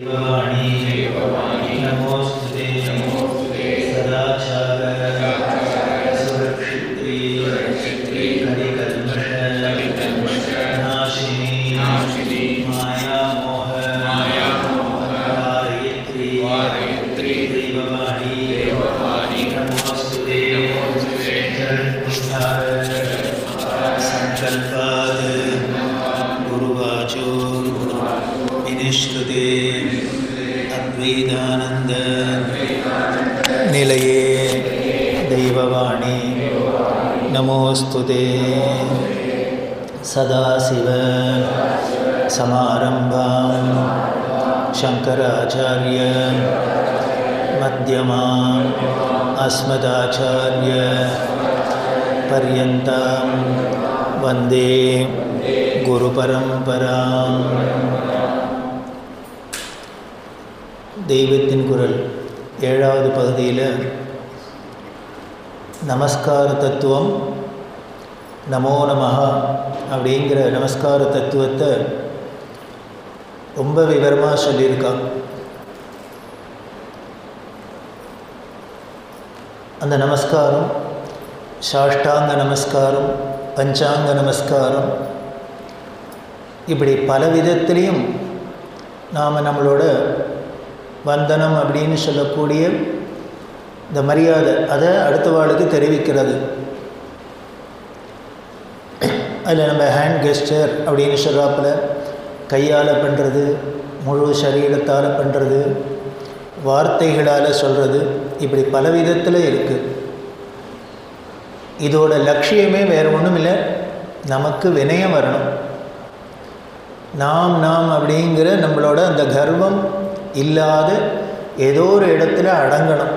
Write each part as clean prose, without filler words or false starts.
देववाणी नमोस्तुते सदाचार सुरक्षित्री कलिकल्मष नाशिनी मायामोह वारयित्री देववाणी नमोस्तुते संकल्पात् गुरुवाचो विनिष्कृते अद्वैतानंद निलये दैववाणी नमोस्तुते सदाशिव समारंभां शंकराचार्य मध्यमाम् अस्मदाचार्य पर्यन्तां वन्दे गुरुपरम्पराम्. தெய்வத்தின் குரல் 7வது பகுதியில் நமஸ்கார தத்துவம் நமோ நமஹ அப்படிங்கிற நமஸ்கார தத்துவத்தை ரொம்ப விவரமாக சொல்லியிருக்கான். அந்த நமஸ்காரம் சாஷ்டாங்க நமஸ்காரம், பஞ்சாங்க நமஸ்காரம், இப்படி பல விதத்திலையும் நாம் நம்மளோட வந்தனம் அப்படின்னு சொல்லக்கூடிய இந்த மரியாதை அதை அடுத்த வாளுக்கு தெரிவிக்கிறது. அதில் நம்ம ஹேண்ட் கெஸ்டர் அப்படின்னு சொல்கிறாப்புல கையால் பண்ணுறது, முழு சரீரத்தால் பண்ணுறது, வார்த்தைகளால் சொல்கிறது, இப்படி பல விதத்தில் இருக்குது. இதோட லட்சியமே வேறு ஒன்றும் இல்லை, நமக்கு வினயம் வரணும். நாம் அப்படிங்கிற நம்மளோட அந்த கர்வம் இல்லாத ஏதோ ஒரு இடத்துல அடங்கணும்.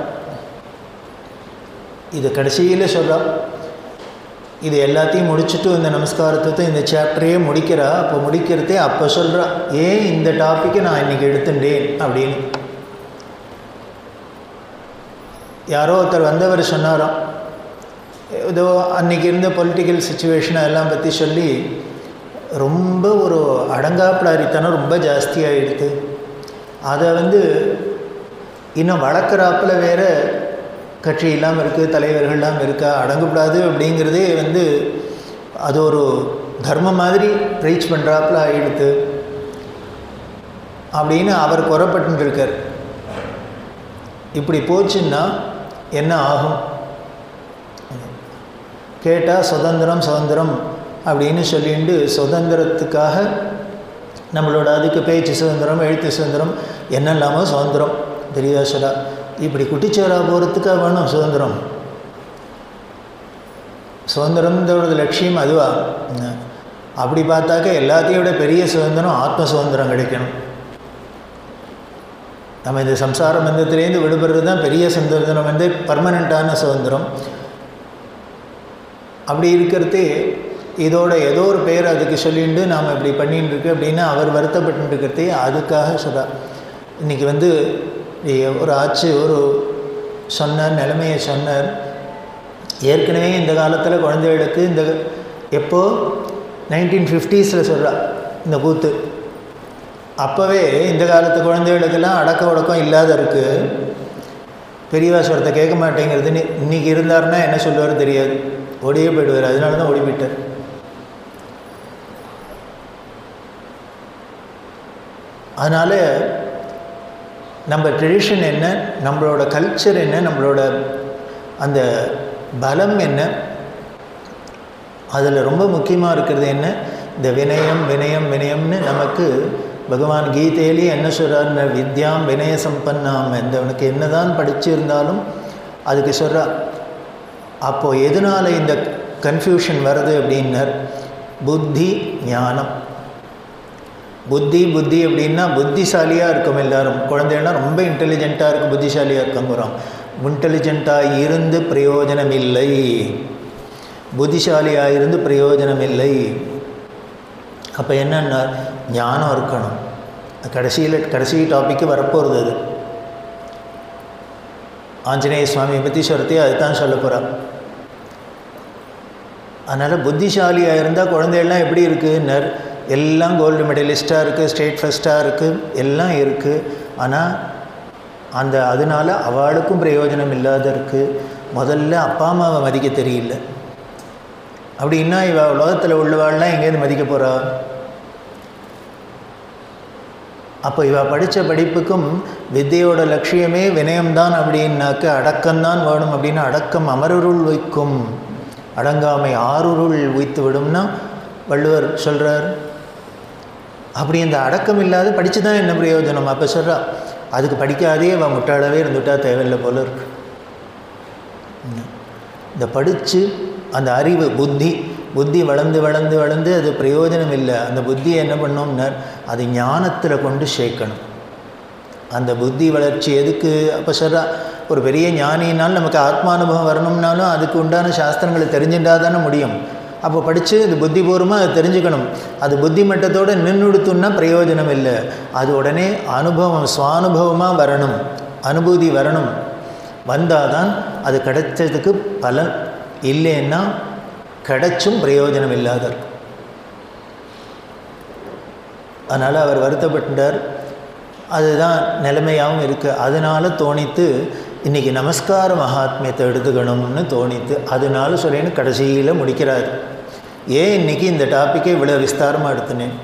இது கடைசியில் சொல்கிறான். இது எல்லாத்தையும் முடிச்சுட்டு இந்த நமஸ்காரத்தை இந்த சாப்டரையே முடிக்கிறா. அப்போ முடிக்கிறதே அப்போ சொல்கிறா, ஏன் இந்த டாப்பிக்கை நான் இன்றைக்கி எடுத்துட்டேன் அப்படின்னு. யாரோ ஒருத்தர் வந்தவர் சொன்னாராம், ஏதோ அன்றைக்கி இருந்த பொலிட்டிக்கல் சுச்சுவேஷனை எல்லாம் பற்றி சொல்லி ரொம்ப ஒரு அடங்காப்பிடாரித்தனம் ரொம்ப ஜாஸ்தியாகிடுது. அதை இன்னும் வளர்க்குறாப்பில் வேறு கட்சி இல்லாமல் இருக்குது, தலைவர்கள் இல்லாமல் இருக்கா, அடங்கக்கூடாது அப்படிங்கிறதே அது ஒரு தர்மம் மாதிரி ரீச் பண்ணுறாப்புல ஆகிடுது அப்படின்னு அவர் குறப்பட்டுருக்கார். இப்படி போச்சுன்னா என்ன ஆகும் கேட்டால் சுதந்திரம் அப்படின்னு சொல்லிட்டு சுதந்திரத்துக்காக நம்மளோட அதுக்கு பேச்சு சுதந்திரம், எழுத்து சுதந்திரம், என்னெல்லாமோ சுதந்திரம் தெரியுதா சொல்லா. இப்படி குட்டிச்சோரா போகிறதுக்காக வேணும் சுதந்திரம். சுதந்திரத்தோட லட்சியம் அதுவா? அப்படி பார்த்தாக்க எல்லாத்தையோட பெரிய சுதந்திரம் ஆத்ம சுதந்திரம் கிடைக்கணும். நம்ம இந்த சம்சார பந்தத்திலேருந்து விடுபடுறது தான் பெரிய சுதந்திரம், பர்மனெண்ட்டான சுதந்திரம். அப்படி இருக்கிறதே இதோட ஏதோ ஒரு பேர் அதுக்கு சொல்லிட்டு நாம் இப்படி பண்ணின்னு இருக்கு அப்படின்னா அவர் வருத்தப்பட்டு இருக்கிறதே அதுக்காக சொல்கிறார். இன்றைக்கி ஒரு ஆச்சு ஒரு சொன்னார், நிலைமையை சொன்னார். ஏற்கனவே இந்த காலத்தில் குழந்தைகளுக்கு எப்போது 1950s சொல்கிறார் இந்த கூத்து. அப்போவே இந்த காலத்து குழந்தைகளுக்கெல்லாம் அடக்க உடக்கம் இல்லாத இருக்குது. பெரியவா சொல்கிறத கேட்க மாட்டேங்கிறதுன்னு இன்றைக்கி இருந்தார்னா என்ன சொல்லுவார் தெரியாது, ஓடியே போயிடுவார். அதனால தான் ஓடி போயிட்டார். அதனால் நம்ம ட்ரெடிஷன் என்ன, நம்மளோட கல்ச்சர் என்ன, நம்மளோட அந்த பலம் என்ன, அதில் ரொம்ப முக்கியமாக இருக்கிறது என்ன, இந்த வினயம்னு நமக்கு பகவான் கீதையிலேயே என்ன சொல்கிறார், வித்யாம் வினய சம்பன்னாம். உனக்கு என்ன தான் படிச்சிருந்தாலும் அதுக்கு சொல்கிறா. அப்போது எதனால் இந்த கன்ஃபியூஷன் வருது அப்படின்னர், புத்தி ஞானம். புத்தி அப்படின்னா புத்திசாலியாக இருக்கும். எல்லோரும் குழந்தைகள்லாம் ரொம்ப இன்டெலிஜென்ட்டாக இருக்கும், புத்திசாலியாக இருக்குங்கிறோம். இன்டெலிஜென்ட்டாக இருந்து பிரயோஜனம் இல்லை, புத்திசாலியாக இருந்து பிரயோஜனம் இல்லை. அப்போ என்னன்னா ஞானம் இருக்கணும். கடைசி டாப்பிக்கு வரப்போகிறது அது. ஆஞ்சநேய சுவாமியை பற்றி சொல்கிறதே அதுதான் சொல்ல போகிறான். அதனால் புத்திசாலியாக இருந்தால் குழந்தைகள்லாம் எப்படி இருக்குன்னர், எல்லாம் கோல்டு மெடலிஸ்ட்டாக இருக்குது, ஸ்டேட் ஃபஸ்ட்டாக இருக்குது, எல்லாம் இருக்குது. ஆனால் அதனால் அவளுக்கும் பிரயோஜனம் இல்லாத இருக்குது. முதல்ல அப்பா அம்மாவை மதிக்க தெரியல அப்படின்னா இவள் உலகத்தில் உள்ளவாள்லாம் எங்கேருந்து மதிக்க போகிறா? அப்போ இவள் படித்த படிப்புக்கும் வித்தையோட லட்சியமே வினயம்தான் அப்படின்னாக்க அடக்கம்தான் வேணும். அப்படின்னா அடக்கம் அமருருள் வைக்கும், அடங்காமை ஆறுருள் வைத்து விடும்னா வள்ளுவர் சொல்கிறார். அப்படி இந்த அடக்கம் இல்லாத படித்து தான் என்ன பிரயோஜனம்? அப்போ சொல்கிறா அதுக்கு படிக்காதே அவள் முட்டாளாவே இருந்துட்டா தேவையில்லை போல இருக்கு. இந்த படித்து அந்த அறிவு புத்தி வளர்ந்து வளர்ந்து வளர்ந்து அது பிரயோஜனம் இல்லை. அந்த புத்தியை என்ன பண்ணோம்னா அது ஞானத்தில் கொண்டு சேர்க்கணும். அந்த புத்தி வளர்ச்சி எதுக்கு? அப்போ சொல்கிறா ஒரு பெரிய ஞானினால் நமக்கு ஆத்மானுபவம் வரணும்னாலும் அதுக்கு உண்டான சாஸ்திரங்களை தெரிஞ்சுட்டா தானே முடியும். அப்போ படித்து அது புத்திபூர்வமாக அதை தெரிஞ்சுக்கணும். அது புத்தி மட்டத்தோடு நின்றுடுத்துன்னா பிரயோஜனம் இல்லை. அது உடனே அனுபவம் சுவானுபவமாக வரணும், அனுபூதி வரணும். வந்தால் தான் அது கிடைச்சதுக்கு பலன். இல்லைன்னா கிடைச்சும் பிரயோஜனம் இல்லாத இருக்கும். அதனால் அவர் வருத்தப்பட்டார். அதுதான் நிலைமையாகவும் இருக்குது. அதனால் தோணித்து இன்றைக்கி நமஸ்கார மகாத்மியத்தை எடுத்துக்கணும்னு தோணித்து அதனால சொல்லேன்னு கடைசியில் முடிக்கிறார். ஏன் இன்றைக்கி இந்த டாப்பிக்கை இவ்வளோ விஸ்தாரமாக எடுத்துனேன்?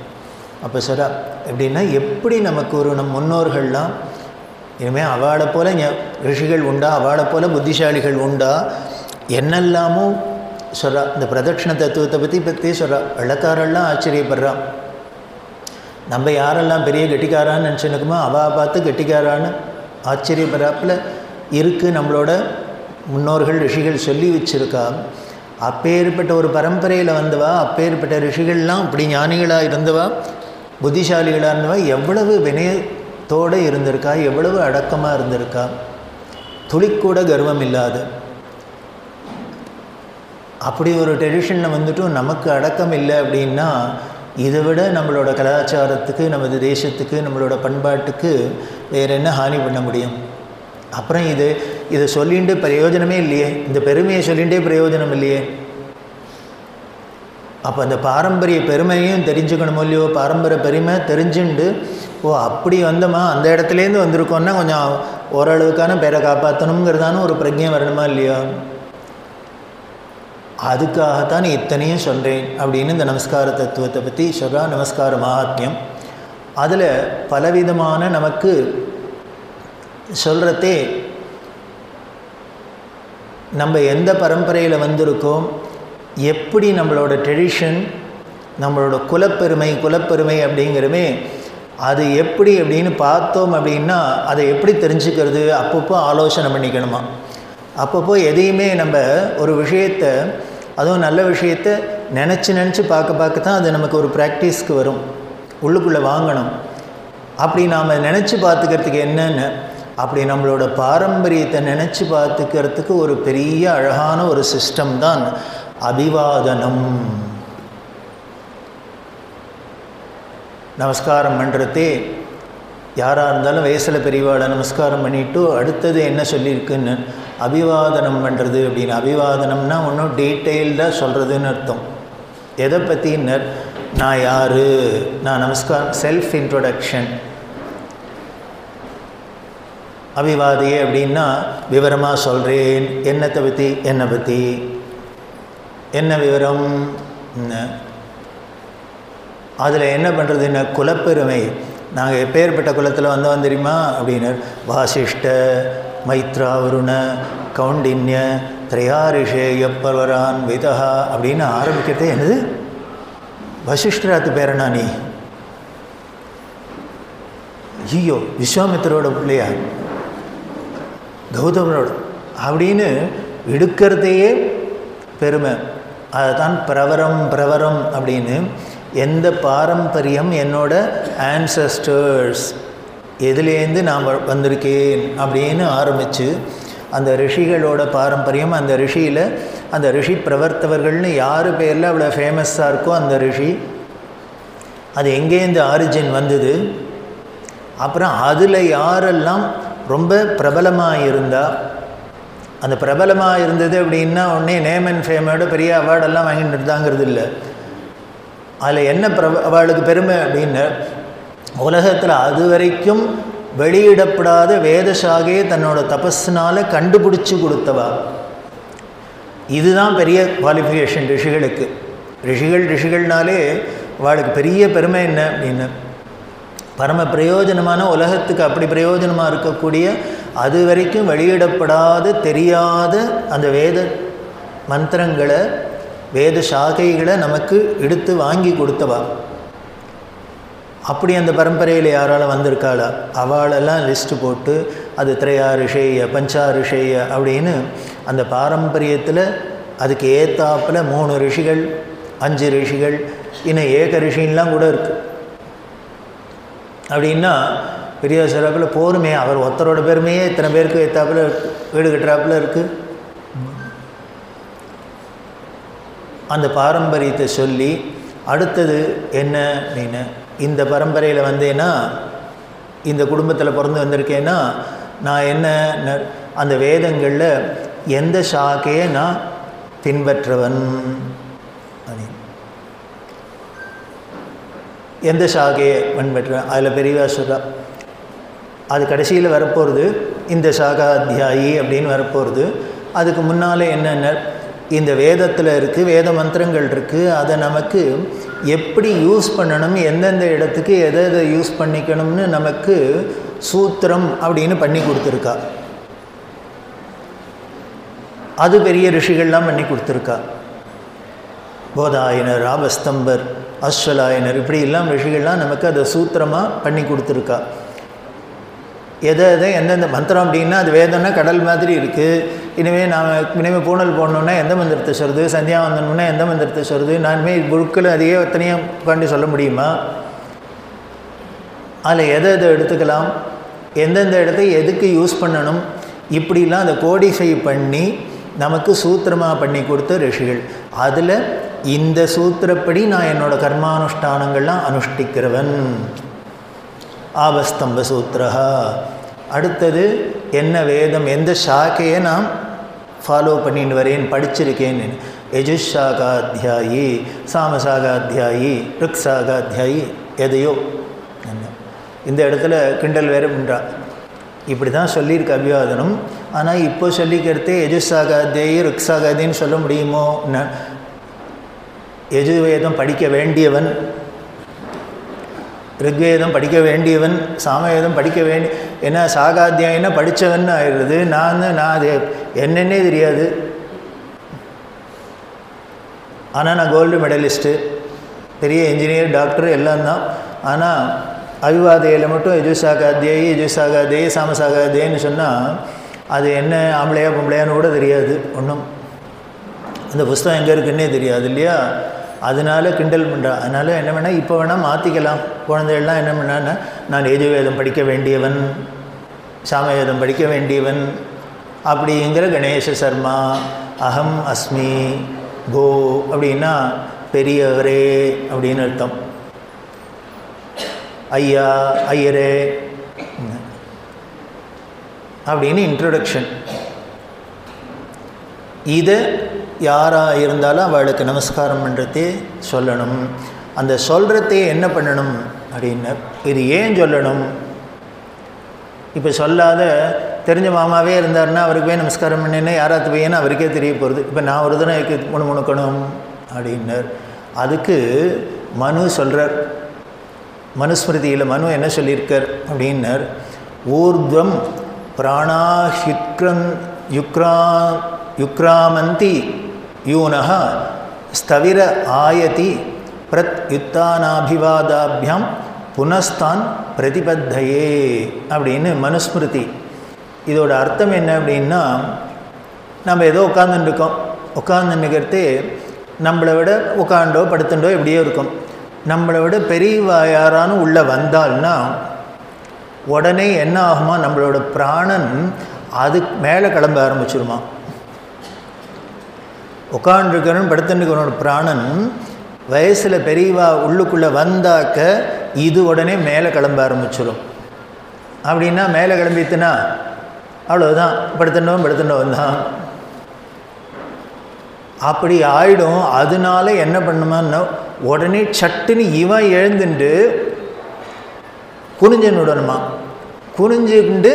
அப்போ சொல்கிறா எப்படின்னா எப்படி நமக்கு ஒரு நம் முன்னோர்கள்லாம் இனிமேல் அவளை போல் ரிஷிகள் உண்டா, அவளை போல் புத்திசாலிகள் உண்டா, என்னெல்லாமோ சொல்கிறா. இந்த பிரதட்சிண தத்துவத்தை பற்றி சொல்கிறா. வெள்ளக்காரெல்லாம் ஆச்சரியப்படுறான். நம்ம யாரெல்லாம் பெரிய கெட்டிக்காரான்னு நினச்சினுக்குமோ அவள் பார்த்து கெட்டிக்காரான்னு ஆச்சரியப்படுறாப்பில் இருக்குது. நம்மளோட முன்னோர்கள் ரிஷிகள் சொல்லி வச்சுருக்கா. அப்பேற்பட்ட ஒரு பரம்பரையில் வந்தவா, அப்பேற்பட்ட ரிஷிகள்லாம் இப்படி ஞானிகளாக இருந்தவா, புத்திசாலிகளாக இருந்தவா எவ்வளவு வினயத்தோடு இருந்திருக்கா, எவ்வளவு அடக்கமாக இருந்திருக்கா, துளிக்கூட கர்வம் இல்லாத. அப்படி ஒரு ட்ரெடிஷனில் வந்துட்டும் நமக்கு அடக்கம் இல்லை அப்படின்னா இதை விட நம்மளோட கலாச்சாரத்துக்கு, நமது தேசத்துக்கு, நம்மளோட பண்பாட்டுக்கு வேறு என்ன ஹானி பண்ண முடியும்? அப்புறம் இதை சொல்லிகிட்டு பிரயோஜனமே இல்லையே, இந்த பெருமையை சொல்லிகிட்டே பிரயோஜனம் இல்லையே. அப்போ அந்த பாரம்பரிய பெருமையும் தெரிஞ்சுக்கணும் இல்லையோ. பாரம்பரிய பெருமை தெரிஞ்சுண்டு அப்படி வந்தோமா, அந்த இடத்துலேருந்து வந்திருக்கோன்னா கொஞ்சம் ஓரளவுக்கான பேரை காப்பாற்றணுங்கிறதான ஒரு பிரஜை வரணுமா இல்லையா? அதுக்காகத்தான் இத்தனையும் சொல்கிறேன் அப்படின்னு இந்த நமஸ்கார தத்துவத்தை பற்றி சொல்கிறா. நமஸ்கார மகாத்மியம் அதில் பலவிதமான நமக்கு சொல்கிறதே நம்ம எந்த பரம்பரையில் வந்திருக்கோம், எப்படி நம்மளோட ட்ரெடிஷன், நம்மளோட குலப்பெருமை அப்படிங்கிறமே அது எப்படி அப்படின்னு பார்த்தோம் அப்படின்னா அதை எப்படி தெரிஞ்சுக்கிறது? அப்பப்போ ஆலோசனை பண்ணிக்கணுமா. அப்பப்போ எதையுமே நம்ம ஒரு விஷயத்தை, அதுவும் நல்ல விஷயத்தை நினச்சி பார்க்க தான் அது நமக்கு ஒரு ப்ராக்டிஸ்க்கு வரும், உள்ளுக்குள்ளே வாங்கணும். அப்படி நாம் நினச்சி பார்த்துக்கிறதுக்கு என்னென்னு, அப்படி நம்மளோட பாரம்பரியத்தை நினச்சி பார்த்துக்கிறதுக்கு ஒரு பெரிய அழகான ஒரு சிஸ்டம் தான் அபிவாதனம். நமஸ்காரம் பண்ணுறதே யாராக இருந்தாலும் வயசில் பெரியவாளை நமஸ்காரம் பண்ணிவிட்டு அடுத்தது என்ன சொல்லியிருக்குன்னு அபிவாதனம் பண்ணுறது அப்படின்னு. அபிவாதனம்னா ஒன்றும் டீட்டெயில்டாக சொல்கிறதுன்னு அர்த்தம். எதை பற்றின்னு, நான் யார், நான் நமஸ்காரம், செல்ஃப் இன்ட்ரோடக்ஷன். அபிவாதியே அப்படின்னா விவரமாக சொல்கிறேன், என்னத்தை பற்றி, என்னை பற்றி, என்ன விவரம், அதில் என்ன பண்ணுறதுன்னா குலப்பெருமை. நாங்கள் எப்பேற்பட்ட குலத்தில் வந்தோம் தெரியுமா அப்படின்னு. வாசிஷ்ட, மைத்ராவருண, கௌண்டின்ய, திரையாரிஷேய பர்வரான் விதா அப்படின்னு ஆரம்பிக்கிறதே என்னது? வசிஷ்டராத்து பேரனா நீ? ஐயோ, விஸ்வாமித்திரோட பிள்ளையா, கௌதமரோட அப்படின்னு எடுக்கிறதையே பெருமை. அதுதான் பிரவரம் அப்படின்னு. எந்த பாரம்பரியம், என்னோட ஆன்சஸ்டர்ஸ் எதுலேருந்து நான் வந்திருக்கேன் அப்படின்னு ஆரம்பித்து அந்த ரிஷிகளோட பாரம்பரியம், அந்த ரிஷியில் அந்த ரிஷி பிரவர்த்தவர்கள்னு யார் பேரில் அவ்வளோ ஃபேமஸாக இருக்கோ அந்த ரிஷி, அது எங்கேருந்து ஆரிஜின் வந்தது, அப்புறம் அதில் யாரெல்லாம் ரொம்ப பிரபலமாக இருந்தால், அந்த பிரபலமாக இருந்தது அப்படின்னா உடனே நேம் அண்ட் ஃபேமோட பெரிய அவார்டெல்லாம் வாங்கிட்டு இருந்தாங்கிறது இல்லை. அதில் என்ன அவளுக்கு பெருமை அப்படின்னு, உலகத்தில் அது வரைக்கும் வெளியிடப்படாத வேத சாகையை தன்னோட தபஸ்னால் கண்டுபிடிச்சி கொடுத்தவா. இதுதான் பெரிய குவாலிஃபிகேஷன் ரிஷிகளுக்கு. ரிஷிகள்னாலே அவளுக்கு பெரிய பெருமை என்ன அப்படின்னு, பரம பிரயோஜனமான, உலகத்துக்கு அப்படி பிரயோஜனமாக இருக்கக்கூடிய, அது வரைக்கும் வெளியிடப்படாத தெரியாத அந்த வேத மந்திரங்களை, வேத சாகைகளை நமக்கு எடுத்து வாங்கி கொடுத்தவா. அப்படி அந்த பரம்பரையில் யாரால் வந்திருக்காளா, அவளெல்லாம் லிஸ்ட்டு போட்டு அது திரையா ரிஷேய, பஞ்சா ரிஷேய அப்படின்னு அந்த பாரம்பரியத்தில் அதுக்கு ஏத்தாப்பில் 3 ரிஷிகள், 5 ரிஷிகள், இன்னும் ஏக ரிஷின்லாம் கூட இருக்குது. அப்படின்னா பெரிய சிறப்பில் போருமே, அவர் ஒருத்தரோட பெருமையே இத்தனை பேருக்கு ஏத்தாப்பில் வீடு கட்டுறாப்பில் இருக்குது. அந்த பாரம்பரியத்தை சொல்லி அடுத்தது என்ன அப்படின்னு, இந்த பரம்பரையில் வந்தேன்னா, இந்த குடும்பத்தில் பிறந்து வந்திருக்கேன்னா நான் என்ன, அந்த வேதங்களில் எந்த சாக்கையை நான் பின்பற்றவன், எந்த சாகையை பின்பற்றுவேன், அதில் பெரியவா சொல்கிறா. அது கடைசியில் வரப்போகிறது இந்த சாகாத்தியாயி அப்படின்னு வரப்போகிறது. அதுக்கு முன்னால் என்னென்ன, இந்த வேதத்தில் இருக்குது, வேத மந்திரங்கள் இருக்குது, அதை நமக்கு எப்படி யூஸ் பண்ணணும், எந்தெந்த இடத்துக்கு எதை எதை யூஸ் பண்ணிக்கணும்னு நமக்கு சூத்திரம் அப்படின்னு பண்ணி கொடுத்துருக்கா. அது பெரிய ரிஷிகள்லாம் பண்ணி கொடுத்துருக்கா. போதாயனர், ஆபஸ்தம்பர், அஸ்வலாயனர், இப்படியெல்லாம் ரிஷிகள்லாம் நமக்கு அதை சூத்திரமாக பண்ணி கொடுத்துருக்கா. எதை எந்தெந்த மந்திரம் அப்படின்னா, அது வேதம்னா கடல் மாதிரி இருக்குது. இனிமேல் பூனல் போடணுன்னா எந்த மந்திரத்தை சொல்கிறது, சந்தியாவந்தனம்னா எந்த மந்திரத்தை சொல்கிறது, நானுமே குழுக்கள் அதையே எத்தனையும் உட்காந்து சொல்ல முடியுமா? அதில் எதை எடுத்துக்கலாம், எந்தெந்த இடத்தை எதுக்கு யூஸ் பண்ணணும், இப்படிலாம் அதை கோடிஃபை பண்ணி நமக்கு சூத்திரமாக பண்ணி கொடுத்த ரிஷிகள். அதில் இந்த சூத்திரப்படி நான் என்னோடய கர்மானுஷ்டானங்கள்லாம் அனுஷ்டிக்கிறவன், ஆபஸ்தம்ப சூத்திரா. அடுத்தது என்ன வேதம், எந்த சாக்கையை நான் ஃபாலோ பண்ணிட்டு வரேன், படிச்சிருக்கேன்னு, யஜுஷாகாத்தியாயி, சாமசாகாத்தியாயி, ருக்ஷாகாத்தியாயி, எதையோ என்ன. இந்த இடத்துல கிண்டல் வேறு பண்ணுறா. இப்படி தான் சொல்லியிருக்கு அபிவாதனம். ஆனால் இப்போ சொல்லிக்கிறதே யஜுஷாகாத்தியாயி ருக்ஷாகாத்தின்னு சொல்ல முடியுமோ? யஜுர்வேதம் படிக்க வேண்டியவன், ரிக்வேதம் படிக்க வேண்டியவன், சாமவேதம் படிக்க வேண்டிய, ஏன்னா சாகாத்தியாயின்னா படித்தவன் ஆயிடுறது. நான் அது என்னென்னே தெரியாது. ஆனால் நான் கோல்டு மெடலிஸ்ட்டு, பெரிய இன்ஜினியர், டாக்டர் எல்லாம் தான். ஆனால் அவிவாதையில் மட்டும் யஜுசாகாத்தியாயி, சாமசாகாத்தியாயின்னு சொன்னால் அது என்ன ஆம்பளையா பொம்பளையான்னு கூட தெரியாது. ஒன்றும் அந்த புஸ்தகம் எங்கே இருக்குன்னே தெரியாது இல்லையா? அதனால கிண்டல் பண்ணுறா. அதனால் என்ன வேணால் இப்போ வேணால் மாற்றிக்கலாம். குழந்தைகள்லாம் என்ன பண்ணான்னா, நான் யஜுர்வேதம் படிக்க வேண்டியவன், சாமவேதம் படிக்க வேண்டியவன் அப்படிங்கிற கணேச சர்மா, அகம் அஸ்மி கோ அப்படின்னா பெரியவரே அப்படின்னு அர்த்தம். ஐயா, ஐயரே அப்படின்னு இன்ட்ரொடக்ஷன். இதை யாராக இருந்தாலும் அவளுக்கு நமஸ்காரம் பண்ணுறதே சொல்லணும். அந்த சொல்கிறதே என்ன பண்ணணும் அப்படின்னு, இது ஏன் சொல்லணும்? இப்போ சொல்லாத தெரிஞ்ச மாமாவே இருந்தார்னா அவருக்கு போய் நமஸ்காரம் பண்ணேன்னா யாராத்து பையன்னு அவருக்கே தெரிய போகிறது. இப்போ நான் ஒரு தினம் முணுமுணுக்கணும் அப்படின்னார். அதுக்கு மனு சொல்கிறார். மனுஸ்மிருதியில் மனு என்ன சொல்லியிருக்கார் அப்படின்னார், ஊர்துவம் பிராணாஹிக்ரன் யுக்ராமந்தி யூனஹ ஸ்தவிர ஆயதி பிரத் யுத்தானாபிவாதாபியாம் புனஸ்தான் பிரதிபத்தையே அப்படின்னு மனுஸ்மிருதி. இதோட அர்த்தம் என்ன அப்படின்னா, நம்ம ஏதோ உட்காந்துருக்கோம், உட்காந்துன்னுக்கிறதே நம்மளை விட உட்காண்டோ படுத்துண்டோ எப்படியோ இருக்கும். நம்மளை விட பெரியவா யாரானு உள்ளே வந்தால்னா உடனே என்ன ஆகுமா, நம்மளோட பிராணன் அதுக்கு மேலே கிளம்ப ஆரம்பிச்சிருமா. உட்காண்டிருக்கிறவன் படுத்துருக்கிறவனோட பிராணன் வயசில் பெரியவா உள்ளுக்குள்ளே வந்தாக்க இது உடனே மேலே கிளம்ப ஆரம்பிச்சிடும். அப்படின்னா மேலே கிளம்பித்துனா அவ்வளோதான், படுத்துட்டோம் தான். அப்படி ஆயிடும். அதனால என்ன பண்ணுமான்னா உடனே சட்டுன்னு இவன் எழுந்துட்டு குனிஞ்சு விடணுமா. குனிஞ்சுக்கிண்டு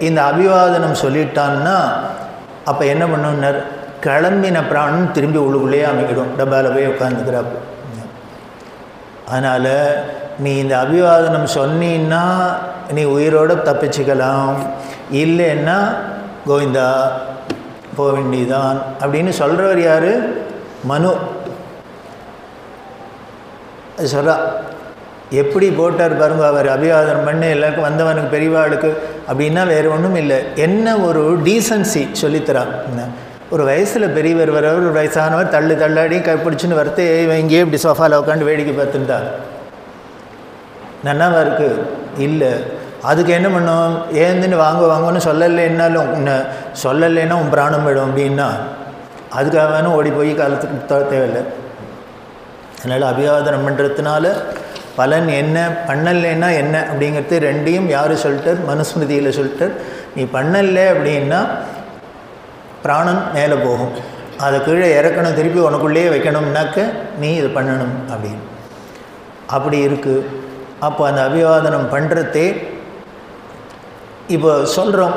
இந்த அபிவாதனம் சொல்லிட்டான்னா அப்போ என்ன பண்ணுன்னார், கிளம்பின பிராணம் திரும்பி உள்ளுக்குள்ளேயே அமைக்கிடும், டப்பாவில் போய் உட்காந்துக்கிறாப்பு. அதனால் நீ இந்த அபிவாதனம் சொன்னீன்னா நீ உயிரோடு தப்பிச்சுக்கலாம், இல்லைன்னா கோவிந்தா போக வேண்டியதான் அப்படின்னு சொல்கிறவர் யார்? மனு. அது சொல்கிறா எப்படி போட்டார் பாருங்க. அவர் அபிவாதனம் பண்ணி எல்லாருக்கும் வந்தவனுக்கு பெரியவாளுக்கு அப்படின்னா வேறு ஒன்றும் இல்லை, என்ன ஒரு டீசன்சி சொல்லித்தரா. ஒரு வயசில் பெரியவர் வரவர், ஒரு வயசானவர் தள்ளாடி கைப்பிடிச்சின்னு வரத்து இங்கேயே இப்படி சோஃபாவில் உட்காந்து வேடிக்கை பார்த்துட்டார். நன்னாவா இருக்குது? இல்லை. அதுக்கு என்ன பண்ணும், ஏந்துன்னு வாங்கன்னு சொல்லலைன்னாலும் சொல்லலைன்னா உன் பிராணம் போயிடும் அப்படின்னா அதுக்காக வேணும் ஓடி போய் காலத்துக்கு தேவையில்லை. அதனால் அபிவாதனம் பண்ணுறதுனால பலன் என்ன, பண்ணலைன்னா என்ன அப்படிங்கிறது ரெண்டையும் யார் சொல்லிட்டார்? மனுஸ்மிருதியில் சொல்லிட்டார். நீ பண்ணலை அப்படின்னா பிராணம் மேலே போகும், அதை கீழே இறக்கணும், திருப்பி உனக்குள்ளேயே வைக்கணும்னாக்க நீ இது பண்ணணும் அப்படின்னு அப்படி இருக்குது. அப்போ அந்த அபிவாதனம் பண்ணுறதே இப்போ சொல்கிறோம்.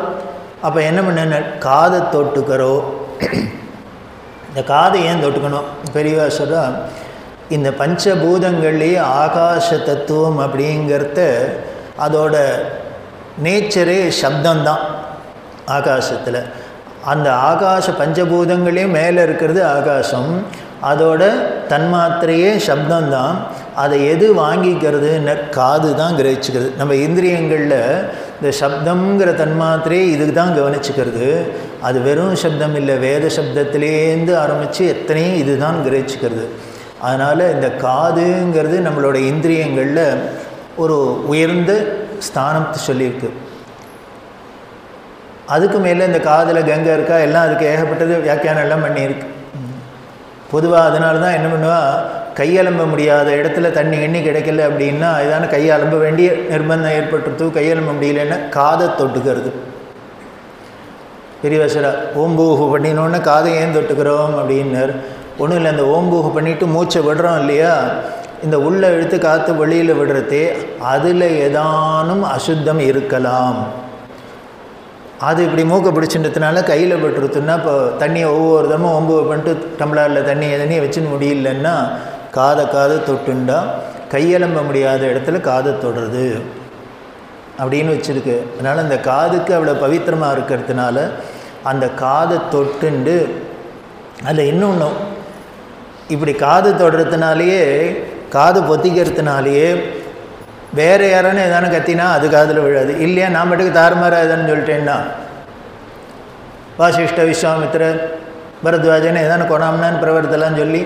அப்போ என்ன பண்ண, காதை தொட்டுக்கிறோ. இந்த காதை ஏன் தொட்டுக்கணும்? பெரியவா சொல்கிறா, இந்த பஞ்சபூதங்கள்லேயே ஆகாச தத்துவம் அப்படிங்கிறத அதோட நேச்சரே சப்தம்தான். ஆகாசத்தில் அந்த ஆகாச பஞ்சபூதங்களையும் மேலே இருக்கிறது ஆகாசம், அதோட தன்மாத்திரையே சப்தம்தான். அதை எது வாங்கிக்கிறதுன்னு காது தான் கிரகிச்சுக்கிறது. நம்ம இந்திரியங்களில் இந்த சப்தங்கிற தன்மாத்திரையே இதுக்கு தான் கவனிச்சுக்கிறது. அது வெறும் சப்தம் இல்லை, வேத சப்தத்திலேருந்து ஆரம்பித்து எத்தனையும் இது தான் கிரகிச்சுக்கிறது. அதனால் இந்த காதுங்கிறது நம்மளோட இந்திரியங்களில் ஒரு உயர்ந்த ஸ்தானத்தை சொல்லியிருக்கு. அதுக்கு மேலே இந்த காதில் கங்கை இருக்கா, எல்லாம் அதுக்கு ஏகப்பட்டது வியாக்கியானம் எல்லாம் பண்ணியிருக்கு. பொதுவாக அதனால தான் என்ன பண்ணுவா, கையலம்ப முடியாத இடத்துல தண்ணி எண்ணி கிடைக்கல அப்படின்னா இதான கையலம்ப வேண்டிய நிர்பந்தம் ஏற்பட்டுருது. கையலம்ப முடியலன்னா காதை தொட்டுக்கிறது. பெரியவசரா ஓம்பூகு பண்ணினோன்னு காதை ஏன் தொட்டுக்கிறோம் அப்படின்னார். ஒன்றும் இல்லை, அந்த ஓம்பூகு பண்ணிவிட்டு மூச்சை விடுறோம் இல்லையா, இந்த உள்ளே இழுத்து காற்று வெளியில் விடுறதே அதில் ஏதானும் அசுத்தம் இருக்கலாம். அது இப்படி மூக்கை பிடிச்சின்றதுனால கையில் விட்டுருத்துன்னா இப்போ தண்ணியை ஒவ்வொரு தமும் ஒம்பு பண்ணிட்டு டம்ளரில் தண்ணியை வச்சுன்னு முடியலன்னா காதை தொட்டுண்டா கையெலம்ப முடியாத இடத்துல காதை தொடுறது அப்படின்னு வச்சுருக்கு. அதனால் அந்த காதுக்கு அவ்வளோ பவித்திரமாக இருக்கிறதுனால அந்த காதை தொட்டுண்டு அதில் இன்னொன்று இப்படி காது தொடுறதுனாலேயே காது பொத்திக்கிறதுனாலேயே வேறு யாரானு எதானு கத்தினா அது காதில் விழாது இல்லையா. நான் மட்டுக்கு தாறுமாறாக எதானு சொல்லிட்டேன்னா வாசிஷ்ட விஸ்வாமித்திரர் பரத்வாஜன்னு எதானு கொணாம்னான்னு பிரவர்த்தலான்னு சொல்லி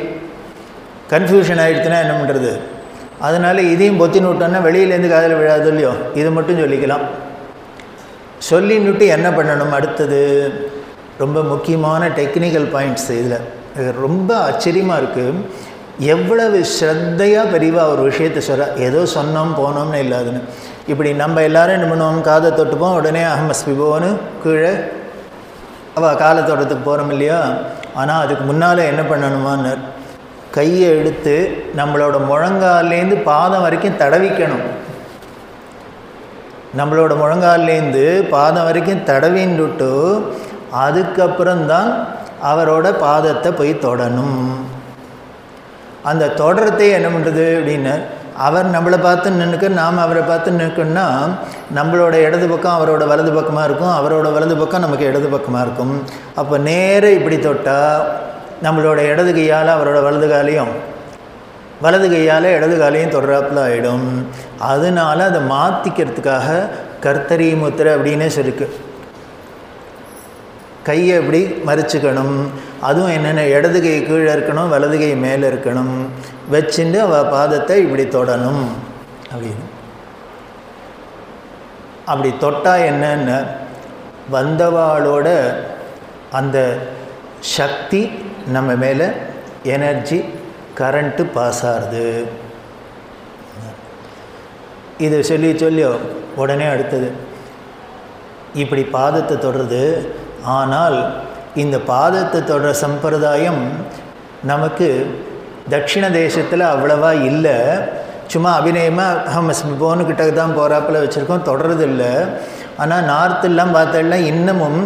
கன்ஃபியூஷன் ஆகிடுச்சுன்னா என்ன பண்ணுறது. அதனால் இதையும் பொத்தின்னு விட்டோன்னா வெளியிலேருந்து காதில் விழாது இல்லையோ, இது மட்டும் சொல்லிக்கலாம். சொல்லின்னுட்டு என்ன பண்ணணும் அடுத்தது, ரொம்ப முக்கியமான டெக்னிக்கல் பாயிண்ட்ஸ். இதில் ரொம்ப ஆச்சரியமாக இருக்குது. எவ்வளவு ஸ்ரத்தையாக பெரியவா ஒரு விஷயத்தை சொல்கிறா. ஏதோ சொன்னோம் போனோம்னு இல்லாதுன்னு. இப்படி நம்ம எல்லோரும் என்ன பண்ணுவோம், காதை தொட்டுப்போம், உடனே அஹமஸ்பிபோன்னு கீழே அவள் காலை தொடுறதுக்கு போகிறோம் இல்லையா. ஆனால் அதுக்கு முன்னால் என்ன பண்ணணுமான்னு, கையை எடுத்து நம்மளோட முழங்கால்லேருந்து பாதம் வரைக்கும் தடவிக்கணும். நம்மளோட முழங்கால்லேருந்து பாதம் வரைக்கும் தடவின்னுட்டு அதுக்கப்புறம்தான் அவரோட பாதத்தை போய் தொடணும். அந்த தொடரத்தை என்ன பண்ணுறது அப்படின்னா, அவர் நம்மளை பார்த்து நின்றுக்க, நாம் அவரை பார்த்து நிற்கணும்னா நம்மளோட இடது பக்கம் அவரோட வலது பக்கமாக இருக்கும், அவரோட வலது பக்கம் நமக்கு இடது பக்கமாக இருக்கும். அப்போ நேராக இப்படி தொட்டால் நம்மளோட இடது கையால் அவரோட வலது காலையும் வலது கையால் இடது காலையும் தொடராப்பில் ஆகிடும். அதனால் அதை மாற்றிக்கிறதுக்காக கர்த்தரி முத்திரை அப்படின்னே சொல்லிருக்கு. கையை இப்படி மறிச்சுக்கணும். அதுவும் என்னென்ன, இடது கை கீழே இருக்கணும், வலது கை மேலே இருக்கணும். வச்சுட்டு அவள் பாதத்தை இப்படி தொடணும் அப்படின்னு. அப்படி தொட்டால் என்னென்ன, வந்தவாளோட அந்த சக்தி நம்ம மேலே எனர்ஜி கரண்ட்டு பாஸ் ஆகுது. இது சொல்லி உடனே அடுத்தது இப்படி பாதத்தை தொடுறது. ஆனால் இந்த பாதத்தை தொடர சம்பிரதாயம் நமக்கு தட்சிண தேசத்தில் அவ்வளவா இல்லை. சும்மா அபிநயமாக நம்ம போனுக்கிட்ட தான் போகிறாப்பில் வச்சுருக்கோம், தொடர்றது இல்லை. ஆனால் நார்த்தெல்லாம் பார்த்தோம்னா இன்னமும்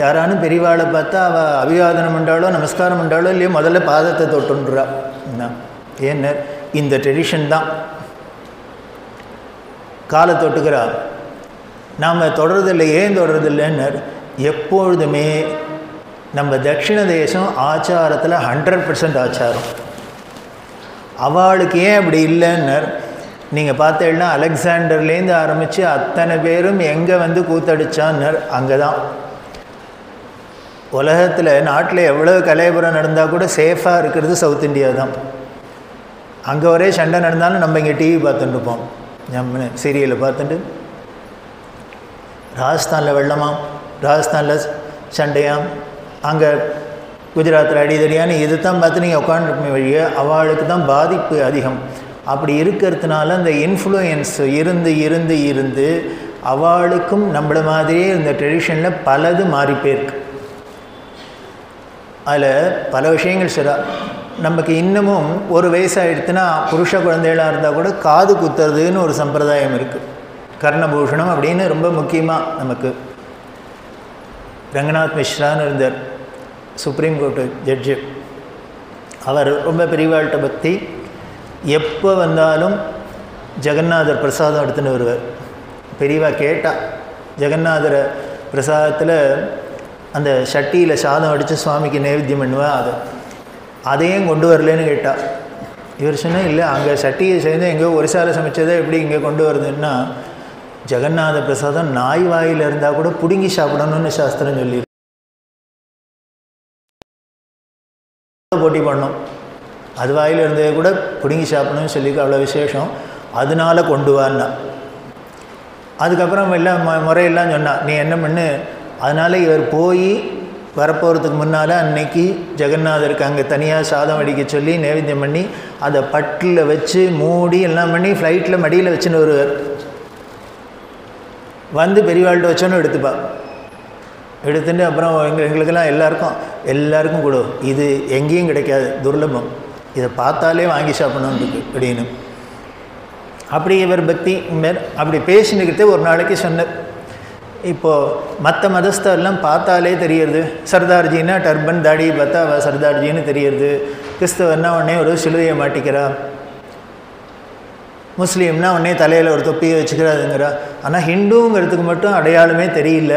யாரானும் பெரியவாளை பார்த்தா அவள் அபிவாதனம் பண்ணாலோ நமஸ்காரம் பண்ணாலோ இல்லையோ முதல்ல பாதத்தை தொட்டுன்றா. ஏன்னு இந்த ட்ரெடிஷன் தான். காலை தொட்டுக்கிறா, நாம் தொடர்றதில்லை. ஏன் தொடர்றதில்லைன்னு, எப்பொழுதுமே நம்ம தட்சிண தேசம் ஆச்சாரத்தில் 100% ஆச்சாரம். அவளுக்கு ஏன் அப்படி இல்லைன்னு நீங்கள் பார்த்தீங்கன்னா அலெக்சாண்டர்லேருந்து ஆரம்பித்து அத்தனை பேரும் எங்கே வந்து கூத்தடிச்சான்னர் அங்கே தான். உலகத்தில் நாட்டில் எவ்வளோ கலைபுரம் நடந்தால் கூட சேஃபாக இருக்கிறது சவுத் இந்தியா தான். அங்கே ஒரே சண்டை நடந்தாலும் நம்ம இங்கே டிவி பார்த்துட்டு இருப்போம், நம்ம சீரியலை பார்த்துட்டு. ராஜஸ்தானில் வெள்ளமாம், ராஜஸ்தானில் சண்டையாம், அங்கே குஜராத்தில் அடிதடியான்னு இது தான் பார்த்து நீங்கள் உட்காந்துருப்பீங்க. வழியே அவளுக்கு தான் பாதிப்பு அதிகம். அப்படி இருக்கிறதுனால அந்த இன்ஃப்ளூயன்ஸ் இருந்து இருந்து இருந்து அவளுக்கும் நம்மள மாதிரியே இந்த ட்ரெடிஷனில் பலது மாறி போயிருக்கு. அதில் பல விஷயங்கள் சிறா. நமக்கு இன்னமும் ஒரு வயசாகிடுச்சுன்னா புருஷ குழந்தைகளாக இருந்தால் கூட காது குத்துறதுன்னு ஒரு சம்பிரதாயம் இருக்குது. கர்ணபூஷணம் அப்படின்னு ரொம்ப முக்கியமாக நமக்கு. ரங்கநாத் மிஸ்ரான்னு இருந்தார், சுப்ரீம் கோர்ட்டு ஜட்ஜு. அவர் ரொம்ப பெரியவாழ்கிட்ட பக்தி. எப்போ வந்தாலும் ஜெகநாதர் பிரசாதம் எடுத்துன்னு வருவார். பெரியவா கேட்டால் ஜெகநாதர பிரசாதத்தில் அந்த சட்டியில் சாதம் அடித்து சுவாமிக்கு நைவேத்தியம் பண்ணுவேன், அதையும் கொண்டு வரலன்னு கேட்டால். இவர் சொன்னால் இல்லை, அங்கே சட்டியை சேர்ந்து எங்கேயோ ஒரிசாவில் சமைச்சதை எப்படி இங்கே கொண்டு வருதுன்னா, ஜெகநாத பிரசாதம் நாய் வாயில் இருந்தால் கூட பிடுங்கி சாப்பிடணும்னு சாஸ்திரம் சொல்லி போட்டி பண்ணோம். அது வாயில் இருந்தே கூட பிடுங்கி சாப்பிடணும்னு சொல்லி அவ்வளோ விசேஷம், அதனால கொண்டு வான்னா. அதுக்கப்புறம் எல்லாம் முறையெல்லாம் சொன்னான், நீ என்ன பண்ணு. அதனால் இவர் போய் வரப்போகிறதுக்கு முன்னால் அன்னைக்கு ஜெகநாதருக்கு அங்கே தனியாக சாதம் அடிக்க சொல்லி நைவேத்தியம் பண்ணி அதை பட்டில் வச்சு மூடி எல்லாம் பண்ணி ஃப்ளைட்டில் மடியில் வச்சுன்னு வருவார். வந்து பெரியவாள்கிட்ட வச்சோன்னு எடுத்துப்பா. எடுத்துட்டு அப்புறம் எங்களுக்கெல்லாம் எல்லாருக்கும் கொடு, இது எங்கேயும் கிடைக்காது, துர்லபம், இதை பார்த்தாலே வாங்கி சாப்பிடணும்னு இருக்கு அப்படின்னு. அப்படி இவர் பக்தி அப்படி பேசினுக்கிட்டே ஒரு நாளைக்கு சொன்னார், இப்போது மற்ற மதஸ்தெல்லாம் பார்த்தாலே தெரியுது, சர்தார்ஜின்னா டர்பன் தாடியை பார்த்தா அவள் சர்தார்ஜின்னு தெரியுது, கிறிஸ்தவன்னா உடனே ஒரு சிலுவையை மாட்டிக்கிறா, முஸ்லீம்னா உடனே தலையில் ஒரு தொப்பியை வச்சுக்கிறாதுங்கிறா. ஆனால் ஹிந்துங்கிறதுக்கு மட்டும் அடையாளமே தெரியல.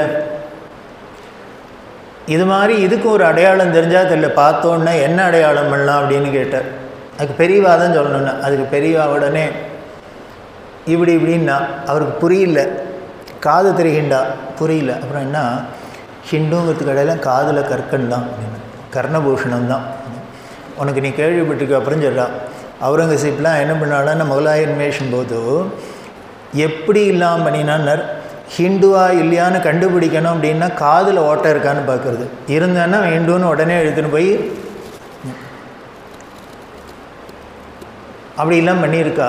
இது மாதிரி இதுக்கு ஒரு அடையாளம் தெரிஞ்சால் தெரியல, பார்த்தோன்னே என்ன அடையாளம் பண்ணலாம் அப்படின்னு கேட்டார். அதுக்கு பெரியவா தான் சொல்லணுன்னா, அதுக்கு பெரியவா உடனே இப்படின்னா அவருக்கு புரியல, காது தெரிகின்றா புரியல. அப்புறம் என்ன, ஹிந்துங்கிறதுக்கு அடையாளம் காதில் கற்கன் தான், கர்ணபூஷணம் தான். உனக்கு நீ கேள்விப்பட்டிருக்க. அப்புறம் சொல்கிறா, அவுரங்கசீப்லாம் என்ன பண்ணாலும் முகலாய இன்வேஷன் போது எப்படி இல்லாமல் பண்ணினான்னர், ஹிந்துவா இல்லையான்னு கண்டுபிடிக்கணும் அப்படின்னா காதில் ஓட்டை இருக்கான்னு பார்க்குறது. இருந்தான்னா ஹிந்துன்னு உடனே எடுத்துன்னு போய் அப்படிலாம் பண்ணியிருக்கா.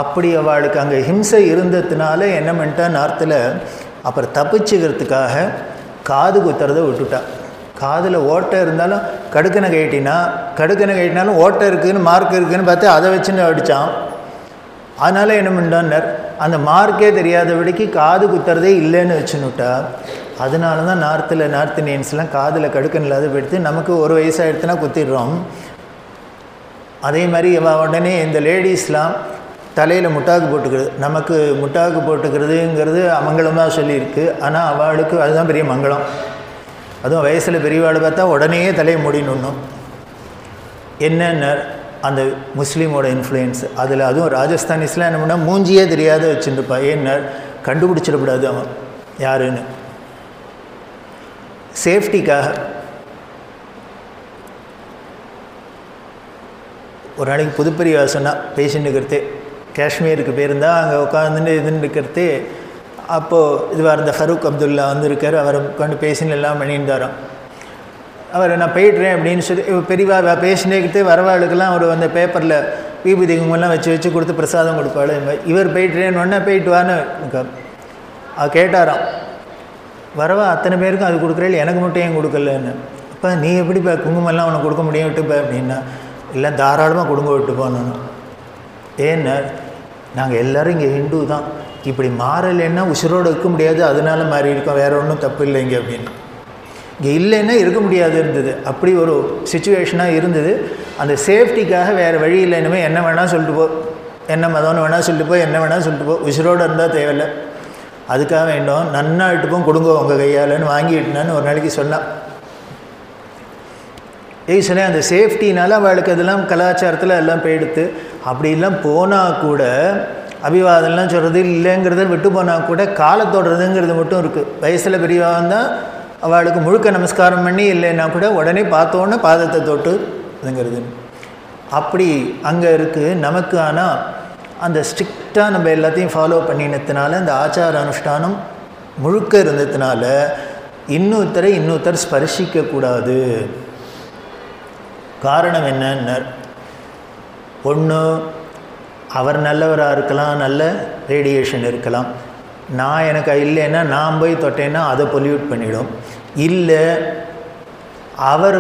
அப்படி அவளுக்கு அங்கே ஹிம்சை இருந்ததுனால என்ன பண்ணிட்டா, நார்த்தில் அப்புறம் தப்பிச்சுக்கிறதுக்காக காது குத்துறதை விட்டுட்டா. காதில் ஓட்டை இருந்தாலும் கடுக்கனை கேட்டினாலும் ஓட்டை இருக்குதுன்னு மார்க் இருக்குதுன்னு பார்த்து அதை வச்சுன்னு அடித்தான். அதனால் என்ன பண்ணிட்டான்னர், அந்த மார்க்கே தெரியாதபடிக்கு காது குத்துறதே இல்லைன்னு வச்சுன்னுட்டா. அதனால தான் நார்த் இந்தியன்ஸ்லாம் காதில் கடுக்கன் இல்லாத போயிடுத்து. நமக்கு ஒரு வயசாகிடுத்துனா குத்திடுறோம். அதே மாதிரி உடனே இந்த லேடிஸ்லாம் தலையில் முட்டாக்கு போட்டுக்கிறது. நமக்கு முட்டாக்கு போட்டுக்கிறதுங்கிறது அமங்கலமாக சொல்லியிருக்கு, ஆனால் அவளுக்கு அதுதான் பெரிய மங்களம். அதுவும் வயசில் பெரியவாள் பார்த்தா உடனேயே தலையை மூடினும். என்னென்ன அந்த முஸ்லீமோட இன்ஃப்ளூயன்ஸ் அதில். அதுவும் ராஜஸ்தானிஸ்லாம் என்ன பண்ணால் மூஞ்சியே தெரியாத வச்சுருப்பா. ஏன்னா கண்டுபிடிச்சிடக்கூடாது அவன் யாருன்னு, சேஃப்டிக்காக. ஒரு நாளைக்கு புதுப்பெரியவா சொன்னால் பேசின்னு இருக்கிறதே, காஷ்மீருக்கு போயிருந்தால் அங்கே உட்காந்துட்டு இதுன்னு இருக்கிறதே. அப்போது இதுவாக இருந்த ஃபரூக் அப்துல்லா வந்திருக்கார். அவரை உட்காந்து பேசின்னு எல்லாம் பண்ணியிருந்தாராம். அவர் நான் போய்ட்றேன் அப்படின்னு சொல்லி பெரியவா பேசினேக்கிட்டே வரவாளுக்கெல்லாம் ஒரு அந்த பேப்பரில் விபூதி குங்குமம்லாம் வச்சு கொடுத்து பிரசாதம் கொடுப்பாள். இவர் போய்ட்றேன்னு ஒன்றா போயிட்டு வான்னு கேட்டாராம். வரவா அத்தனை பேருக்கும் அது கொடுக்குறேன், எனக்கு மட்டும் ஏன் கொடுக்கலன்னு. இப்போ நீ எப்படிப்பா குங்குமம்லாம் அவனுக்கு கொடுக்க முடியும் விட்டுப்பா அப்படின்னா, இல்லை தாராளமாக கொடுங்க விட்டு போகணும். ஏன்னா நாங்கள் எல்லோரும் இங்கே ஹிந்து தான், இப்படி மாறலைன்னா உசுரோடு இருக்க முடியாது, அதனால மாறி இருக்கோம், வேறு ஒன்றும் தப்பு இல்லைங்க அப்படின்னு. இங்கே இல்லைன்னா இருக்க முடியாது இருந்தது. அப்படி ஒரு சுச்சுவேஷனாக இருந்தது. அந்த சேஃப்டிக்காக வேறு வழி இல்லை, இனிமேல் என்ன வேணால் சொல்லிட்டு போ, என்ன மதம்னு வேணால் சொல்லிட்டு போ, என்ன வேணால் சொல்லிட்டு போ, உசுரோடு இருந்தால் தேவையில்லை, அதுக்காக வேண்டும் நன்னா இட்டுப்போம் கொடுங்க உங்கள் கையாலன்னு வாங்கிட்டுனான்னு ஒரு நாளைக்கு சொன்னான். சொன்னேன் அந்த சேஃப்டினால அவளுக்கு அதெல்லாம் கலாச்சாரத்தில் எல்லாம் போயிடுத்து. அப்படிலாம் போனால் கூட அபிவாதம்லாம் சொல்கிறது இல்லைங்கிறத விட்டு போனால் கூட காலத்தோடுறதுங்கிறது மட்டும் இருக்குது. வயசில் பெரியவாக இருந்தால் அவளுக்கு முழுக்க நமஸ்காரம் பண்ணி இல்லைன்னா கூட உடனே பார்த்தோன்னே பாதத்தை தொட்டுங்கிறது அப்படி அங்கே இருக்குது நமக்கு. ஆனால் அந்த ஸ்ட்ரிக்டாக நம்ம எல்லாத்தையும் ஃபாலோ பண்ணினதுனால இந்த ஆச்சார அனுஷ்டானம் முழுக்க இருந்ததுனால இன்னொருத்தர் ஸ்பர்சிக்கக்கூடாது. காரணம் என்னன்னு, ஒன்று அவர் நல்லவராக இருக்கலாம், நல்ல ரேடியேஷன் இருக்கலாம். நான் எனக்கு இல்லைன்னா நான் போய் தொட்டேன்னா அதை பொல்யூட் பண்ணிவிடும். இல்லை அவர்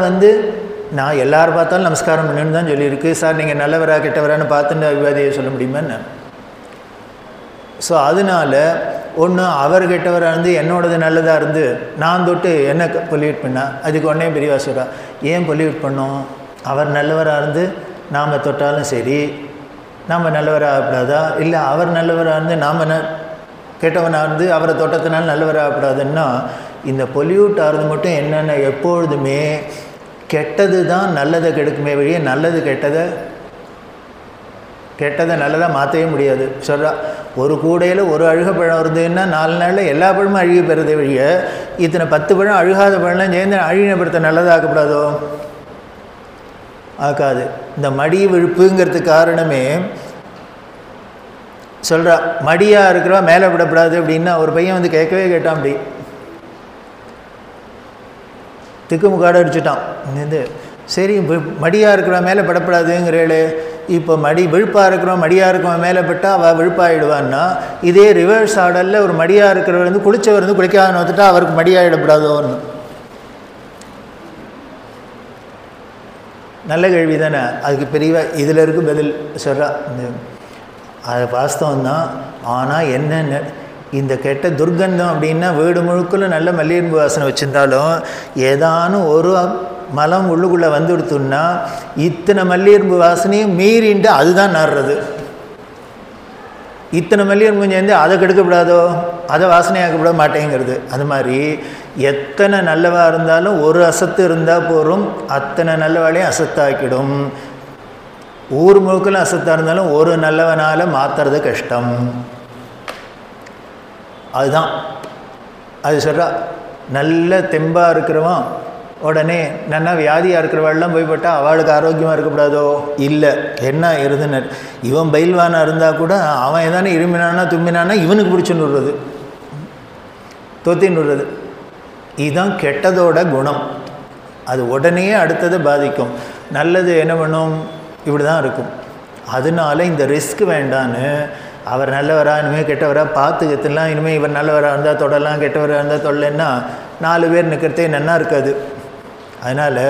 நான் எல்லோரும் பார்த்தாலும் நமஸ்காரம் பண்ணணுன்னு தான் சொல்லியிருக்கு. சார் நீங்கள் நல்லவராக கெட்டவரான்னு பார்த்துட்டு அபிவாதியை சொல்ல முடியுமா என்ன? ஸோ அதனால் ஒன்று அவர் கெட்டவராக இருந்து என்னோடது நல்லதாக இருந்து நான் தொட்டு என்ன பொல்யூட் பண்ணால் அதுக்கு உடனே பெரியவா சொல்கிறா, ஏன் பொல்யூட் பண்ணோம்? அவர் நல்லவராக இருந்து நாம் தொட்டாலும் சரி நாம் நல்லவராகக்கூடாதா? இல்லை அவர் நல்லவராக இருந்து நாம் கெட்டவனாக இருந்து அவரை தொட்டத்தினால நல்லவராகக்கூடாதுன்னா இந்த பொல்யூட் ஆகிறது மட்டும் என்னென்ன எப்பொழுதுமே கெட்டது தான் நல்லதை கெடுக்குமே வழியே நல்லது கெட்டதை நல்லதாக மாற்றவே முடியாது. சொல்கிறா, ஒரு கூடையில் ஒரு அழுக பழம் வருதுன்னா 4 நாளில் எல்லா பழமும் அழுகி பெறுறதை வழிய இத்தனை 10 பழம் அழுகாத பழம்லாம் சேர்ந்து அழுகின பழத்தை நல்லதாக்கப்படாதோ? ஆக்காது. இந்த மடி விழுப்புங்கிறதுக்கு காரணமே சொல்கிறா, மடியாக இருக்கிறவா மேலே விடப்படாது அப்படின்னா ஒரு பையன் கேட்கவே கேட்டான். அப்படி திக்குமுக்காடு அடிச்சுட்டான். சரி மடியாக இருக்கிறவா மேலே படப்படாதுங்கிறேளே, இப்போ விழுப்பாக இருக்கிறவன் மடியாக இருக்கிறவன் மேலே பட்டால் அவள் விழுப்பாகிடுவான்னா, இதே ரிவர்ஸ் ஆர்டரில் ஒரு மடியாக இருக்கிறவர் குளித்தவர் குளிக்காத வந்துட்டா அவருக்கு மடியாகிடப்படாதோன்னு. நல்ல கேள்வி தானே. அதுக்கு பெரிய இதில் இருக்கு பதில் சொல்கிறா. அது வாஸ்தவம்தான். ஆனால் என்னென்ன இந்த கெட்ட துர்கந்தம் அப்படின்னா வீடு முழுக்குள்ள நல்ல மல்லிகைப்பூ வாசனை வச்சுருந்தாலும் ஏதானும் ஒரு மலம் உள்ளுக்குள்ளே வந்துடுத்துன்னா இத்தனை மல்லிகைப்பூ வாசனையும் மீறிண்டு அதுதான் நாடுறது. இத்தனை மல்லிகைப்பூ சேர்ந்து அதை கெடுக்கப்படாதோ, அதை வாசனையாக்கப்பட மாட்டேங்கிறது. அது மாதிரி எத்தனை நல்லவாக இருந்தாலும் ஒரு அசத்து இருந்தால் போகும், அத்தனை நல்லவாளையும் அசத்தாக்கிடும். ஊர் முழுக்கெல்லாம் அசத்தாக இருந்தாலும் ஒரு நல்லவனால் மாற்றுறது கஷ்டம். அதுதான் அது சொல்கிறா. நல்ல தெம்பாக இருக்கிறவன் உடனே நல்லா வியாதியாக இருக்கிறவாள்லாம் போய்பட்டால் அவளுக்கு ஆரோக்கியமாக இருக்கக்கூடாதோ? இல்லை, என்ன இருதுன்னு இவன் பயில்வானாக இருந்தால் கூட அவன் எதானே இருமினானா தும்பினானா இவனுக்கு பிடிச்சுன்னு விடுறது, தொத்தின்னு விடுறது. இதுதான் கெட்டதோட குணம். அது உடனே அடுத்ததை பாதிக்கும். நல்லது என்ன பண்ணும்? இப்படி தான் இருக்கும். அதனால இந்த ரிஸ்க் வேண்டான்னு அவர் நல்லவரா இனிமேல் கெட்டவராக பார்த்துக்கிறதுலாம், இனிமேல் இவர் நல்லவராக இருந்தால் தொடலாம், கெட்டவராக இருந்தால் தொடலைன்னா 4 பேர் நிற்கிறதே நல்லா இருக்காது. அதனால்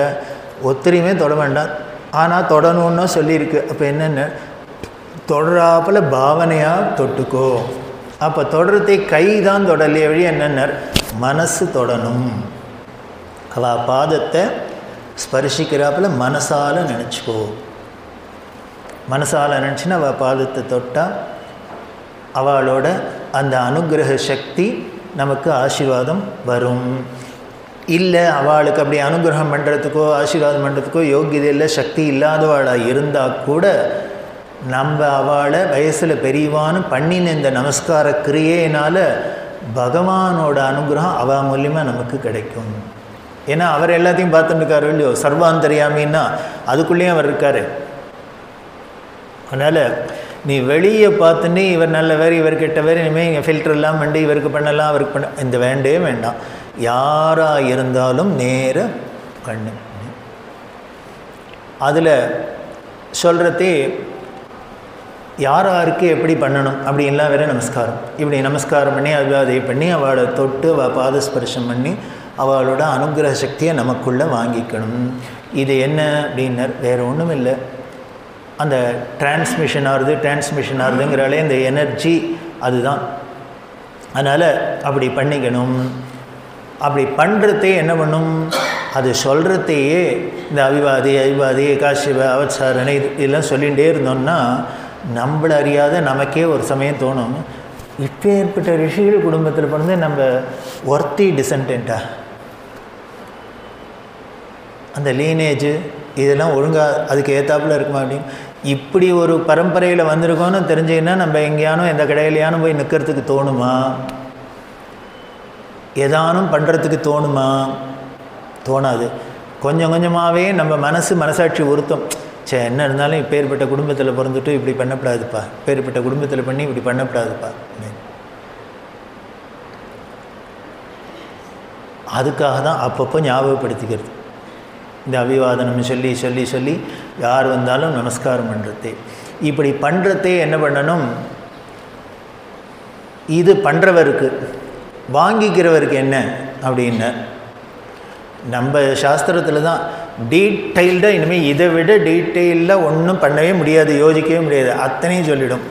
ஒத்திரையுமே தொட வேண்டாம். ஆனால் தொடணுன்னு சொல்லியிருக்கு. அப்போ என்னென்ன தொடராப்பில் பாவனையாக தொட்டுக்கோ. அப்போ தொடரத்தை கை தான் தொடலையே வழி என்னென்ன மனசு தொடணும். அவள் பாதத்தை ஸ்பர்சிக்கிறாப்பில் மனசால் நினச்சிக்கோ. மனசால் நினச்சின்னா அவள் பாதத்தை தொட்டால் அவளோட அந்த அனுகிரக சக்தி நமக்கு ஆசீர்வாதம் வரும். இல்லை அவளுக்கு அப்படி அனுகிரகம் பண்ணுறதுக்கோ ஆசீர்வாதம் பண்ணுறதுக்கோ யோகியதை இல்லை, சக்தி இல்லாதவாளாக இருந்தால் கூட நம்ம அவளை வயசில் பெரியவான்னு பண்ணின இந்த நமஸ்கார கிரியையினால் பகவானோட அனுகிரகம் அவள் மூலியமாக நமக்கு கிடைக்கும். ஏன்னா அவர் எல்லாத்தையும் பார்த்துட்டு இருக்காரு இல்லையோ, சர்வாந்தரியாமின்னா அதுக்குள்ளேயும் அவர் இருக்கார். அதனால் நீ வெளியே பார்த்துன்னு இவர் நல்லவர் இவர் கெட்டவர் இனிமேல் இங்கே ஃபில்டர்லாம் பண்ணி இவருக்கு பண்ணலாம் அவருக்கு பண்ண இந்த வேண்டே வேண்டாம். யாராக இருந்தாலும் நேர கண்ணு. அதில் சொல்கிறதே யாராருக்கு எப்படி பண்ணணும் அப்படின்லாம் வேறு நமஸ்காரம். இப்படி நமஸ்காரம் பண்ணி அபிவாதனை பண்ணி அவளை தொட்டு அவள் பாதஸ்பர்ஷம் பண்ணி அவளோட அனுகிரக சக்தியை நமக்குள்ளே வாங்கிக்கணும். இது என்ன அப்படின்னர், வேறு ஒன்றும் இல்லை, அந்த டிரான்ஸ்மிஷன் ஆகுதுங்கிறாலே இந்த எனர்ஜி அதுதான். அதனால் அப்படி பண்ணிக்கணும். அப்படி பண்ணுறதே என்ன பண்ணும், அது சொல்கிறதையே இந்த அவிவாதி காசிவ அவசாரணை இதெல்லாம் சொல்லிகிட்டே இருந்தோம்னா நம்மளை அறியாத நமக்கே ஒரு சமயம் தோணும், இப்போ ஏற்பட்ட ரிஷிகள் குடும்பத்தில் பிறந்து நம்ம ஒர்த்தி டிசன்டென்ட்டா, அந்த லீனேஜு இதெல்லாம் ஒழுங்காக அதுக்கு ஏற்றாப்புல இருக்குமா அப்படின்னு. இப்படி ஒரு பரம்பரையில் வந்திருக்கோன்னு தெரிஞ்சிங்கன்னா நம்ம எங்கேயானும் எந்த கடையிலையானும் போய் நிற்கிறதுக்கு தோணுமா, ஏதானும் பண்ணுறதுக்கு தோணுமா? தோணாது. கொஞ்சம் கொஞ்சமாகவே நம்ம மனசாட்சி உறுத்தம், சே என்ன இருந்தாலும் இப்போ ஏற்பட்ட குடும்பத்தில் பிறந்துட்டு இப்படி பண்ணக்கூடாதுப்பா, இப்போ ஏற்பட்ட குடும்பத்தில் பண்ணி இப்படி பண்ணக்கூடாதுப்பா. அதுக்காக தான் அப்பப்போ ஞாபகப்படுத்திக்கிறது. இந்த அபிவாதனம் சொல்லி சொல்லி சொல்லி யார் வந்தாலும் நமஸ்காரம் பண்ணுறதே. இப்படி பண்ணுறதே என்ன பண்ணணும், இது பண்ணுறவருக்கு வாங்கிக்கிறவருக்கு என்ன அப்படின்னா, நம்ம சாஸ்திரத்தில் தான் டீட்டெயில்டாக இனிமேல் இதை விட டீட்டெயிலாக ஒன்றும் பண்ணவே முடியாது, யோசிக்கவே முடியாது, அத்தனையும் சொல்லிடும்.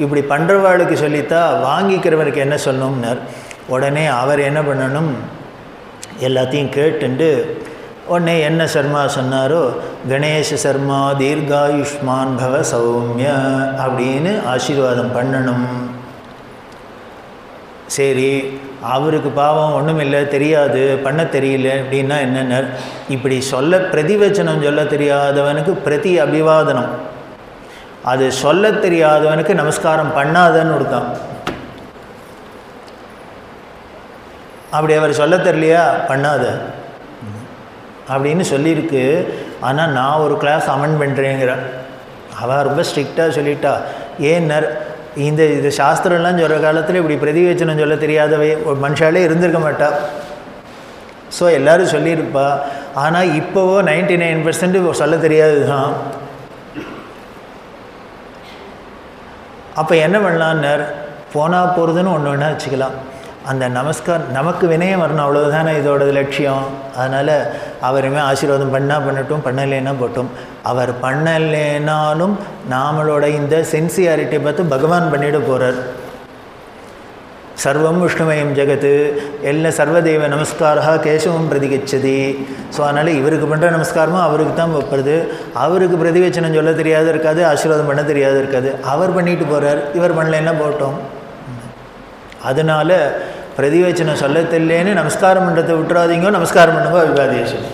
இப்படி பண்ணுறவாளுக்கு சொல்லித்தா வாங்கிக்கிறவருக்கு என்ன சொல்லணும்னார். உடனே அவர் என்ன பண்ணணும், எல்லாத்தையும் கேட்டுண்டு உடனே என்ன சர்மா சொன்னாரோ, கணேஷ சர்மா தீர்காயுஷ்மான் பவ சௌமிய அப்படின்னு ஆசீர்வாதம் பண்ணணும். சரி, அவருக்கு பாவம் ஒன்றும் இல்லை, தெரியாது, பண்ண தெரியல அப்படின்னா என்னென்ன, இப்படி சொல்ல பிரதிவச்சனம் சொல்ல தெரியாதவனுக்கு பிரதி அபிவாதனம், அது சொல்ல தெரியாதவனுக்கு நமஸ்காரம் பண்ணாதன்னு ஒருத்தான். அப்படி அவர் சொல்ல தெரியலையா, பண்ணாத அப்படின்னு சொல்லியிருக்கு. ஆனால் நான் ஒரு கிளாஸ் அமெண்ட் பண்ணுறேங்கிறேன். அவள் ரொம்ப ஸ்ட்ரிக்டாக சொல்லிட்டா. ஏன்னர், இது சாஸ்திரம்லாம் சொல்கிற காலத்தில் இப்படி பிரதிவச்சனம் சொல்ல தெரியாதவை ஒரு மனுஷாலே இருந்திருக்க மாட்டா. ஸோ எல்லோரும் சொல்லியிருப்பா. ஆனால் இப்போவோ 99% சொல்ல தெரியாது தான். அப்போ என்ன பண்ணலான்னார், போனால் போகிறதுன்னு ஒன்று வேணால் வச்சுக்கலாம். அந்த நமக்கு வினயம் வரணும், அவ்வளோதானே இதோட லட்சியம். அதனால் அவருமே ஆசீர்வாதம் பண்ணால் பண்ணட்டும், பண்ணலைன்னா போட்டும். அவர் பண்ணலைனாலும் நாமளோட இந்த சென்சியாரிட்டியை பார்த்து பகவான் பண்ணிட போகிறார். சர்வம் விஷ்ணுமயம் ஜெகத்து எல்லாம் சர்வதேவ நமஸ்காரா கேசவம் பிரதிகச்சதி. ஸோ அதனால் இவருக்கு பண்ணுற நமஸ்காரமும் அவருக்கு தான் வைப்பது. அவருக்கு பிரதிவச்சனம் சொல்ல தெரியாது இருக்காது, ஆசீர்வாதம் பண்ண தெரியாது இருக்காது. அவர் பண்ணிட்டு போகிறார், இவர் பண்ணலைன்னா போட்டோம். அதனால் பிரதிவச்சனம் சொல்ல தெரியலேன்னு நமஸ்காரம் பண்ணுறதை விட்டுறாதீங்க, நமஸ்காரம் பண்ணுங்க அபிவாதேசம்.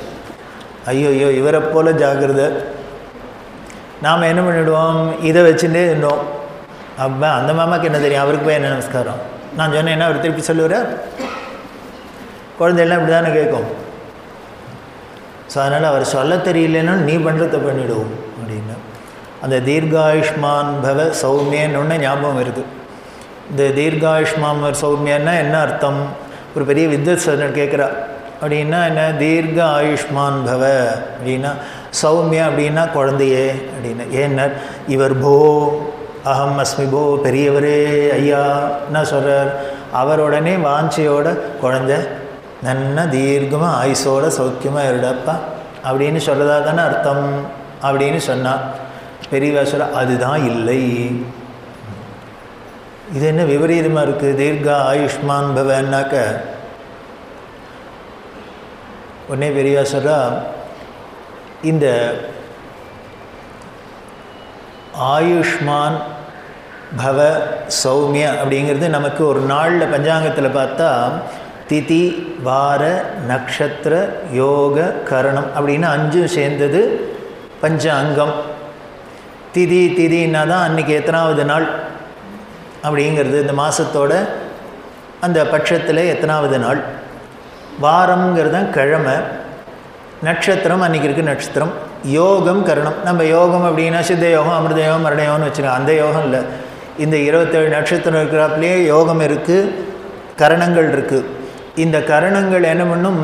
ஐயோ இவரை போல் ஜாக்கிரதை. நாம் என்ன பண்ணிவிடுவோம், இதை வச்சுட்டே இருந்தோம். அப்போ அந்த மாமாவுக்கு என்ன தெரியும், அவருக்கு போய் என்ன நமஸ்காரம், நான் சொன்னேன்னா அவர் திருப்பி சொல்லுவார். குழந்தையெல்லாம் இப்படி தானே கேட்கும். ஸோ அதனால் அவர் சொல்ல தெரியலன்னு நீ பண்ணுறத பண்ணிவிடுவோம் அப்படின்னு. அந்த தீர்காயுஷ்மான் பவ சௌமியன்னு ஒன்று ஞாபகம் இருக்குது. இந்த தீர்காயுஷ்மான் சௌமியன்னா என்ன அர்த்தம், ஒரு பெரிய வித்வத்சனர் கேட்குறா. அப்படின்னா என்ன, தீர்க்க ஆயுஷ்மான் பவ அப்படின்னா சௌமியா அப்படின்னா குழந்தையே அப்படின்னு. ஏன்னா இவர் போ அகம் அஸ்மி போ, பெரியவரே ஐயா என்ன சொல்கிறார். அவருடனே வாஞ்சியோட குழந்தை நன்னா தீர்க்கமாக ஆயுசோட சௌக்கியமாக இருடப்பா அப்படின்னு சொல்கிறதா தானே அர்த்தம் அப்படின்னு சொன்னான். பெரியவா சொல்ல அதுதான் இல்லை, இது என்ன விபரீதமாக இருக்குது, தீர்க்கா ஆயுஷ்மான் பவன்னாக்க. உடனே பெரியவா சொல்கிறா, இந்த ஆயுஷ்மான் பவ சௌமிய அப்படிங்கிறது நமக்கு ஒரு நாளில் பஞ்சாங்கத்தில் பார்த்தா திதி வார நக்ஷத்திர யோக கரணம் அப்படின்னு 5 சேர்ந்தது பஞ்ச அங்கம். திதின்னா தான் அன்றைக்கி எத்தனாவது நாள் அப்படிங்கிறது, இந்த மாதத்தோட அந்த பட்சத்தில் எத்தனாவது நாள். வாரம்ங்கிறது தான் கிழமை, நட்சத்திரம் அன்றைக்கி இருக்குது நட்சத்திரம், யோகம் கரணம். நம்ம யோகம் அப்படின்னா சித்த யோகம் அமிர்த யோகம் மரண யோகம்னு வச்சுக்கோங்க, அந்த யோகம் இல்லை. இந்த 27 நட்சத்திரம் இருக்கிறாப்புலேயே யோகம் இருக்குது, கரணங்கள் இருக்குது. இந்த கரணங்கள் என்ன பண்ணும்,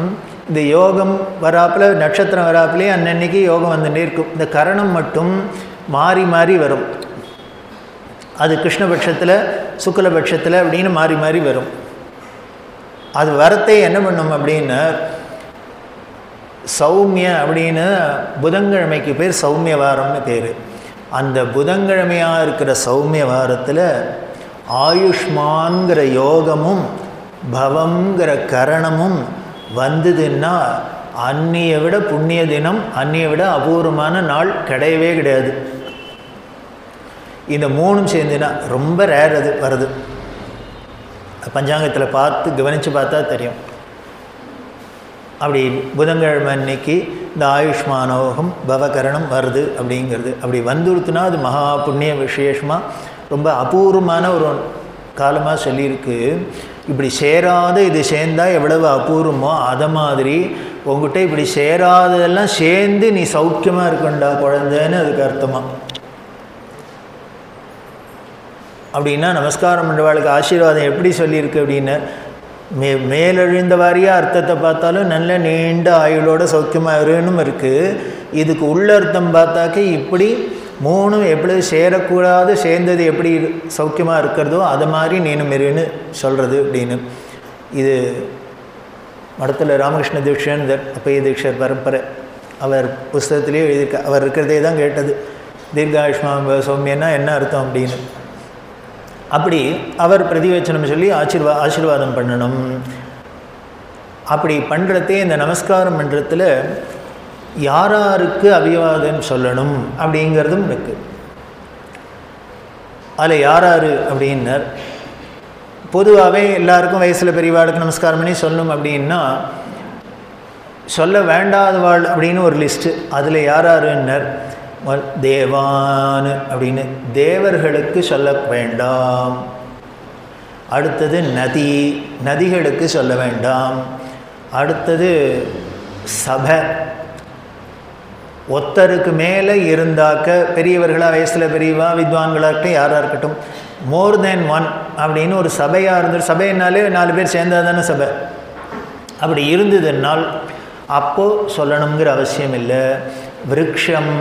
இந்த யோகம் வராப்பில் நட்சத்திரம் வராப்பிலே அன்னன்னைக்கு யோகம் வந்துட்டே இருக்கும். இந்த கரணம் மட்டும் மாறி மாறி வரும். அது கிருஷ்ணபட்சத்தில் சுக்லபட்சத்தில் அப்படின்னு மாறி மாறி வரும். அது வரத்தை என்ன பண்ணும் அப்படின்னா, சௌமிய அப்படின்னு புதன்கிழமைக்கு பேர் சௌமிய வாரம்னு பேர். அந்த புதன்கிழமையாக இருக்கிற சௌமிய வாரத்தில் ஆயுஷ்மான்கிற யோகமும் பவங்கிற கரணமும் வந்ததுன்னா அன்னியை விட புண்ணிய தினம், அன்னியை விட அபூர்வமான நாள் கிடையவே கிடையாது. இந்த மூணும் சேர்ந்துன்னா ரொம்ப ரேர் அது வருது. பஞ்சாங்கத்தில் பார்த்து கவனித்து பார்த்தா தெரியும். அப்படி புதன்கிழமை அன்னைக்கு இந்த ஆயுஷ்மானோகம் பவகரணம் வருது அப்படிங்கிறது. அப்படி வந்துடுத்துனா அது மகா புண்ணிய விசேஷமாக ரொம்ப அபூர்வமான ஒரு காலமாக சொல்லியிருக்கு. இப்படி சேராத இது சேர்ந்தால் எவ்வளவு அபூர்வமோ அதை மாதிரி உங்ககிட்ட இப்படி சேராததெல்லாம் சேர்ந்து நீ சௌக்கியமாக இருக்கண்டா குழந்தைன்னு அதுக்கு அர்த்தமாக. அப்படின்னா நமஸ்காரம் பண்ணுறவாளுக்கு ஆசீர்வாதம் எப்படி சொல்லியிருக்கு அப்படின்னா, மேலெழுந்த வாரியாக அர்த்தத்தை பார்த்தாலும் நல்ல நீண்ட ஆயுளோட சௌக்கியமாக இருன்னு இருக்குது. இதுக்கு உள்ள அர்த்தம் பார்த்தாக்க இப்படி மூணும் எப்படி சேரக்கூடாது, சேர்ந்தது எப்படி சௌக்கியமாக இருக்கிறதோ அதை மாதிரி நீனும் இருன்னு சொல்கிறது அப்படின்னு. இது மடத்தில் ராமகிருஷ்ண தீட்சர் அப்பைய தீட்சர் பரம்பரை அவர் புஸ்தகத்திலேயே எழுதியிருக்க. அவர் இருக்கிறதே தான் கேட்டது, தீர்காயுஷ்மா சௌமியன்னா என்ன அர்த்தம் அப்படின்னு. அப்படி அவர் பிரதிவச்சனம் சொல்லி ஆசீர்வாதம் பண்ணணும். அப்படி பண்ணுறதே இந்த நமஸ்காரம் பண்ணுறதுல யாராருக்கு அபிவாதம் சொல்லணும் அப்படிங்கிறதும் இருக்குது. அதில் யாராரு அப்படின்னர், பொதுவாகவே எல்லாருக்கும் வயசில் பெரியவாளுக்கு நமஸ்காரம் பண்ணி சொல்லணும் அப்படின்னா சொல்ல வேண்டாதவாள் அப்படின்னு ஒரு லிஸ்ட்டு. அதில் யாராருன்னர், தேவான் அப்படின்னு தேவர்களுக்கு சொல்ல வேண்டாம். அடுத்தது நதி, நதிகளுக்கு சொல்ல வேண்டாம். அடுத்தது சபை, ஒத்தருக்கு மேலே இருந்தாக்க பெரியவர்களாக வயசில் பெரியவா வித்வான்களாக இருக்கட்டும் யாராக இருக்கட்டும், மோர் தேன் ஒன் அப்படின்னு ஒரு சபையாக இருந்தது. சபைனாலே 4 பேர் சேர்ந்தால் தானே சபை. அப்படி இருந்ததுனால் அப்போது சொல்லணுங்கிற அவசியம் இல்லை. விருட்சம்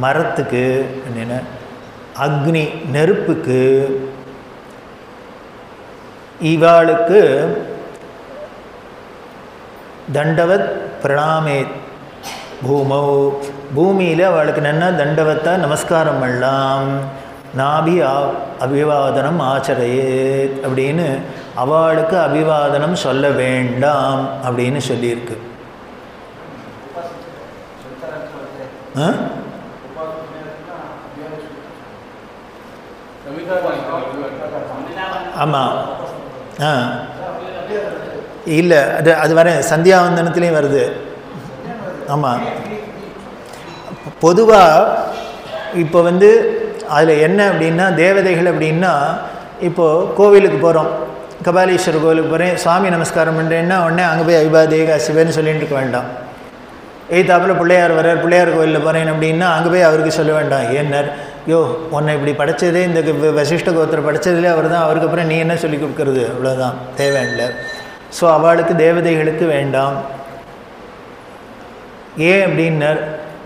மரத்துக்கு, என்ன அக்னி நெருப்புக்கு, இவாளுக்கு தண்டவத் பிரணாமே பூமௌ, பூமியில் அவளுக்கு நன்னா தண்டவத்தா நமஸ்காரம் பண்ணலாம். நாபி அபிவாதனம் ஆச்சரையேத் அப்படின்னு அவளுக்கு அபிவாதனம் சொல்ல வேண்டாம் அப்படின்னு சொல்லியிருக்கு. ஆமாம். இல்லை, அது வர சந்தியாவந்தனத்துலேயும் வருது. ஆமாம். பொதுவாக இப்போ அதில் என்ன அப்படின்னா, தேவதைகள் அப்படின்னா இப்போது கோவிலுக்கு போகிறோம், கபாலீஸ்வரர் கோவிலுக்கு போகிறேன், சுவாமி நமஸ்காரம் பண்ணுறேன்னா உடனே அங்கே போய் அபிவாதேக சிவன்னு சொல்லிட்டு இருக்க வேண்டாம். எய்தாப்பில் பிள்ளையார் வர்றார், பிள்ளையார் கோவிலில் போகிறேன் அப்படின்னா அங்கே போய் அவருக்கு சொல்ல வேண்டாம். ஏன்னார், யோ உன்னை இப்படி படைச்சதே இந்த வசிஷ்ட கோத்திரம் படைச்சதுலே அவர் தான், அவருக்கு அப்புறம் நீ என்ன சொல்லி கொடுக்கறது, அவ்வளோதான், தேவையில்லை. ஸோ அவளுக்கு தேவதைகளுக்கு வேண்டாம். ஏன் அப்படின்னர்,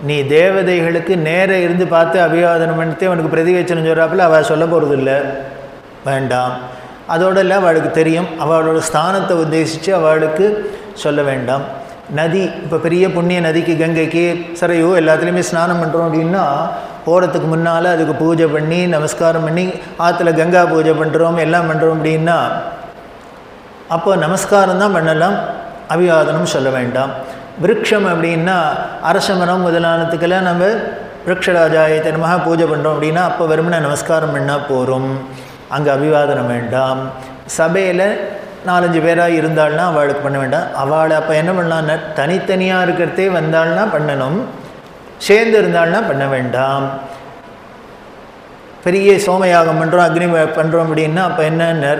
நீ தேவதைகளுக்கு நேராக இருந்து பார்த்து அபிவாதனம் பண்ணிட்டு அவனுக்கு பிரதிவச்சனம் சொல்கிறாப்புல அவள் சொல்ல போகிறதில்ல, வேண்டாம். அதோடு இல்லை, அவளுக்கு தெரியும், அவளோட ஸ்தானத்தை உத்தேசித்து அவளுக்கு சொல்ல வேண்டாம். நதி, இப்போ பெரிய புண்ணிய நதிக்கு, கங்கைக்கு, சரையோ எல்லாத்துலேயுமே ஸ்நானம் பண்ணுறோம் அப்படின்னா போகிறதுக்கு முன்னால் அதுக்கு பூஜை பண்ணி நமஸ்காரம் பண்ணி ஆற்றுல கங்கா பூஜை பண்ணுறோம் எல்லாம் பண்ணுறோம் அப்படின்னா அப்போ நமஸ்காரம் தான் பண்ணலாம், அபிவாதனம் சொல்ல வேண்டாம். விருட்சம் அப்படின்னா அரசமரம் முதலானத்துக்கெல்லாம் நம்ம விருட்சராஜாயத்தை நமக பூஜை பண்ணுறோம் அப்படின்னா அப்போ வெறுமனே நமஸ்காரம் பண்ணால் போகிறோம், அங்கே அபிவாதனம் வேண்டாம். சபையில் 4-5 பேராக இருந்தாள்னா அவளுக்கு பண்ண வேண்டாம். அவளை அப்போ என்ன பண்ணலான்னா தனித்தனியாக இருக்கிறதே வந்தாள்னா பண்ணணும், சேர்ந்து இருந்தாள்னா பண்ண வேண்டாம். பெரிய சோமயாகம் பண்ணுறோம், அக்னி பண்ணுறோம் அப்படின்னா அப்போ என்னன்னு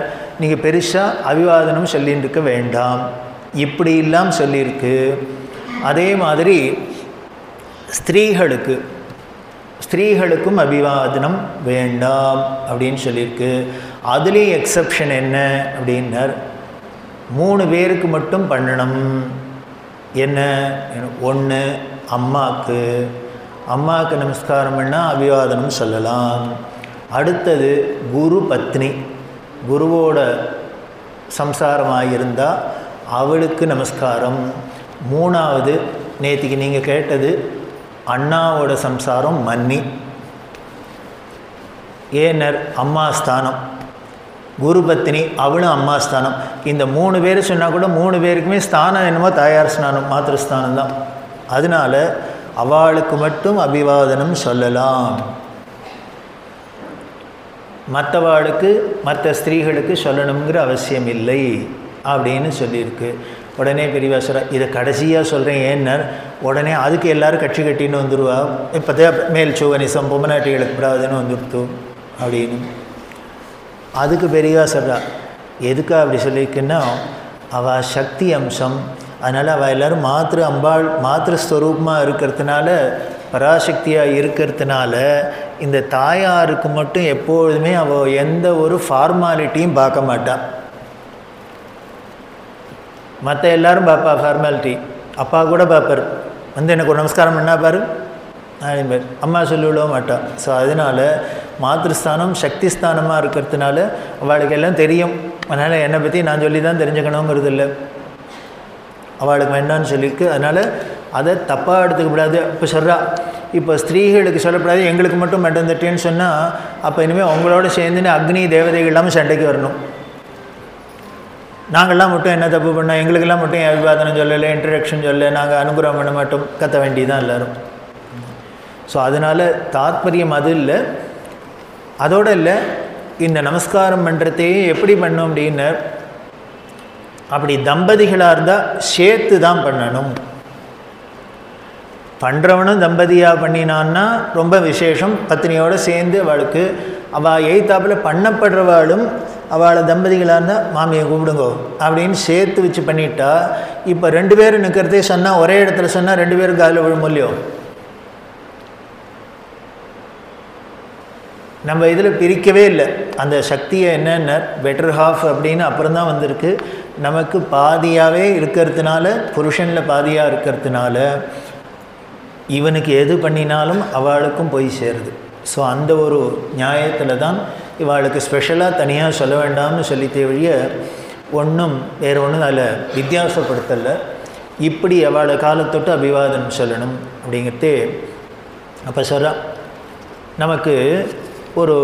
நீங்கள் பெருசாக அபிவாதனம் சொல்லின்னு இருக்க வேண்டாம். இப்படி இல்லாமல் சொல்லியிருக்கு. அதே மாதிரி ஸ்திரீகளுக்கும் அபிவாதனம் வேண்டாம் அப்படின்னு சொல்லியிருக்கு. அதுலேயும் எக்ஸப்ஷன் என்ன அப்படின்னார், 3 பேருக்கு மட்டும் பண்ணணும். என்ன? 1 அம்மாவுக்கு நமஸ்காரம் பண்ணால் அபிவாதனம் சொல்லலாம். அடுத்தது குரு பத்னி, குருவோட சம்சாரமாக இருந்தால் அவளுக்கு நமஸ்காரம். மூணாவது நேற்றுக்கு நீங்கள் கேட்டது அண்ணாவோட சம்சாரம் மன்னி. ஏனர் அம்மா ஸ்தானம், குரு பத்தினி அவளும் அம்மா ஸ்தானம். இந்த 3 பேர் சொன்னால் கூட 3 பேருக்குமே ஸ்தானம் என்னமோ தாயார் ஸ்நானம் மாத்திருஸ்தானம் தான். அதனால அவளுக்கு மட்டும் அபிவாதனம் சொல்லலாம், மற்றவாளுக்கு மற்ற ஸ்திரீகளுக்கு சொல்லணுங்கிற அவசியம் இல்லை அப்படின்னு சொல்லியிருக்கு. உடனே பெரியவா சொல்கிறா, இதை கடைசியாக சொல்கிறேன் ஏன்னர், உடனே அதுக்கு எல்லோரும் கட்சி கட்டின்னு வந்துடுவா, இப்போதே மேல் சுவனிசம் பொம்மநாட்டிகளுக்கு பிராவதன்னு வந்துடுத்து அப்படின்னு. அதுக்கு பெரியவா சொல்கிறா, எதுக்கா அப்படி சொல்லியிருக்குன்னா அவள் சக்தி அம்சம், அதனால் அவள் எல்லோரும் அம்பாள் மாத்திருஸ்வரூபமாக இருக்கிறதுனால, பராசக்தியாக இருக்கிறதுனால இந்த தாயாருக்கு மட்டும் எப்பொழுதுமே அவள் எந்த ஒரு ஃபார்மாலிட்டியும் பார்க்க மாட்டாள். மற்ற எல்லோரும் பார்ப்பா ஃபார்மாலிட்டி, அப்பா கூட பார்ப்பார், எனக்கு ஒரு நமஸ்காரம் பண்ணால் பாரு அப்படின்பார், அம்மா சொல்லிவிடவும் மாட்டாள். ஸோ அதனால் மாத்திருஸ்தானம் சக்தி ஸ்தானமாக இருக்கிறதுனால அவளுக்கு எல்லாம் தெரியும். அதனால் என்னை பற்றி நான் சொல்லி தான் தெரிஞ்சுக்கணுங்கிறது இல்லை, அவளுக்கு வேண்டான்னு சொல்லியிருக்கு. அதனால் அதை தப்பாக எடுத்துக்கப்படாது. இப்போ சொல்கிறா, இப்போ ஸ்திரீகளுக்கு சொல்லப்படாது, எங்களுக்கு மட்டும் மட்டும் தட்டேன்னு சொன்னால் அப்போ இனிமேல் அவங்களோட சேர்ந்துன்னு அக்னி தேவதைகள் இல்லாமல் சண்டைக்கு வரணும். நாங்கள்லாம் மட்டும் என்ன தப்பு பண்ணோம், எங்களுக்கெல்லாம் மட்டும் அபிவாதனம் சொல்லலை, இன்ட்ரடக்ஷன் சொல்லலை, நாங்கள் அனுகிரகம் பண்ண மாட்டோம், கத்த வேண்டியதான் எல்லோரும். ஸோ அதனால் தாத்பரியம் அது இல்லை. அதோடு இல்லை, இந்த நமஸ்காரம் பண்ணுறதையே எப்படி பண்ணோம் அப்படின்னு, அப்படி தம்பதிகளாக இருந்தால் சேர்த்து தான் பண்ணணும். பண்ணுறவனும் தம்பதியாக பண்ணினான்னா ரொம்ப விசேஷம், பத்தினியோடு சேர்ந்து அவளுக்கு அவள் எய்த்தாப்பில் பண்ணப்படுறவாளும் அவளை தம்பதிகளாக இருந்தால் மாமியை கூப்பிடுங்கோ அப்படின்னு சேர்த்து வச்சு பண்ணிட்டா, இப்போ 2 பேரும் நிற்கிறதே சொன்னால், ஒரே இடத்துல சொன்னால் 2 பேரும் காலில் விழும் இல்லையோ. நம்ம இதில் பிரிக்கவே இல்லை அந்த சக்தியை. என்னென்ன பெட்டர் ஹாஃப் அப்படின்னு அப்புறம் தான் வந்திருக்கு. நமக்கு பாதியாகவே இருக்கிறதுனால, புருஷனில் பாதியாக இருக்கிறதுனால இவனுக்கு எது பண்ணினாலும் அவளுக்கும் போய் சேருது. ஸோ அந்த ஒரு நியாயத்தில் தான் இவளுக்கு ஸ்பெஷலாக தனியாக சொல்ல வேண்டாம்னு சொல்லித்தே வழிய ஒன்றும் வேறு ஒன்றும் அதில் வித்தியாசப்படுத்தலை. இப்படி அவளை காலத்தொட்டு அபிவாதனம் சொல்லணும் அப்படிங்கிறதே. அப்போ சொல்கிறா, நமக்கு ஒரு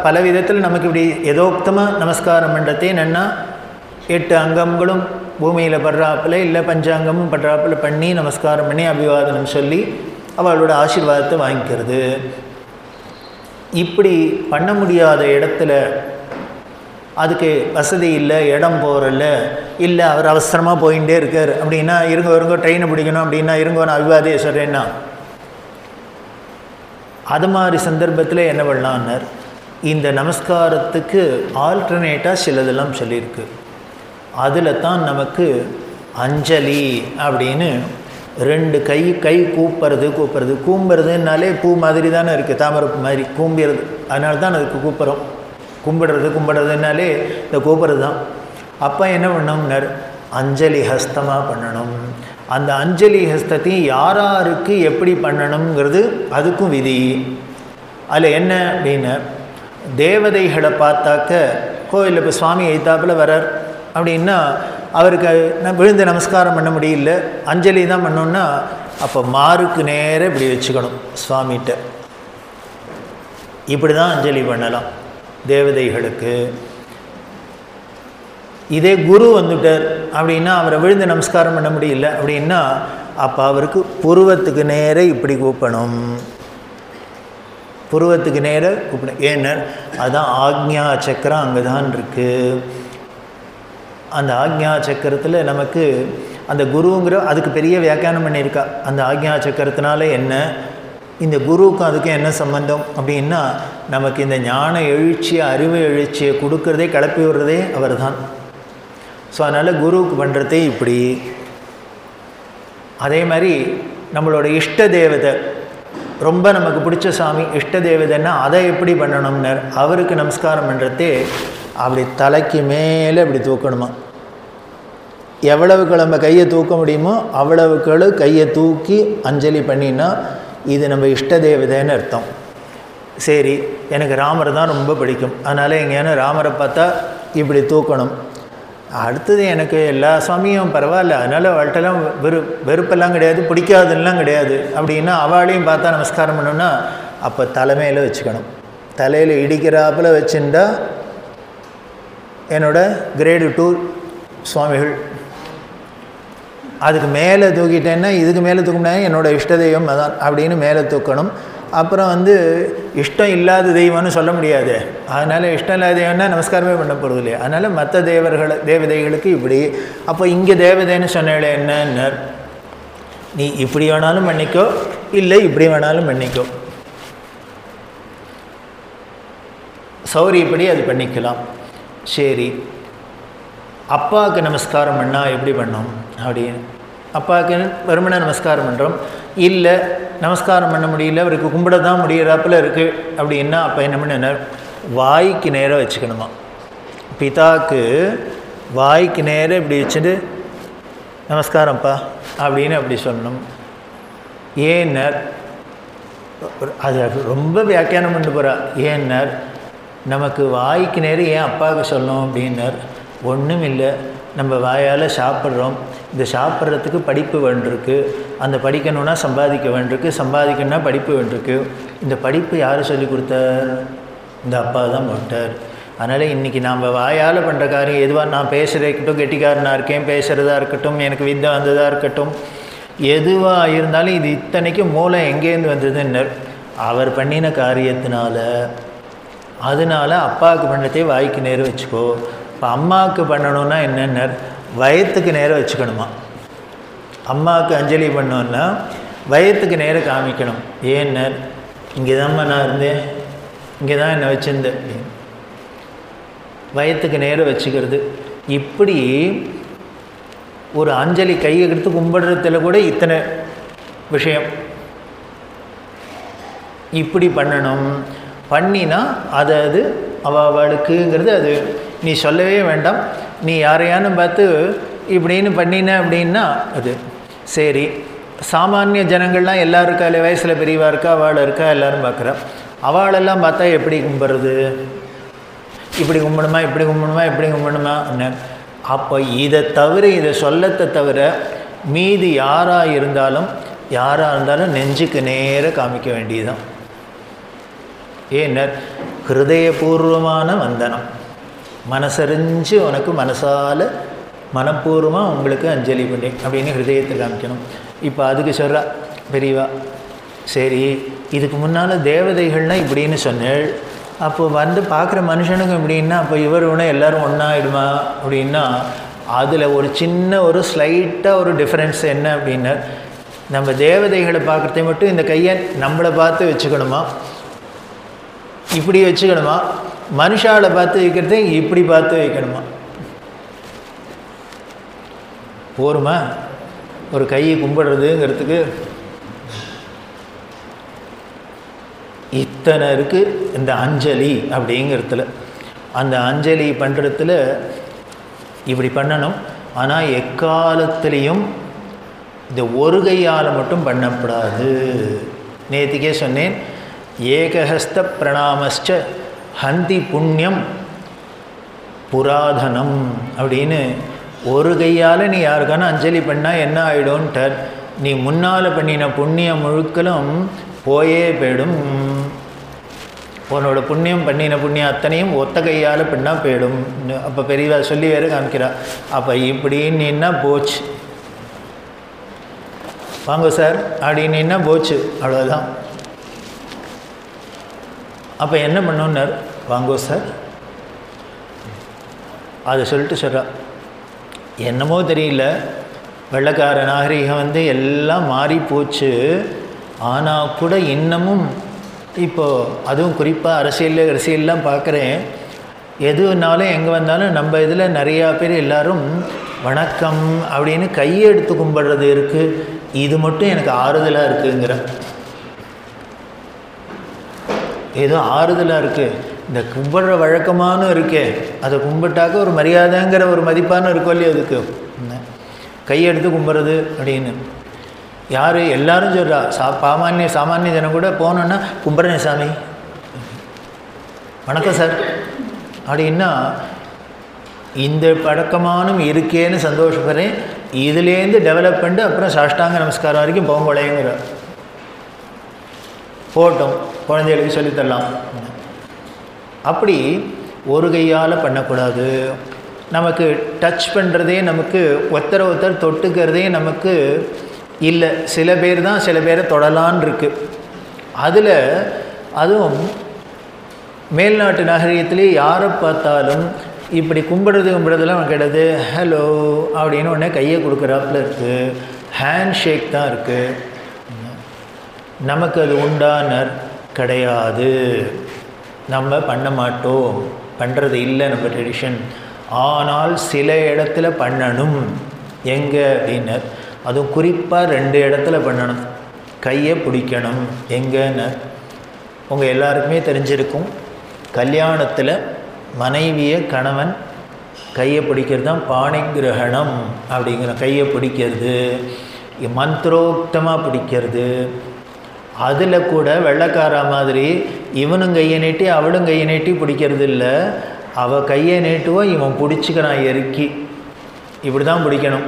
பல விதத்தில் நமக்கு இப்படி யதோக்தமாக நமஸ்காரம் பண்ணுறதே என்னென்னா, 8 அங்கங்களும் பூமியில் படுறாப்பில் இல்லை பஞ்சாங்கமும் படுறாப்பில் பண்ணி நமஸ்காரம் பண்ணி அபிவாதனம் சொல்லி அவளோட ஆசீர்வாதத்தை வாங்கிக்கிறது. இப்படி பண்ண முடியாத இடத்துல, அதுக்கு வசதி இல்லை, இடம் போகிறல்ல, இல்லை அவர் அவசரமாக போயிட்டே இருக்கார் அப்படின்னா, இருங்க ட்ரெயினை பிடிக்கணும் அப்படின்னா, நான் அபிவாதியை சொல்கிறேன்னா, அது மாதிரி சந்தர்ப்பத்தில் என்ன பண்ணலான்னார், இந்த நமஸ்காரத்துக்கு ஆல்டர்னேட்டாக சிலதெல்லாம் சொல்லியிருக்கு. அதில் தான் நமக்கு அஞ்சலி அப்படின்னு 2 கை கூம்புறதுனாலே பூ மாதிரி தானே இருக்குது, தாமரைப்பு மாதிரி கூம்பிடுறது, அதனால தான் அதுக்கு கூப்புறோம். கும்பிடுறதுனாலே இந்த கூப்புறது தான். அப்போ என்ன பண்ணோம்னார், அஞ்சலி ஹஸ்தமாக பண்ணணும். அந்த அஞ்சலி ஹஸ்தத்தையும் யாராருக்கு எப்படி பண்ணணுங்கிறது அதுக்கும் விதி. அதில் என்ன அப்படின்னு, தேவதைகளை பார்த்தாக்க கோயிலில் இப்போ சுவாமி எய்த்தாப்பில் வரார் அப்படின்னா, அவருக்கு விழுந்து நமஸ்காரம் பண்ண முடியல, அஞ்சலி தான் பண்ணோன்னா, அப்போ மாருக்கு நேராக இப்படி வச்சுக்கணும் சுவாமிகிட்ட. இப்படி தான் அஞ்சலி பண்ணலாம் தேவதைகளுக்கு. இதே குரு வந்துட்டார் அப்படின்னா, அவரை விழுந்து நமஸ்காரம் பண்ண முடியல அப்படின்னா, அப்போ அவருக்கு புருவத்துக்கு நேராக இப்படி கூப்பணும், புருவத்துக்கு நேராக கூப்பிடணும். ஏன்னா அதுதான் ஆக்ஞா சக்கரம் அங்கே தான் இருக்குது. அந்த ஆக்ஞா சக்கரத்தில் நமக்கு அந்த குருங்கிற அதுக்கு பெரிய வியாக்கியானம் பண்ணியிருக்கா. அந்த ஆக்ஞா சக்கரத்தினால என்ன, இந்த குருவுக்கும் அதுக்கும் என்ன சம்பந்தம் அப்படின்னா, நமக்கு இந்த ஞான எழுச்சியை அறிவு எழுச்சியை கொடுக்கறதே கிளப்பி விடுறதே அவர் தான். ஸோ அதனால் குருவுக்கு பண்ணுறதே இப்படி. அதே மாதிரி நம்மளோட இஷ்ட தேவதை, ரொம்ப நமக்கு பிடிச்ச சாமி இஷ்ட தேவதைன்னா அதை எப்படி பண்ணணும்னு, அவருக்கு நமஸ்காரம் பண்ணுறதே அப்படி தலைக்கு மேலே இப்படி தூக்கணுமா. எவ்வளவுக்கு நம்ம கையை தூக்க முடியுமோ அவ்வளவுக்கு கையை தூக்கி அஞ்சலி பண்ணினா இது நம்ம இஷ்ட தேவதைன்னு அர்த்தம். சரி, எனக்கு ராமரை தான் ரொம்ப பிடிக்கும், அதனால் எங்கேயான ராமரை பார்த்தா இப்படி தூக்கணும். அடுத்தது எனக்கு எல்லா சுவாமியும் பரவாயில்ல, அதனால் அவள்கிட்டலாம் வெறுப்பெல்லாம் கிடையாது, பிடிக்காதுலாம் கிடையாது அப்படின்னா அவளையும் பார்த்தா நமஸ்காரம் பண்ணணும்னா அப்போ தலைமையில் வச்சுக்கணும். தலையில் இடிக்கிறாப்பில் வச்சுட்டா என்னோட கிரேடு 2 சுவாமிகள். அதுக்கு மேலே தூக்கிட்டேன்னா இதுக்கு மேலே தூக்கினா என்னோடய இஷ்ட தெய்வம் அதான் அப்படின்னு மேலே தூக்கணும். அப்புறம் இஷ்டம் இல்லாத தெய்வம்னு சொல்ல முடியாது, அதனால் இஷ்டம் இல்லாத தெய்வம்னா நமஸ்காரமே பண்ண போகிறது இல்லையா. அதனால் மற்ற தேவதைகளுக்கு இப்படி. அப்போ இங்கே தேவதைன்னு சொன்னாலே என்ன, நீ இப்படி வேணாலும் பண்ணிக்கோ, இல்லை இப்படி வேணாலும் பண்ணிக்கோ, சௌரியப்படி அது பண்ணிக்கலாம். சரி, அப்பாவுக்கு நமஸ்காரம் பண்ணால் எப்படி பண்ணோம் அப்படின்னு. அப்பாவுக்கு வெறுமனே நமஸ்காரம் பண்ணுறோம், இல்லை நமஸ்காரம் பண்ண முடியல, அவருக்கு கும்பிட தான் முடியிறாப்பில் இருக்குது அப்படின்னா அப்போ என்ன பண்ண, வாய்க்கு நேராக வச்சுக்கணுமா. பிதாவுக்கு வாய்க்கு நேராக இப்படி வச்சுட்டு நமஸ்காரம்ப்பா அப்படின்னு அப்படி சொல்லணும். ஏன்னர் அது ரொம்ப வியாக்கியானம் பண்ணி போகிறா. ஏன்னர் நமக்கு வாய்க்கு நேரம் ஏன் அப்பாவுக்கு சொல்லணும் அப்படின்னர், ஒன்றும் இல்லை, நம்ம வாயால் சாப்பிட்றோம், இந்த சாப்பிட்றதுக்கு படிப்பு வேண்டிருக்கு, அந்த படிக்கணுன்னா சம்பாதிக்க வேண்டிருக்கு, சம்பாதிக்கணுன்னா படிப்பு வேண்டிருக்கு. இந்த படிப்பு யார் சொல்லி கொடுத்தார்? இந்த அப்பா தான் போட்டார். அதனால் இன்றைக்கி நாம் வாயால் பண்ணுற காரியம் எதுவாக, நான் பேசுகிறதா இருக்கட்டும், கெட்டிக்காரனாக இருக்கேன், பேசுகிறதா இருக்கட்டும், எனக்கு வித்தை வந்ததாக இருக்கட்டும், எதுவாக இருந்தாலும் இது இத்தனைக்கும் மூலம் எங்கேருந்து வந்ததுன்னர் அவர் பண்ணின காரியத்தினால. அதனால் அப்பாவுக்கு பண்ணுறதே வாய்க்கு நேரம் வச்சுக்கோ. இப்போ அம்மாவுக்கு பண்ணணுன்னா என்னென்ன, வயத்துக்கு நேரம் வச்சுக்கணுமா. அம்மாவுக்கு அஞ்சலி பண்ணோன்னா வயத்துக்கு நேரம் காமிக்கணும். ஏன்னர் இங்கே தான்மா நான் இருந்தேன், இங்கே தான் என்னை வச்சுருந்தேன் அப்படின்னு வயத்துக்கு நேரம் வச்சுக்கிறது. இப்படி ஒரு அஞ்சலி கையை எடுத்து கும்பிடுறதுல கூட இத்தனை விஷயம் இப்படி பண்ணணும். பண்ணினா அது அவளுக்குங்கிறது அது நீ சொல்லவே வேண்டாம். நீ யாரையானு பார்த்து இப்படின்னு பண்ணின அப்படின்னா அது சரி. சாமானிய ஜனங்கள்லாம் எல்லோரும் இருக்கா, இல்லை வயசில் பெரியவா இருக்கா, அவள் இருக்கா, எல்லோரும் பார்க்குறா. அவளெல்லாம் பார்த்தா எப்படி கும்பிட்றது, இப்படி கும்பிடுமா, இப்படி கும்பிடுமா, இப்படி கும்பிடுமா என்ன. அப்போ இதை தவிர, இதை சொல்லத்தை தவிர மீதி யாராக இருந்தாலும் நெஞ்சுக்கு நேர காமிக்க வேண்டியதுதான். ஏன்னர் ஹிருதயபூர்வமான வந்தனம், மனசறிஞ்சு உனக்கு மனசால் மனப்பூர்வமாக உங்களுக்கு அஞ்சலி பண்ணி அப்படின்னு ஹிருதயத்தை காமிக்கணும். இப்போ அதுக்கு சொல்கிறா பெரியவா, சரி இதுக்கு முன்னால் தேவதைகள்னால் இப்படின்னு சொன்னேள், அப்போ பார்க்குற மனுஷனுக்கு எப்படின்னா அப்போ இவர் ஒன்று எல்லோரும் ஒன்றாயிடுமா அப்படின்னா அதில் ஒரு சின்ன ஒரு ஸ்லைட்டாக ஒரு டிஃப்ரென்ஸ் என்ன அப்படின்னா, நம்ம தேவதைகளை பார்க்குறதை மட்டும் இந்த கையை நம்மளை பார்த்து வச்சுக்கணுமா, இப்படி வச்சுக்கணுமா, மனுஷாவை பார்த்து வைக்கிறதே இப்படி பார்த்து வைக்கணுமா. போருமா ஒரு கையை கும்பிடுறதுங்கிறதுக்கு இத்தனை இருக்குது இந்த அஞ்சலி அப்படிங்கிறதுல. அந்த அஞ்சலி பண்ணுறதுல இப்படி பண்ணணும். ஆனால் எக்காலத்துலேயும் இந்த ஒரு கையால் மட்டும் பண்ணப்படாது. நேற்றுக்கே சொன்னேன், ஏகஹஸ்த பிரணாமஸ்ச ஹந்தி புண்ணியம் புராதனம் அப்படின்னு. ஒரு கையால் நீ யாருக்கான அஞ்சலி பண்ணால் என்ன ஆகிடும்ன்ட்டார், நீ முன்னால் பண்ணின புண்ணியம் முழுக்களும் போயே போயிடும். உன்னோட புண்ணியம் பண்ணின புண்ணியம் அத்தனையும் ஒத்த கையால் பண்ணால் போயிடும். அப்போ பெரியவா சொல்லி வேறு காமிக்கிறா. அப்போ இப்படின்னா போச்சு, வாங்க சார் அப்படின்னா போச்சு, அவ்வளோதான். அப்போ என்ன பண்ணோன்னார், வாங்கோ சார் அதை சொல்லிட்டு சொல்கிறா. என்னமோ தெரியல, வெள்ளைக்கார நாகரிகம் எல்லாம் மாறி போச்சு. ஆனால் கூட இன்னமும் இப்போது அதுவும் குறிப்பாக அரசியல்லாம் பார்க்குறேன், எதுனாலும் எங்கே வந்தாலும் நம்ம இதில் நிறையா பேர் எல்லோரும் வணக்கம் அப்படின்னு கையை எடுத்து கும்பிட்றது இருக்குது. இது மட்டும் எனக்கு ஆறுதலாக இருக்குங்கிற, ஏதோ ஆறுதலாக இருக்குது. இந்த கும்பிட்ற வழக்கமான இருக்கே, அதை கும்பிட்டாக்க ஒரு மரியாதைங்கிற ஒரு மதிப்பான இருக்கும் இல்லையா, அதுக்கு கையெடுத்து கும்பிட்றது அப்படின்னு யார் எல்லாரும் சொல்கிறா. சாமானிய ஜனம் கூட போனோன்னா கும்பிட்றேன் சாமி வணக்கம் சார் அப்படின்னா இந்த பழக்கமானும் இருக்கேன்னு சந்தோஷப்படுறேன், இதுலேருந்து டெவலப் பண்ணிட்டு அப்புறம் சாஷ்டாங்க நமஸ்காரம் வரைக்கும் போங்கோலைங்கிற போட்டோம், குழந்தைகளுக்கு சொல்லித்தரலாம். அப்படி ஒரு கையால் பண்ணக்கூடாது. நமக்கு டச் பண்ணுறதே, நமக்கு ஒருத்தர் தொட்டுக்கிறதே நமக்கு இல்லை. சில பேர் தான் சில பேரை தொடலான் இருக்கு. அதில் அதுவும் மேல்நாட்டு நாகரிகத்திலே யாரை பார்த்தாலும் இப்படி கும்பிடுறதுலாம் கிடையாது. ஹலோ அப்படின்னு உடனே கையை கொடுக்குறாப்புல இருக்குது, ஹேண்ட் ஷேக் தான் இருக்குது. நமக்கு அது உண்டான கிடையாது, நம்ம பண்ண மாட்டோம், பண்ணுறது இல்லை நம்ம ட்ரெடிஷன். ஆனால் சில இடத்துல பண்ணணும். எங்கே அப்படின்னர், அதுவும் குறிப்பாக 2 இடத்துல பண்ணணும். கையை பிடிக்கணும். எங்கன்னு உங்கள் எல்லாருக்குமே தெரிஞ்சிருக்கும், கல்யாணத்தில் மனைவியை கணவன் கையை பிடிக்கிறது தான் பாணிகிரகணம் அப்படிங்கிற. கையை பிடிக்கிறது, மந்திரோக்தமாக பிடிக்கிறது. அதில் கூட வெள்ளைக்காரா மாதிரி இவனும் கையை நீட்டி அவளும் கையை நீட்டி பிடிக்கிறது இல்லை. அவள் கையை நீட்டுவோம், இவன் பிடிச்சிக்கிறான் இறுக்கி. இப்படி தான் பிடிக்கணும்.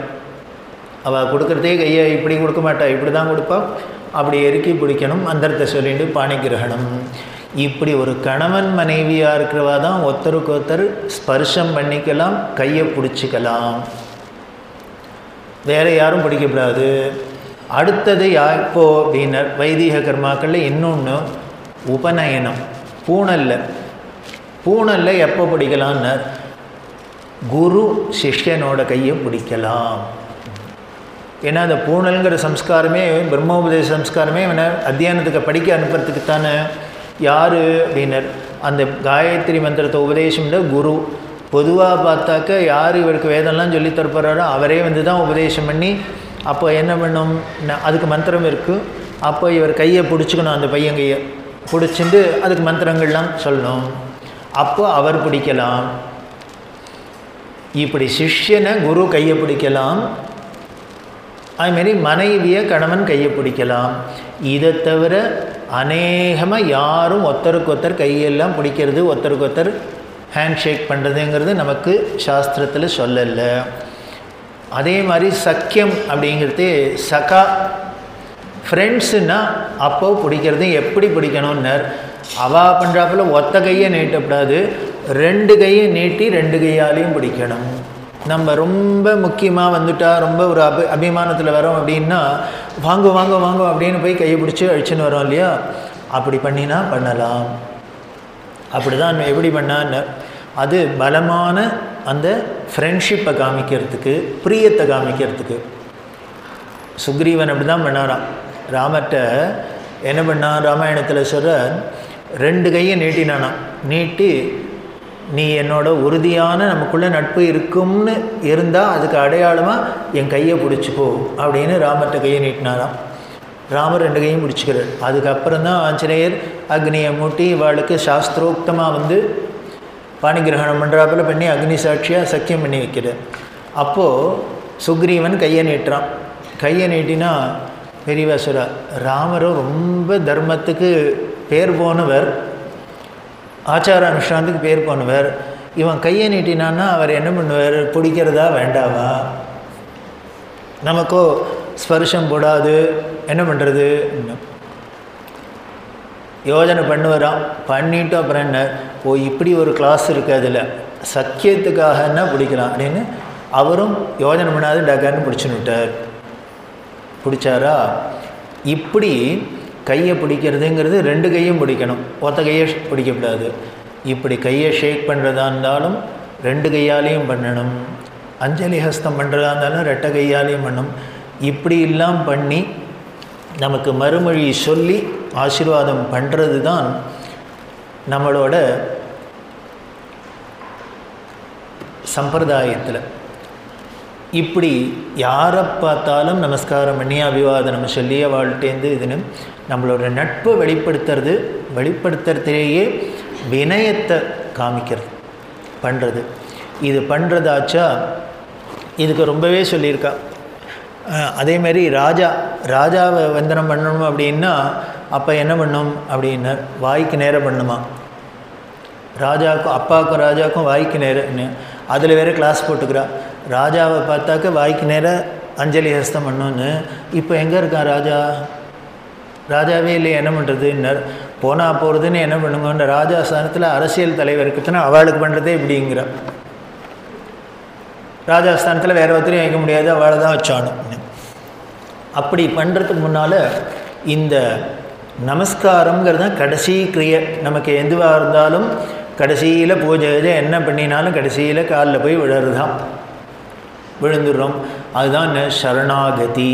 அவள் கொடுக்குறதே கையை இப்படி கொடுக்க மாட்டா, இப்படி தான் கொடுப்பா. அப்படி இறுக்கி பிடிக்கணும். மந்திரத்தை சொல்லிட்டு பாணிகிரகணம். இப்படி ஒரு கணவன் மனைவியாக இருக்கிறவா தான் ஒருத்தருக்கு ஒருத்தர் ஸ்பர்ஷம் பண்ணிக்கலாம், கையை பிடிச்சிக்கலாம். வேறு யாரும் பிடிக்கப்படாது. அடுத்தது எப்போ அப்படின்னர், வைதிக கர்மாக்களில் இன்னொன்று உபநயனம். பூணலில் எப்போ பிடிக்கலான்னார், குரு சிஷ்யனோட கையை பிடிக்கலாம். ஏன்னா அந்த பூணல்ங்கிற சம்ஸ்காரமே, பிரம்மோபதேச சம்ஸ்காரமே இவனை அத்தியானத்துக்கு படிக்க அனுப்புறதுக்கு தானே. யார் அப்படின்னர், அந்த காயத்ரி மந்திரத்தை உபதேசம்ன்ற குரு. பொதுவாக பார்த்தாக்க யார் இவருக்கு வேதம்லாம் சொல்லித்தரப்போகிறாரோ அவரே வந்து தான் உபதேசம் பண்ணி. அப்போ என்ன பண்ணும், அதுக்கு மந்திரம் இருக்குது. அப்போ இவர் கையை பிடிச்சிக்கணும், அந்த பையன் கையை பிடிச்சிட்டு அதுக்கு மந்திரங்கள்லாம் சொல்லணும். அப்போ அவர் பிடிக்கலாம். இப்படி சிஷ்யனை குரு கையை பிடிக்கலாம். அதுமாரி மனைவியை கணவன் கையை பிடிக்கலாம். இதை தவிர அநேகமாக யாரும் ஒருத்தருக்கு ஒருத்தர் கையெல்லாம் பிடிக்கிறது, ஒருத்தருக்கு ஒருத்தர் ஹேண்ட் ஷேக் பண்ணுறதுங்கிறது நமக்கு சாஸ்திரத்தில் சொல்லலை. அதே மாதிரி சக்கியம் அப்படிங்கிறது சகா ஃப்ரெண்ட்ஸுன்னா அப்போ பிடிக்கிறது எப்படி பிடிக்கணும்னர், அவா பண்ணுறாப்புல ஒத்த கையை நீட்டக்கூடாது, 2 கையை நீட்டி 2 கையாலையும் பிடிக்கணும். நம்ம ரொம்ப முக்கியமாக வந்துட்டா, ரொம்ப ஒரு அபிமானத்தில் வரோம் அப்படின்னா வாங்க வாங்க வாங்க அப்படின்னு போய் கையை பிடிச்சி அழிச்சுன்னு வரோம் இல்லையா. அப்படி பண்ணினா பண்ணலாம். அப்படி தான் எப்படி பண்ணான்னு, அது பலமான அந்த ஃப்ரெண்ட்ஷிப்பை காமிக்கிறதுக்கு, பிரியத்தை காமிக்கிறதுக்கு. சுக்ரீவன் அப்படி தான் பண்ணாராம். ராமர்கிட்ட என்ன பண்ணான், ராமாயணத்தில் சொல்கிற 2 கையை நீட்டினானான். நீட்டி நீ என்னோட உறுதியான நமக்குள்ளே நட்பு இருக்கும்னு இருந்தால் அதுக்கு அடையாளமாக என் கையை பிடிச்சிக்கோ அப்படின்னு ராமர்கிட்ட கையை நீட்டினாராம். ராமர் 2 கையும் பிடிச்சிக்கிறார். அதுக்கப்புறம் தான் ஆஞ்சநேயர் அக்னியை மூட்டி இவாளுக்கு சாஸ்திரோக்தமாக வந்து பாணிகிரகணம் பண்ணுறாப்புல பண்ணி அக்னி சாட்சியாக சக்கியம் பண்ணி வைக்கிறார். அப்போது சுக்ரீவன் கையை நீட்டுறான். கையை நீட்டினா பெரியவா சொல்றா, ராமரும் ரொம்ப தர்மத்துக்கு பேர் போனவர், ஆச்சார அனுஷ்டானத்துக்கு பேர் போனவர். இவன் கையை நீட்டினான்னா அவர் என்ன பண்ணுவார், பிடிக்கிறதா வேண்டாவா, நமக்கோ ஸ்பர்ஷம் போடாது, என்ன பண்ணுறது யோஜனை பண்ணுவாராம். பண்ணிவிட்டு அப்புறம் என்ன, ஓ இப்படி ஒரு கிளாஸ் இருக்குது, அதில் சக்கியத்துக்காகன்னா பிடிக்கலாம் அப்படின்னு அவரும் யோஜனை பண்ணாது டக்கான்னு பிடிச்சுன்னு விட்டார். பிடிச்சாரா. இப்படி கையை பிடிக்கிறதுங்கிறது 2 கையும் பிடிக்கணும், ஒத்த கையை பிடிக்கக்கூடாது. இப்படி கையை ஷேக் பண்ணுறதா இருந்தாலும் 2 கையாலையும் பண்ணணும். அஞ்சலி ஹஸ்தம் பண்ணுறதா இருந்தாலும் 2 கையாலையும் பண்ணணும். இப்படி எல்லாம் பண்ணி நமக்கு மறுமொழி சொல்லி ஆசீர்வாதம் பண்ணுறது தான் நம்மளோட சம்பிரதாயத்தில். இப்படி யாரை பார்த்தாலும் நமஸ்காரம் பண்ணி அபிவாதனம் சொல்லி அவள்கிட்டேருந்து இதுன்னு நம்மளோட நட்பை வெளிப்படுத்துறதுலேயே வினயத்தை காமிக்கிறது பண்ணுறது. இது பண்ணுறதாச்சா இதுக்கு ரொம்பவே சொல்லியிருக்கா. அதேமாரி ராஜாவை வந்தனம் பண்ணணும் அப்படின்னா அப்போ என்ன பண்ணும் அப்படின்னா வாய்க்கு நேரம் பண்ணுமா. ராஜாவுக்கும் அப்பாவுக்கும் ராஜாவுக்கும் வாய்க்கு நேரம், அதில் வேறு கிளாஸ் போட்டுக்கிறா. ராஜாவை பார்த்தாக்க வாய்க்கு நேரம் அஞ்சலி ஹஸ்தம் பண்ணோன்னு. இப்போ எங்கே இருக்கான் ராஜா? ராஜாவே இல்லை, என்ன பண்ணுறதுன்னார். போனால் போகிறதுன்னு என்ன பண்ணுங்கன்ற ராஜா ஸ்தானத்தில் அரசியல் தலைவருக்குன்னா அவளுக்கு பண்ணுறதே இப்படிங்கிற. ராஜாஸ்தானத்தில் வேறு ஒருத்தரையும் வைக்க முடியாது, அவளை தான் வச்சானு. அப்படி பண்ணுறதுக்கு முன்னால் இந்த நமஸ்காரங்கிறது தான் கடைசி கிரியை. நமக்கு எதுவாக இருந்தாலும் கடைசியில் பூஜை என்ன பண்ணினாலும் கடைசியில் காலில் போய் விழுறது தான், விழுந்துடுறோம். அதுதான் சரணாகதி.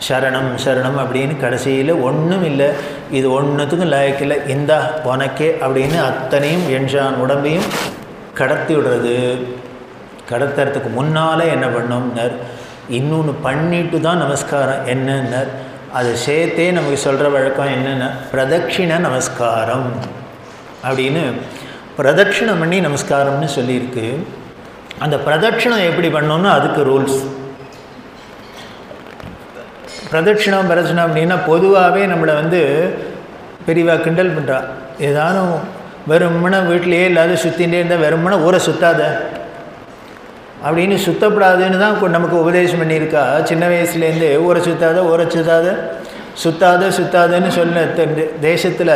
சரணம் சரணம் அப்படின்னு கடைசியில் ஒன்றும் இல்லை, இது ஒன்றுத்துக்கும் லாயக்கில்லை, இந்தா உனக்கே அப்படின்னு அத்தனையும் என்ஷான் உடம்பையும் கடத்தி விடுறது. கடத்துறதுக்கு முன்னால் என்ன பண்ணோம்னர், இன்னொன்று பண்ணிட்டு தான் நமஸ்காரம் என்னன்னர். அதை சேர்த்தே நமக்கு சொல்கிற வழக்கம் என்னென்ன, பிரதட்சிண நமஸ்காரம் அப்படின்னு பிரதட்சிணம் பண்ணி நமஸ்காரம்னு சொல்லியிருக்கு. அந்த பிரதட்சிணம் எப்படி பண்ணோம்னா அதுக்கு ரூல்ஸ். பிரதட்சிணம் அப்படின்னா பொதுவாகவே நம்மளை பெரியவா கிண்டல் பண்ணுறா. ஏதானும் வெறுமனை வீட்டிலையே இல்லாத சுற்றிகிட்டே இருந்தால் வெறுமனை ஊரை சுற்றாத அப்படின்னு, சுற்றப்படாதுன்னு தான் நமக்கு உபதேசம் பண்ணியிருக்கா சின்ன வயசுலேருந்து. ஊரை சுற்றாத ஊரை சுற்றாத சுற்றாதுன்னு சொன்ன தேசத்தில்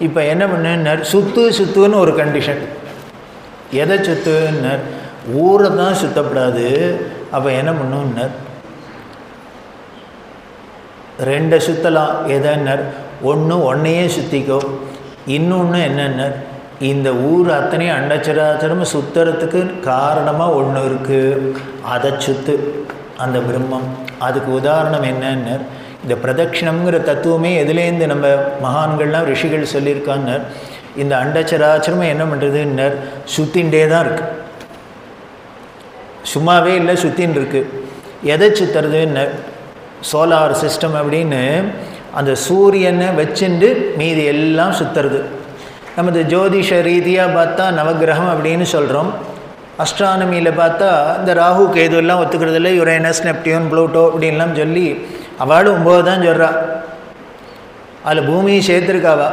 இப்போ என்ன பண்ணுன்னார், சுற்றுன்னு ஒரு கண்டிஷன். எதை சுற்றுன்னார், ஊரை தான் சுற்றப்படாது. அப்போ என்ன பண்ணுன்னார், ரெண்டை சுற்றலாம். எதன்னார், ஒன்றையே சுற்றிக்கோ, இன்னொன்று என்னன்னார், இந்த ஊர் அத்தனையும் அண்டச்சராச்சரமும் சுற்றுறதுக்கு காரணமாக ஒன்று இருக்குது, அதை சுற்று, அந்த பிரம்மம். அதுக்கு உதாரணம் என்னன்னார், இந்த பிரதட்சிணம்ங்கிற தத்துவமே எதுலேருந்து நம்ம மகான்கள்லாம் ரிஷிகள் சொல்லியிருக்கான்னர். இந்த அண்டச்சராச்சரமும் என்ன பண்ணுறதுன்னர், சுற்றின்ண்டே தான் இருக்குது, சும்மாவே இல்லை, சுற்றின்னு இருக்குது. எதை சுற்றுறதுன்னர், சோலார் சிஸ்டம் அப்படின்னு அந்த சூரியனை வச்சுண்டு மீதி எல்லாம் சுற்றுறது. நமது ஜோதிஷ ரீதியாக பார்த்தா நவகிரகம் அப்படின்னு சொல்கிறோம். அஸ்ட்ரானமியில் பார்த்தா இந்த ராகு கேது எல்லாம் ஒத்துக்கிறதில்ல, யுரேனஸ் நெப்டியூன் ப்ளூட்டோ அப்படின்லாம் சொல்லி அவளும் 9 தான் சொல்கிறா. அதில் பூமியை சேர்த்துருக்காவா.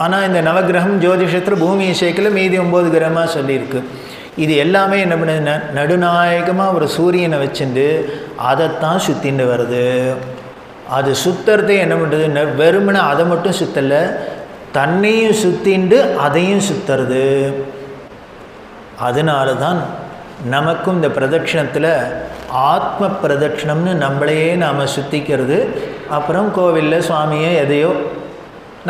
ஆனால் இந்த நவகிரகம் ஜோதிஷத்தில் பூமியை சேர்க்கல, மீதி 9 கிரகமாக சொல்லியிருக்கு. இது எல்லாமே என்ன பண்ணுதுன்னா நடுநாயகமாக ஒரு சூரியனை வச்சுட்டு அதைத்தான் சுற்றின்னு வருது. அது சுற்றுறதே என்ன பண்ணுறதுன்னா வெறுமனை அதை மட்டும் சுற்றலை, தன்னையும் சுற்றிண்டு அதையும் சுற்றுறது. அதனால தான் நமக்கும் இந்த பிரதட்சிணத்தில் ஆத்ம பிரதட்சிணம்னு நம்மளையே நாம் சுற்றிக்கிறது. அப்புறம் கோவிலில் சுவாமியை எதையோ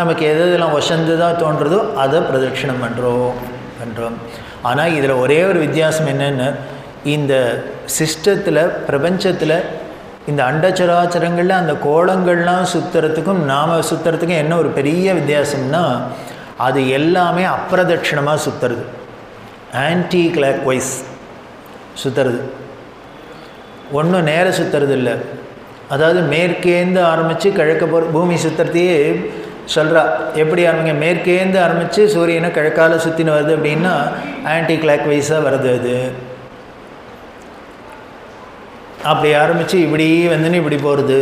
நமக்கு எதெல்லாம் வசந்ததாக தோன்றதோ அதை பிரதட்சிணம் பண்ணுறோம். ஆனால் இதில் ஒரே ஒரு வித்தியாசம் என்னென்னா, இந்த சிஸ்டத்தில் பிரபஞ்சத்தில் இந்த அண்டச்சராச்சரங்களில் அந்த கோலங்கள்லாம் சுற்றுறதுக்கும் நாம் சுற்றுறதுக்கும் என்ன ஒரு பெரிய வித்தியாசம்னா, அது எல்லாமே அப்பிரதட்சிணமாக சுற்றுறது, ஆன்டி கிளாக் வைஸ் சுற்றுறது. ஒன்றும் நேர சுற்றுறது இல்லை. அதாவது மேற்கேந்து ஆரம்பித்து கிழக்க போகிற பூமி சுற்றுறதையே சொல்கிறா. எப்படி ஆரம்பிங்க, மேற்கேந்து ஆரம்பித்து சூரியனை கிழக்கால சுற்றின்னு வருது அப்படின்னா ஆன்டி கிளாக் வைஸாக வருது. அது அப்படி ஆரம்பித்து இப்படி வந்துன்னு இப்படி போகிறது.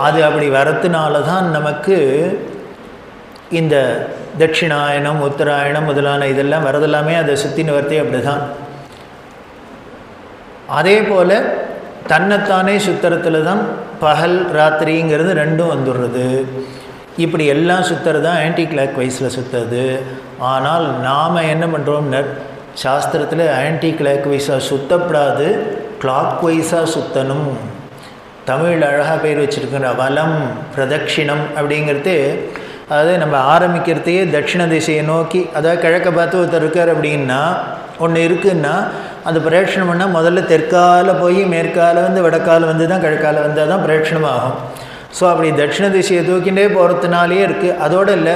அது அப்படி வரத்துனால தான் நமக்கு இந்த தட்சிணாயனம் உத்தராயணம் முதலான இதெல்லாம் வரதெல்லாமே அதை சுற்றின்னு வரதே அப்படி தான். அதே போல் தன்னைத்தானே சுத்தரத்தில் தான் பகல் ராத்திரிங்கிறது ரெண்டும் வந்துடுறது. இப்படி எல்லாம் சுற்றுறது தான் ஆன்டி கிளாக் வைஸில் சுற்றுறது. ஆனால் நாம் என்ன பண்ணுறோம்னா சாஸ்திரத்தில் ஆன்டி கிளாக் வைஸாக சுற்றப்படாது, கிளாக் வைஸாக சுற்றணும். தமிழ் அழகாக பேர் வச்சுருக்கிற வலம் பிரதட்சிணம் அப்படிங்கிறது, அதாவது நம்ம ஆரம்பிக்கிறதையே தட்சிண திசையை நோக்கி, அதாவது கிழக்க பார்த்து ஒருத்தர் இருக்கார் அப்படின்னா ஒன்று இருக்குன்னா அந்த பிரேட்சணம் பண்ணால் முதல்ல தெற்கால போய் மேற்கால வடக்கால தான் கிழக்கால வந்தால் தான் பிரேட்சணம் ஆகும். ஸோ அப்படி தட்சிண திசையை தூக்கிண்டே போகிறதுனாலே இருக்குது. அதோடு இல்லை,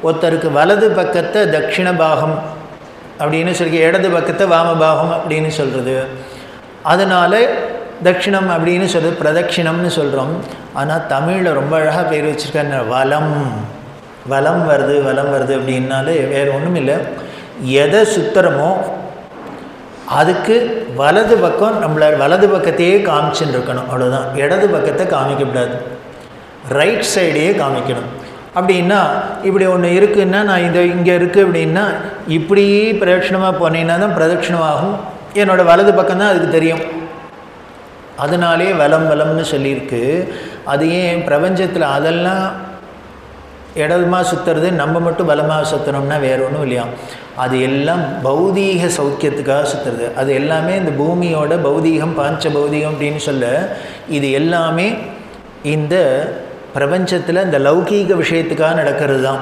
ஒருத்தருக்கு வலது பக்கத்தை தட்சிண பாகம் அப்படின்னு சொல்லி, இடது பக்கத்தை வாமபாகம் அப்படின்னு சொல்கிறது. அதனால் தட்சிணம் அப்படின்னு சொல்கிறது பிரதட்சிணம்னு சொல்கிறோம். ஆனால் தமிழில் ரொம்ப அழகாக பேர் வச்சுருக்காங்க, வலம் வருது அப்படின்னாலே வேறு ஒன்றும் இல்லை. எதை சுத்தரமோ அதுக்கு வலது பக்கம் நம்மளை வலது பக்கத்தையே காமிச்சுன்னு இருக்கணும், அவ்வளோதான். இடது பக்கத்தை காமிக்கக்கூடாது, ரைட் சைடையே காமிக்கணும். அப்படின்னா இப்படி ஒன்று இருக்குன்னா நான் இங்கே இருக்குது அப்படின்னா இப்படி பிரதட்சிணமாக போனீங்கன்னா தான் பிரதட்சிணமாகும். என்னோடய வலது பக்கம்தான் அதுக்கு தெரியும். அதனாலே வலம்னு சொல்லியிருக்கு. அது ஏன் பிரபஞ்சத்தில் அதெல்லாம் இடமா சுற்றுறது, நம்ம மட்டும் பலமாக சுற்றணும்னா வேறு ஒன்றும் இல்லையா. அது எல்லாம் பௌதீக சௌக்கியத்துக்காக சுற்றுறது. அது எல்லாமே இந்த பூமியோட பௌதீகம், பாஞ்ச பௌதீகம் அப்படின்னு சொல்ல இது எல்லாமே இந்த பிரபஞ்சத்தில் இந்த லௌகீக விஷயத்துக்காக நடக்கிறது தான்.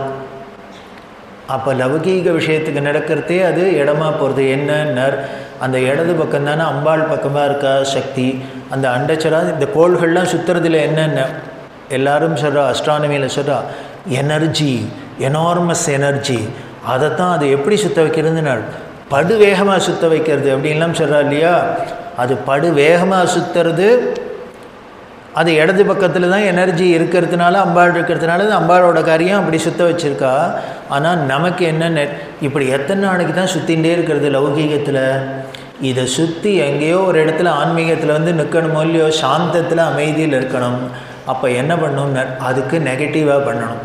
அப்போ லௌகீக விஷயத்துக்கு நடக்கிறதே அது இடமா போகிறது. என்ன அந்த இடது பக்கம் தானே அம்பாள் பக்கமாக இருக்கா சக்தி. அந்த அண்டச்சரா இந்த கோள்கள்லாம் சுற்றுறதுல என்னென்ன எல்லாரும் சொல்கிறா, அஸ்ட்ரானமியில் சொல்கிறா எனர்ஜி, எனார்மஸ் எனர்ஜி. அதைத்தான் அது எப்படி சுற்ற வைக்கிறதுன்னு படு வேகமாக சுற்ற வைக்கிறது அப்படின்லாம் சொல்கிறா இல்லையா. அது படு வேகமாக சுற்றுறது. அது இடது பக்கத்தில் தான் எனர்ஜி இருக்கிறதுனால, அம்பாள் இருக்கிறதுனால அம்பாளோட காரியம் அப்படி சுற்ற வச்சுருக்கா. ஆனால் நமக்கு என்னென்ன இப்படி எத்தனை நாளைக்கு தான் சுற்றிகிட்டே இருக்கிறது லௌகீகத்தில். இதை சுற்றி எங்கேயோ ஒரு இடத்துல ஆன்மீகத்தில் வந்து நிற்கணுமோ இல்லையோ, சாந்தத்தில் அமைதியில் இருக்கணும். அப்போ என்ன பண்ணணும்னு அதுக்கு நெகட்டிவாக பண்ணணும்.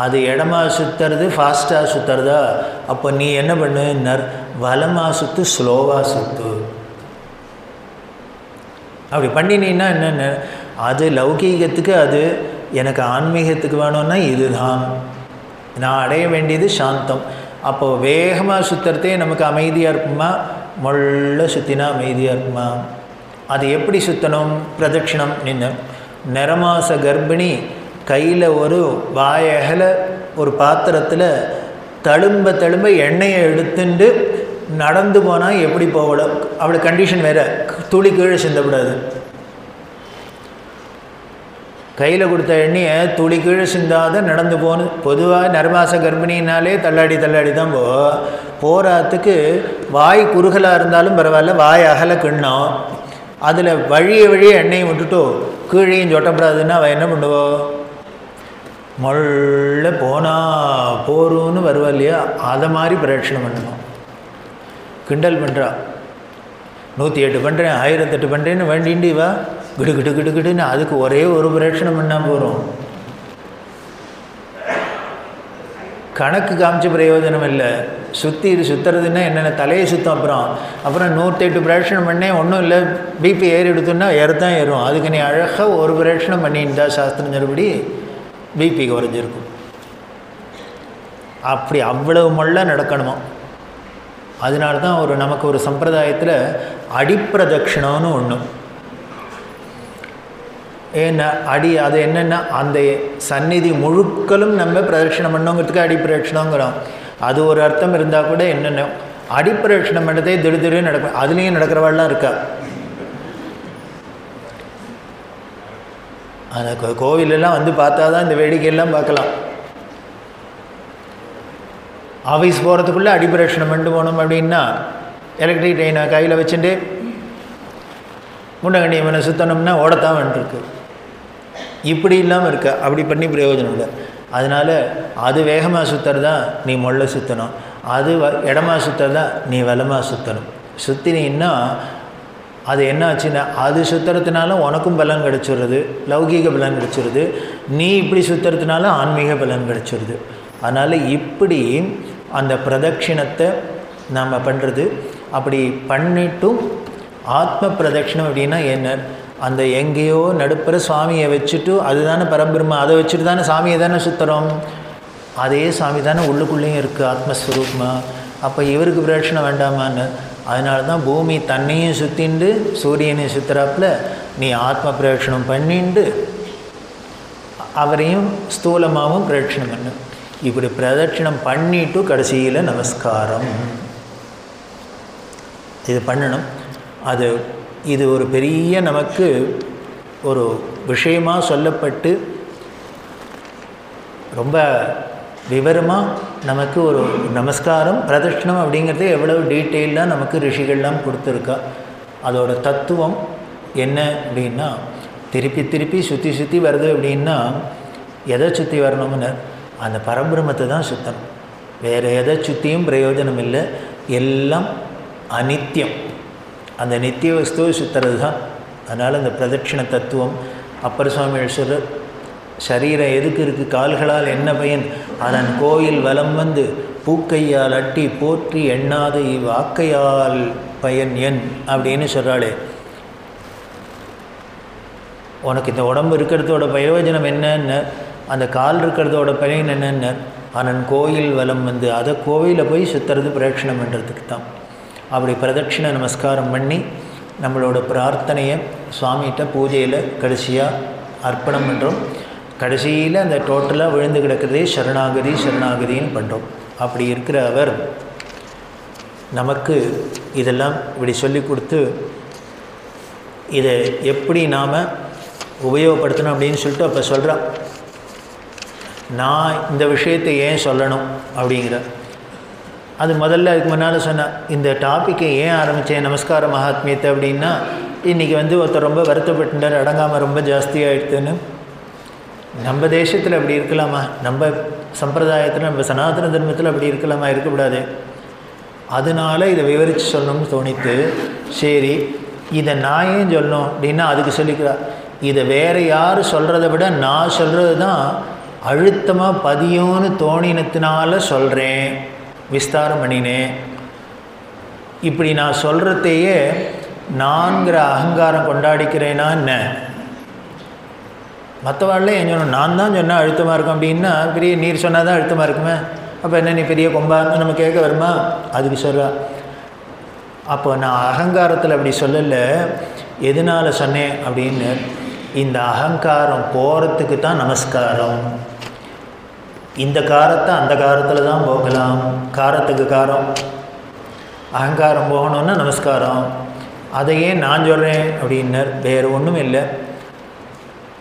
அது இடமா சுற்றுறது, ஃபாஸ்ட்டாக சுற்றுறதா. அப்போ நீ என்ன பண்ணு, வலமாக சுற்று, ஸ்லோவாக சுற்று. அப்படி பண்ணினீன்னா என்னென்ன அது லௌகீகத்துக்கு, அது எனக்கு ஆன்மீகத்துக்கு வேணும்னா இதுதான் நான் அடைய வேண்டியது சாந்தம். அப்போது வேகமாக சுற்றுறதே நமக்கு அமைதியாக இருக்குமா, மொள்ள சுற்றினா அமைதியாக இருக்குமா. அது எப்படி சுற்றணும், பிரதட்சிணம். நின்று நிறமாச கர்ப்பிணி கையில் ஒரு வாயகல ஒரு பாத்திரத்தில் தழும்ப எண்ணெயை எடுத்துட்டு நடந்து போனால் எப்படி போகல, அவளை கண்டிஷன் வேறு. துளி கீழே சிந்தக்கூடாது. கையில் கொடுத்த எண்ணெயை துளி கீழே சிந்தாத நடந்து போகணும். பொதுவாக நர்மாச கர்ப்பிணினாலே தள்ளாடி தான் போகிறதுக்கு வாய் குறுகலாக இருந்தாலும் பரவாயில்ல, வாய் அகல கிண்ணம். அதில் வழிய எண்ணெயை விட்டுட்டோ கீழையும் சொட்டப்படாதுன்னா அவள் என்ன பண்ணுவோம், மொள்ள போனால் போருன்னு வருவா இல்லையா. அதை மாதிரி பிரதட்சணம் பண்ணணும். கிண்டல் பண்ணுறா, 108 பண்ணுறேன், 1008 பண்ணுறேன்னு வேண்டிண்டு வா கிடுன்னு அதுக்கு ஒரே ஒரு பிரதட்சணம் பண்ணால் போகிறோம். கணக்கு காமிச்ச பிரயோஜனம் இல்லை. சுற்றுறதுன்னா என்னென்ன தலையை சுத்தம். அப்புறம் 108 பிரதட்சணம் பண்ணேன், ஒன்றும் இல்லை, பிபி ஏறி எடுத்தோன்னா ஏறத்தான் ஏறும். அதுக்கு நீ அழகாக ஒரு பிரதட்சணம் பண்ணியிருந்தா சாஸ்திரம் சொல்லுபடி பிபி குறைஞ்சிருக்கும். அப்படி அவ்வளவு மொள்ள நடக்கணுமா. அதனால தான் நமக்கு ஒரு சம்பிரதாயத்தில் அடிப்பிரதட்சிணம்னு ஒன்று. ஏன்னா அது என்னென்னா அந்த சந்நிதி முழுக்களும் நம்ம பிரதட்சிணம் பண்ணோங்கிறதுக்கு அடிப்பிரதட்சிணங்கிறோம். அது ஒரு அர்த்தம் இருந்தால் கூட என்னென்ன அடிப்பிரதட்சிணம் பண்ணுறதே திடீர்னு நடக்கும். அதுலேயும் நடக்கிறவாள்லாம் இருக்கா. அந்த கோவிலெல்லாம் வந்து பார்த்தா தான் இந்த வேடிக்கையெல்லாம் பார்க்கலாம். ஆஃபீஸ் போகிறதுக்குள்ளே அடிப்பிரதட்சிணம் பண்ணிட்டு போனோம் அப்படின்னா எலக்ட்ரிக் ட்ரெயினை கையில் வச்சுட்டு முன்னகண்டி இவனை சுற்றணும்னா ஓடத்தான் வந்துருக்கு. இப்படி இல்லாமல் இருக்க, அப்படி பண்ணி பிரயோஜனம் இல்லை. அதனால் அது வேகமாக சுற்றுறதா நீ மொள்ள சுற்றணும், அது இடமா சுற்றுறதா நீ வலமாக சுற்றணும். சுற்றினீன்னா அது என்ன ஆச்சுன்னா அது சுற்றுறதுனால உனக்கும் பலன் கிடச்சிடுறது, லௌகீக பலன் கிடச்சிடுது. நீ இப்படி சுற்றுறதுனால ஆன்மீக பலன் கிடச்சிடுது. அதனால் இப்படி அந்த பிரதட்சிணத்தை நாம் பண்ணுறது. அப்படி பண்ணிட்டும் ஆத்ம பிரதட்சிணம் அப்படின்னா என்ன, அந்த எங்கேயோ நடுப்புற சுவாமியை வச்சுட்டு அதுதானே பரபிரம்ம, அதை வச்சுட்டு தானே சாமியை தானே சுற்றுறோம். அதே சாமி தானே உள்ளுக்குள்ளேயும் இருக்குது ஆத்மஸ்வரூபமாக. அப்போ இவருக்கு பிரதட்சிணம் வேண்டாமான்னு. அதனால தான் பூமி தன்னையும் சுற்றிண்டு சூரியனையும் சுற்றுறாப்புல நீ ஆத்ம பிரதட்சிணம் பண்ணிண்டு அவரையும் ஸ்தூலமாகவும் பிரதட்சிணம் பண்ணு. இப்படி பிரதட்சிணம் பண்ணிட்டு கடைசியில் நமஸ்காரம் இது பண்ணணும். இது ஒரு பெரிய நமக்கு ஒரு விஷயமாக சொல்லப்பட்டு ரொம்ப விவரமாக நமக்கு ஒரு நமஸ்காரம் பிரதட்சிணம் அப்படிங்கிறது எவ்வளவு டீட்டெயிலாக நமக்கு ரிஷிகள்லாம் கொடுத்துருக்கா. அதோட தத்துவம் என்ன அப்படின்னா திருப்பி சுற்றி வருது அப்படின்னா எதை சுற்றி வரணும்னு அந்த பரபிரம்மத்தை தான் சுற்றணும். வேறு எதை சுற்றியும் பிரயோஜனம் இல்லை. எல்லாம் அனித்தியம். அந்த நித்திய வஸ்துவை சுற்றுறது தான். அதனால் அந்த பிரதட்சிண தத்துவம் அப்பர் சுவாமி சொல்ற சரீரம் எதுக்கு இருக்குது, கால்களால் என்ன பயன், அதன் கோயில் வலம் வந்து பூக்கையால் அட்டி போற்றி எண்ணாது இவ்வாக்கையால் பயன் என் அப்படின்னு சொல்கிறாளே. உனக்கு இந்த உடம்பு இருக்கிறதோட பிரயோஜனம் என்னன்னு, அந்த கால் இருக்கிறதோட பயன் என்னென்ன, அதன் கோயில் வலம் வந்து அதை கோவிலில் போய் சுற்றுறது பிரதட்சிணம் பண்ணுறதுக்கு தான். அப்படி பிரதட்சிண நமஸ்காரம் பண்ணி நம்மளோட பிரார்த்தனையை சுவாமிகிட்ட பூஜையில் கடைசியாக அர்ப்பணம் பண்ணுறோம். கடைசியில் அந்த டோட்டலாக விழுந்து கிடக்கிறதே சரணாகதி சரணாகதின்னு பண்ணுறோம். அப்படி இருக்கிற அவர் நமக்கு இதெல்லாம் இப்படி சொல்லி கொடுத்து இதை எப்படி நாம் உபயோகப்படுத்தணும் அப்படின்னு சொல்லிட்டு அப்போ சொல்கிறான். நான் இந்த விஷயத்தை ஏன் சொல்லணும் அப்படிங்கிற அது முதல்ல அதுக்கு முன்னால் சொன்னேன். இந்த டாப்பிக்கை ஏன் ஆரம்பித்தேன் நமஸ்கார மகாத்மியத்தை அப்படின்னா, இன்றைக்கி ஒருத்தர் ரொம்ப வருத்தப்பட்டுட்டார், அடங்காமல் ரொம்ப ஜாஸ்தியாகிடுதுன்னு. நம்ம தேசத்தில் அப்படி இருக்கலாமா, நம்ம சம்பிரதாயத்தில் நம்ம சனாதன தர்மத்தில் அப்படி இருக்கலாமா, இருக்கக்கூடாது. அதனால் இதை விவரித்து சொல்லணும்னு தோணித்து, சரி இதை நான் ஏன் சொல்லணும் அப்படின்னா அதுக்கு சொல்லிக்கிறா. இதை வேறு யார் சொல்கிறத விட நான் சொல்கிறது தான் அழுத்தமாக பதியும்னு தோணினத்தினால சொல்கிறேன், விஸ்தாரம் பண்ணினேன். இப்படி நான் சொல்கிறதையே நான்கிற அகங்காரம் கொண்டாடிக்கிறேன்னா என்ன, மற்றவாழ்ல ஏன் சொன்னோம், நான் தான் சொன்னால் அழுத்தமாக இருக்கும் அப்படின்னா, பெரிய நீர் சொன்னால் தான் அழுத்தமாக இருக்குமே, அப்போ என்ன நீ பெரிய கொம்பான்னு நம்ம கேட்க வருமா, அதுக்கு சொல்கிறா. அப்போ நான் அகங்காரத்தில் அப்படி சொல்லலை, எதனால் சொன்னேன் அப்படின்னு, இந்த அகங்காரம் போகிறதுக்கு தான் நமஸ்காரம். இந்த காரத்தை அந்த காரத்தில் தான் போகலாம், காரத்துக்கு காரம். அகங்காரம் போகணுன்னா நமஸ்காரம். அதையே நான் சொல்கிறேன் அப்படின்னர், வேறு ஒன்றும் இல்லை,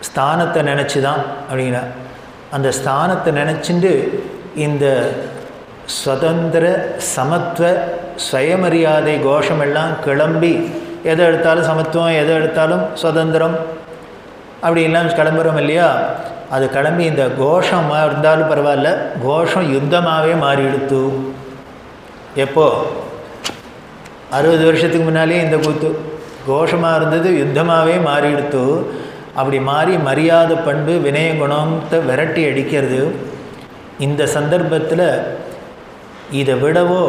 ஸ்தானத்தை நினச்சி தான் அப்படின்னா. அந்த ஸ்தானத்தை நினச்சிட்டு இந்த சுதந்திர சமத்துவ சுயமரியாதை கோஷமெல்லாம் கிளம்பி எதை எடுத்தாலும் சமத்துவம், எதை எடுத்தாலும் சுதந்திரம் அப்படின்லாம் கிளம்புறோம் இல்லையா. அது கிளம்பி இந்த கோஷமாக இருந்தாலும் பரவாயில்ல, கோஷம் யுத்தமாகவே மாறிடுத்து. எப்போ 60 வருஷத்துக்கு முன்னாலே இந்த கூத்து கோஷமாக இருந்தது யுத்தமாகவே மாறிடுத்து. அப்படி மாறி மரியாதை பண்பு வினய குணத்தை விரட்டி அடிக்கிறது. இந்த சந்தர்ப்பத்தில் இதை விடவோ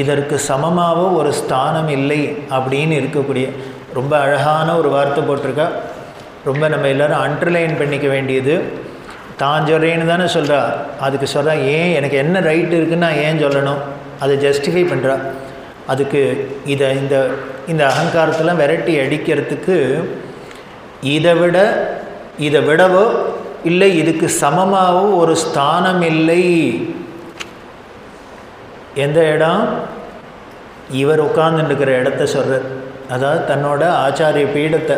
இதற்கு சமமாகவோ ஒரு ஸ்தானம் இல்லை அப்படின்னு இருக்கக்கூடிய ரொம்ப அழகான ஒரு வார்த்தை போட்டிருக்கா. ரொம்ப நம்ம எல்லோரும் அண்டர்லைன் பண்ணிக்க வேண்டியது. தான் சொல்கிறேன்னு தானே சொல்கிறா, அதுக்கு சொல்கிறா ஏன் எனக்கு என்ன ரைட்டு இருக்குன்னு நான் ஏன் சொல்லணும், அதை ஜஸ்டிஃபை பண்ணுறா. அதுக்கு இதை இந்த இந்த அகங்காரத்தெல்லாம் விரட்டி அடிக்கிறதுக்கு இதை விடவோ இல்லை இதுக்கு சமமாகவோ ஒரு ஸ்தானம் இல்லை. எந்த இடம், இவர் உட்கார்ந்துருக்கிற இடத்த சொல்கிறார். அதாவது தன்னோட ஆச்சாரிய பீடத்தை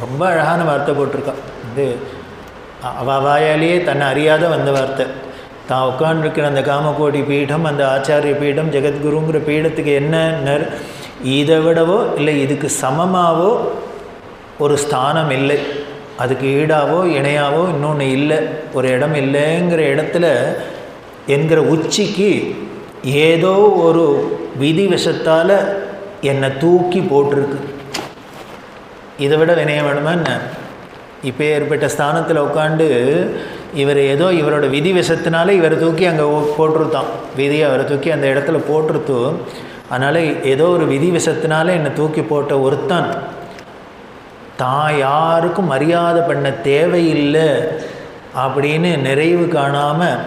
ரொம்ப அழகான வார்த்தை போட்டிருக்கா. இது வாயாலேயே தன்னை அறியாத வந்த வார்த்தை. தான் உட்காண்டிருக்கிற அந்த காமகோடி பீடம், அந்த ஆச்சாரிய பீடம், ஜெகத்குருங்கிற பீடத்துக்கு என்ன, இதை விடவோ இல்லை இதுக்கு சமமாகவோ ஒரு ஸ்தானம் இல்லை, அதுக்கு ஈடாவோ இணையாவோ இன்னொன்று இல்லை, ஒரு இடம் இல்லைங்கிற இடத்துல என்கிற உச்சிக்கு ஏதோ ஒரு விதி விஷத்தால் என்னை தூக்கி போட்டிருக்கு. இதை விட வினயம் வேணுமா என்ன? இப்போ ஏற்பட்ட ஸ்தானத்தில் உட்காண்டு இவர் ஏதோ இவரோட விதி விஷத்தினால இவரை தூக்கி அங்கே போட்டிருத்தான், விதியை அவரை தூக்கி அந்த இடத்துல போட்டிருத்தோ. அதனால் ஏதோ ஒரு விதி விஷத்தினால என்னை தூக்கி போட்ட ஒருத்தன் தான் யாருக்கும் மரியாதை பண்ண தேவையில்லை அப்படின்னு நிறைவு காணாமல்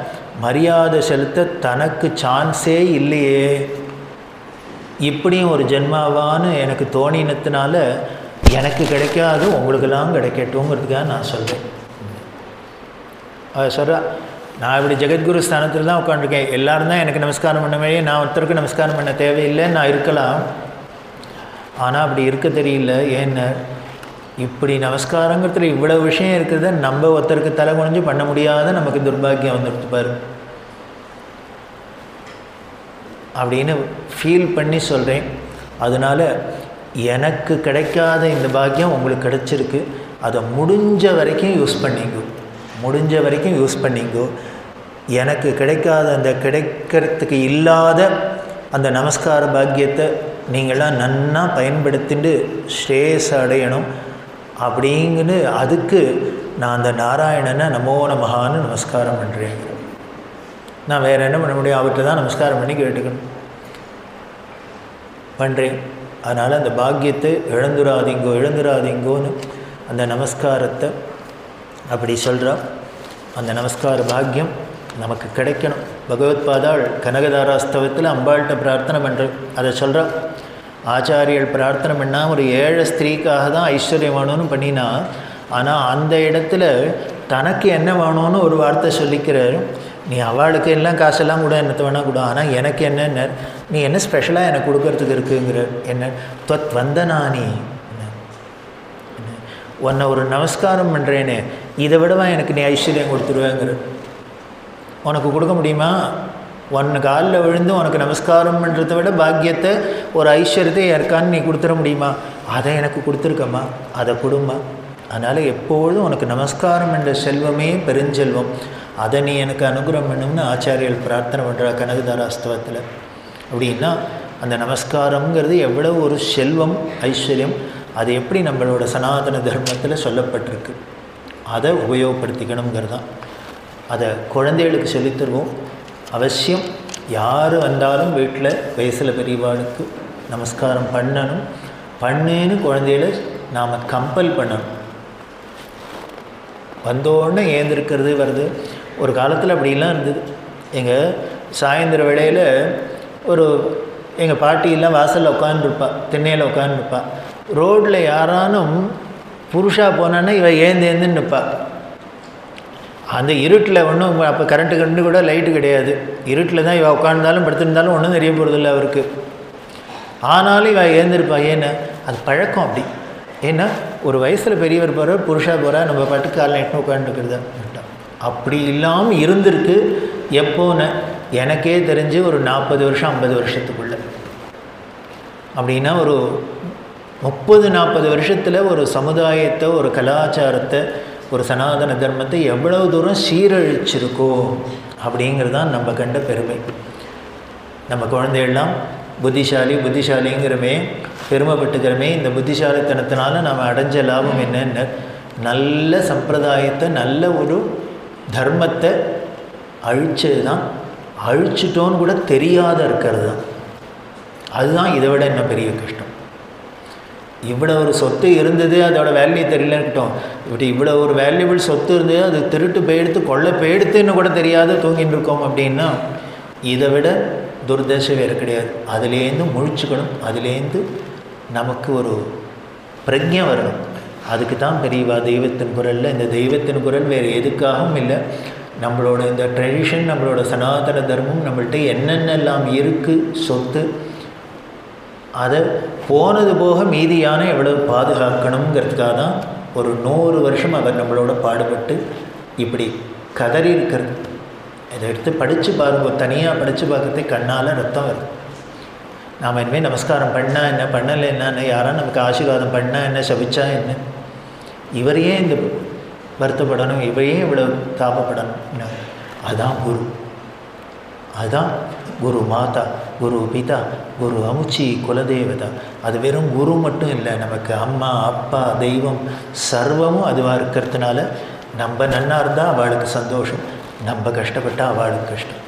மரியாதை செலுத்த தனக்கு சான்ஸே இல்லையே, இப்படியும் ஒரு ஜென்மாவான்னு எனக்கு தோணினத்தினால எனக்கு கிடைக்காது உங்களுக்கெல்லாம் கிடைக்கட்டுங்கிறதுக்காக நான் சொல்கிறேன். சொல்கிறா, நான் இப்படி ஜெகத்குரு ஸ்தானத்தில் தான் உட்காந்துருக்கேன், எல்லோரும் தான் எனக்கு நமஸ்காரம் பண்ண வழியே நான் ஒருத்தருக்கு நமஸ்காரம் பண்ண தேவையில்லைன்னு நான் இருக்கலாம். ஆனால் அப்படி இருக்க தெரியல. ஏன்னு இப்படி நமஸ்காரங்கிறதுல இவ்வளோ விஷயம் இருக்கிறத நம்ம ஒருத்தருக்கு தலை குனிஞ்சு பண்ண முடியாத நமக்கு துர்பாக்கியம் வந்துடுத்து பாரு அப்படின்னு ஃபீல் பண்ணி சொல்கிறேன். அதனால் எனக்கு கிடைக்காத இந்த பாக்கியம் உங்களுக்கு கிடைச்சிருக்கு, அதை முடிஞ்ச வரைக்கும் யூஸ் பண்ணிங்கோ. எனக்கு கிடைக்காத அந்த கிடைக்கிறதுக்கு இல்லாத அந்த நமஸ்கார பாக்கியத்தை நீங்களாம் நன்னா பயன்படுத்திட்டு ஸ்ரேயஸ் அடையணும் அப்படிங்குன்னு அதுக்கு நான் அந்த நாராயணனை நமோ நமஹான்னு நமஸ்காரம் பண்ணுறேன். நான் வேறு என்ன பண்ண முடியும்? அவர்கிட்ட தான் நமஸ்காரம் பண்ணி கேட்டுக்கணும். பண்ணுறேன். அதனால் அந்த பாக்கியத்தை இழந்துராதிங்கோன்னு அந்த நமஸ்காரத்தை அப்படி சொல்கிறா. அந்த நமஸ்கார பாக்கியம் நமக்கு கிடைக்கணும். பகவத்பாதாள் கனகதாராஸ்தவத்தில் அம்பாள்கிட்ட பிரார்த்தனை பண்ணுற அதை சொல்கிறா. ஆச்சாரியர்கள் பிரார்த்தனை பண்ணால் ஒரு ஏழை ஸ்திரீக்காக தான் ஐஸ்வர்யம் வேணும்னு பண்ணினா, ஆனால் அந்த இடத்துல தனக்கு என்ன வேணும்னு ஒரு வார்த்தை சொல்லிக்கிறார். நீ அவளுக்கு எல்லாம் காசெல்லாம் கூட என்னத்தை வேணால் கூட, ஆனால் எனக்கு என்ன, நீ என்ன ஸ்பெஷலாக எனக்கு கொடுக்கறதுக்கு இருக்குங்கிற என்ன தொத் வந்தனானி, உன்னை ஒரு நமஸ்காரம் பண்ணுறேனே, இதை விடவா எனக்கு நீ ஐஸ்வர்யம் கொடுத்துருவேங்கிற. உனக்கு கொடுக்க முடியுமா? உன்னை காலில் விழுந்து உனக்கு நமஸ்காரம் பண்ணுறதை விட பாக்கியத்தை ஒரு ஐஸ்வர்யத்தை யாருக்கான்னு நீ கொடுத்துட முடியுமா? அதை எனக்கு கொடுத்துருக்கம்மா, அதை கொடுமா. அதனால் எப்பொழுதும் உனக்கு நமஸ்காரம் என்ற செல்வமே பெருஞ்செல்வம், அதை நீ எனக்கு அனுகிரகம் பண்ணணும்னு ஆச்சாரியர்கள் பிரார்த்தனை பண்ணுறா கனகதாராஸ்தவத்தில். அப்படின்னா அந்த நமஸ்காரங்கிறது எவ்வளவு ஒரு செல்வம், ஐஸ்வர்யம், அது எப்படி நம்மளோட சனாதன தர்மத்தில் சொல்லப்பட்டிருக்கு, அதை உபயோகப்படுத்திக்கணுங்கிறது தான். அதை குழந்தைகளுக்கு சொல்லித்தருவோம். அவசியம் யார் வந்தாலும் வீட்டில் வயசில் பெரியவாளுக்கு நமஸ்காரம் பண்ணுன்னு குழந்தைகளை நாம் கம்பல் பண்ணணும். வந்தோடனே ஏந்திருக்கிறது வருது. ஒரு காலத்தில் அப்படிலாம் இருந்தது. எங்கள் சாயந்தர வேளையில் எங்கள் பாட்டியெல்லாம் வாசலில் உட்காந்துருப்பா, திண்ணையில் உட்காந்துருப்பா. ரோட்டில் யாரானும் புருஷா போனான்னா இவள் ஏந்துன்னு நிற்பா. அந்த இருட்டில் ஒன்றும் அப்போ கரண்ட்டு கூட லைட்டு கிடையாது. இருட்டில் தான் இவள் உட்காந்துருந்தாலும் படுத்திருந்தாலும் ஒன்றும் தெரிய போகிறதில்ல அவருக்கு. ஆனாலும் இவள் ஏந்திருப்பா. ஏன்னா அது பழக்கம் அப்படி. ஏன்னா ஒரு வயசில் பெரியவர் போகிறார், புருஷா போகிறார், நம்ம பாட்டுக்கு காலைல எட்டு உட்காந்துருக்கிறதா அப்படி இல்லாமல் இருந்திருக்கு. எப்போன்னு எனக்கே தெரிஞ்சு ஒரு 40 வருஷம் 50 வருஷத்துக்குள்ள. அப்படின்னா ஒரு 30-40 வருஷத்தில் ஒரு சமுதாயத்தை, ஒரு கலாச்சாரத்தை, ஒரு சனாதன தர்மத்தை எவ்வளவு தூரம் சீரழிச்சிருக்கோ அப்படிங்கிறது தான் நம்ம கண்ட பெருமை. நம்ம குழந்தைகள்லாம் புத்திசாலிங்கிறமே பெருமைப்பட்டுக்கிறமே. இந்த புத்திசாலித்தனத்தினால நம்ம அடைஞ்ச லாபம் என்னென்ன? நல்ல சம்பிரதாயத்தை, நல்ல ஒரு தர்மத்தை அழிச்சது தான். அழிச்சிட்டோன்னு கூட தெரியாத இருக்கிறது தான். அதுதான் இதை விட என்ன பெரிய கஷ்டம். இவ்வளோ ஒரு சொத்து இருந்தது, அதோட வேல்யூ தெரியலன்னுட்டோம். இவ்வளோ ஒரு வேல்யூபிள் சொத்து இருந்தது, அது திருட்டு போயெடுத்து கொள்ளை போயெடுத்துன்னு கூட தெரியாத தூங்கின்னு இருக்கோம். அப்படின்னா இதை விட துர்தசை வேறு கிடையாது. அதுலேருந்து முழிச்சுக்கணும். அதுலேருந்து நமக்கு ஒரு பிரஜை வரணும். அதுக்கு தான் பெரியவா தெய்வத்தின் குரலில், இந்த தெய்வத்தின் குரல் வேறு எதுக்காகவும் இல்லை. நம்மளோட இந்த ட்ரெடிஷன், நம்மளோட சனாதன தர்மம், நம்மள்கிட்ட என்னென்னலாம் இருக்குது சொத்து, அதை போனது போக மீதியான எவ்வளவு பாதுகாக்கணுங்கிறதுக்காக தான் ஒரு 100 வருஷம் அவர் நம்மளோட பாடுபட்டு இப்படி கதறி இருக்கிறது. இதை எடுத்து படித்து பாருங்க. தனியாக படித்து பார்க்கறதே கண்ணால் ரத்தம் வருது. நாம் இனிமேல் நமஸ்காரம் பண்ணால் என்ன, பண்ணலை என்னன்னு, யாராவது நமக்கு ஆசீர்வாதம் பண்ணால் என்ன, சபிச்சா என்ன, இவரையே இந்த வருத்தப்படணும், இவரையே இவ்வளோ தாபப்படணும். அதுதான் குரு. அதுதான் குரு மாதா, குரு பிதா, குரு அமுச்சி, குலதேவதா. அது வெறும் குரு மட்டும் இல்லை, நமக்கு அம்மா, அப்பா, தெய்வம் சர்வமும் அதுவாக இருக்கிறதுனால நம்ம நன்னா இருந்தால் அவளுக்கு சந்தோஷம், நம்ம கஷ்டப்பட்டால் அவளுக்கு கஷ்டம்.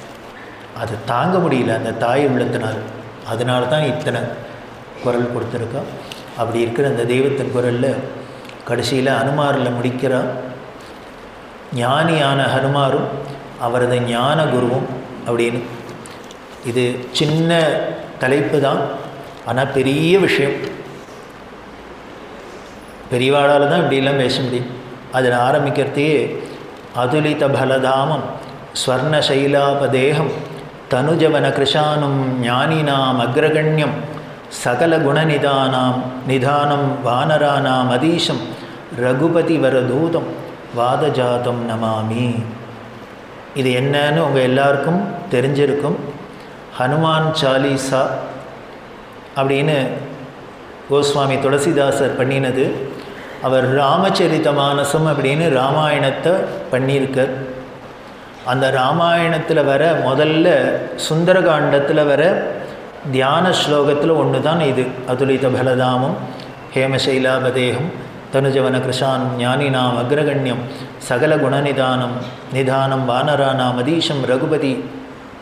அது தாங்க முடியல அந்த தாய் உள்ளத்தினால். அதனால தான் இத்தனை குரல் கொடுத்துருக்கோம். அப்படி இருக்கிற அந்த தெய்வத்தின் குரலில் கடைசியில் ஹனுமாரில் முடிக்கிறார். ஞானியான ஹனுமாரும் அவரது ஞான குருவும் அப்படின்னு. இது சின்ன தலைப்பு தான், ஆனால் பெரிய விஷயம். பெரியவாளால் தான் இப்படிலாம் பேச முடியும். அதில் ஆரம்பிக்கிறதையே அதுலித பலதாமம் ஸ்வர்ண சைலாபதேகம் தனுஜவன கிருஷானும் ஞானினாம் அக்ரகண்யம் சகல நிதானம் வானரானாம் அதீஷம் ரகுபதி வரதூதம் வாதஜாதம் நமாமி. இது என்னன்னு உங்கள் எல்லாருக்கும் தெரிஞ்சிருக்கும். ஹனுமான் சாலீசா அப்படின்னு கோஸ்வாமி துளசிதாசர் பண்ணினது. அவர் ராமச்சரித மானசம் அப்படின்னு ராமாயணத்தை பண்ணியிருக்கார். அந்த ராமாயணத்தில் வர முதல்ல சுந்தரகாண்டத்தில் வர தியான ஸ்லோகத்தில் ஒன்று தான் இது. அதுலித பலதாமம் ஹேமசைலாபதேகம் தனுஜவன கிருஷான் ஞானினாம் அக்ரகண்யம் சகல குணநிதானம் நிதானம் வானரானாம் அதீஷம் ரகுபதி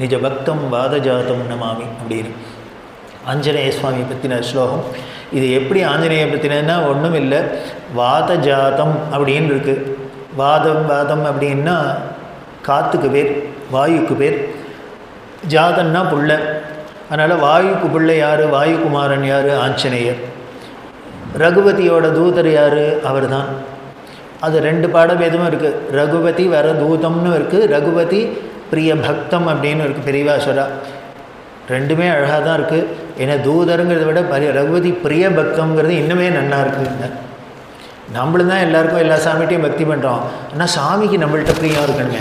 நிஜ பக்தம் வாதஜாதம் நமாமி அப்படின்னு ஆஞ்சநேய சுவாமி பற்றின ஸ்லோகம். இது எப்படி ஆஞ்சநேய பற்றினா ஒன்றும் இல்லை, வாதஜாதம் அப்படின்னு இருக்குது. வாதம் அப்படின்னா காற்றுக்கு பேர், வாயுக்கு பேர். ஜாதன்னா புள்ள, அதனால் வாயுக்கு பிள்ளை யார்? வாயுகுமாரன் யார்? ஆஞ்சநேயர். ரகுபதியோட தூதர் யார்? அவர் தான். அது 2 பாடபேதமும் இருக்குது. ரகுபதி வர தூதம்னு இருக்குது, ரகுபதி பிரிய பக்தம் அப்படின்னு இருக்குது. பெரியவாசரா ரெண்டுமே அழகாக தான் இருக்குது. ஏன்னா தூதருங்கிறத விட ரகுபதி பிரிய பக்தங்கிறது இன்னுமே நல்லா இருக்குங்க. நம்மளும் தான் எல்லாருக்கும் எல்லா சாமிகிட்டையும் பக்தி பண்ணுறோம், ஆனால் சாமிக்கு நம்மள்கிட்ட பிரியம் இருக்குங்க.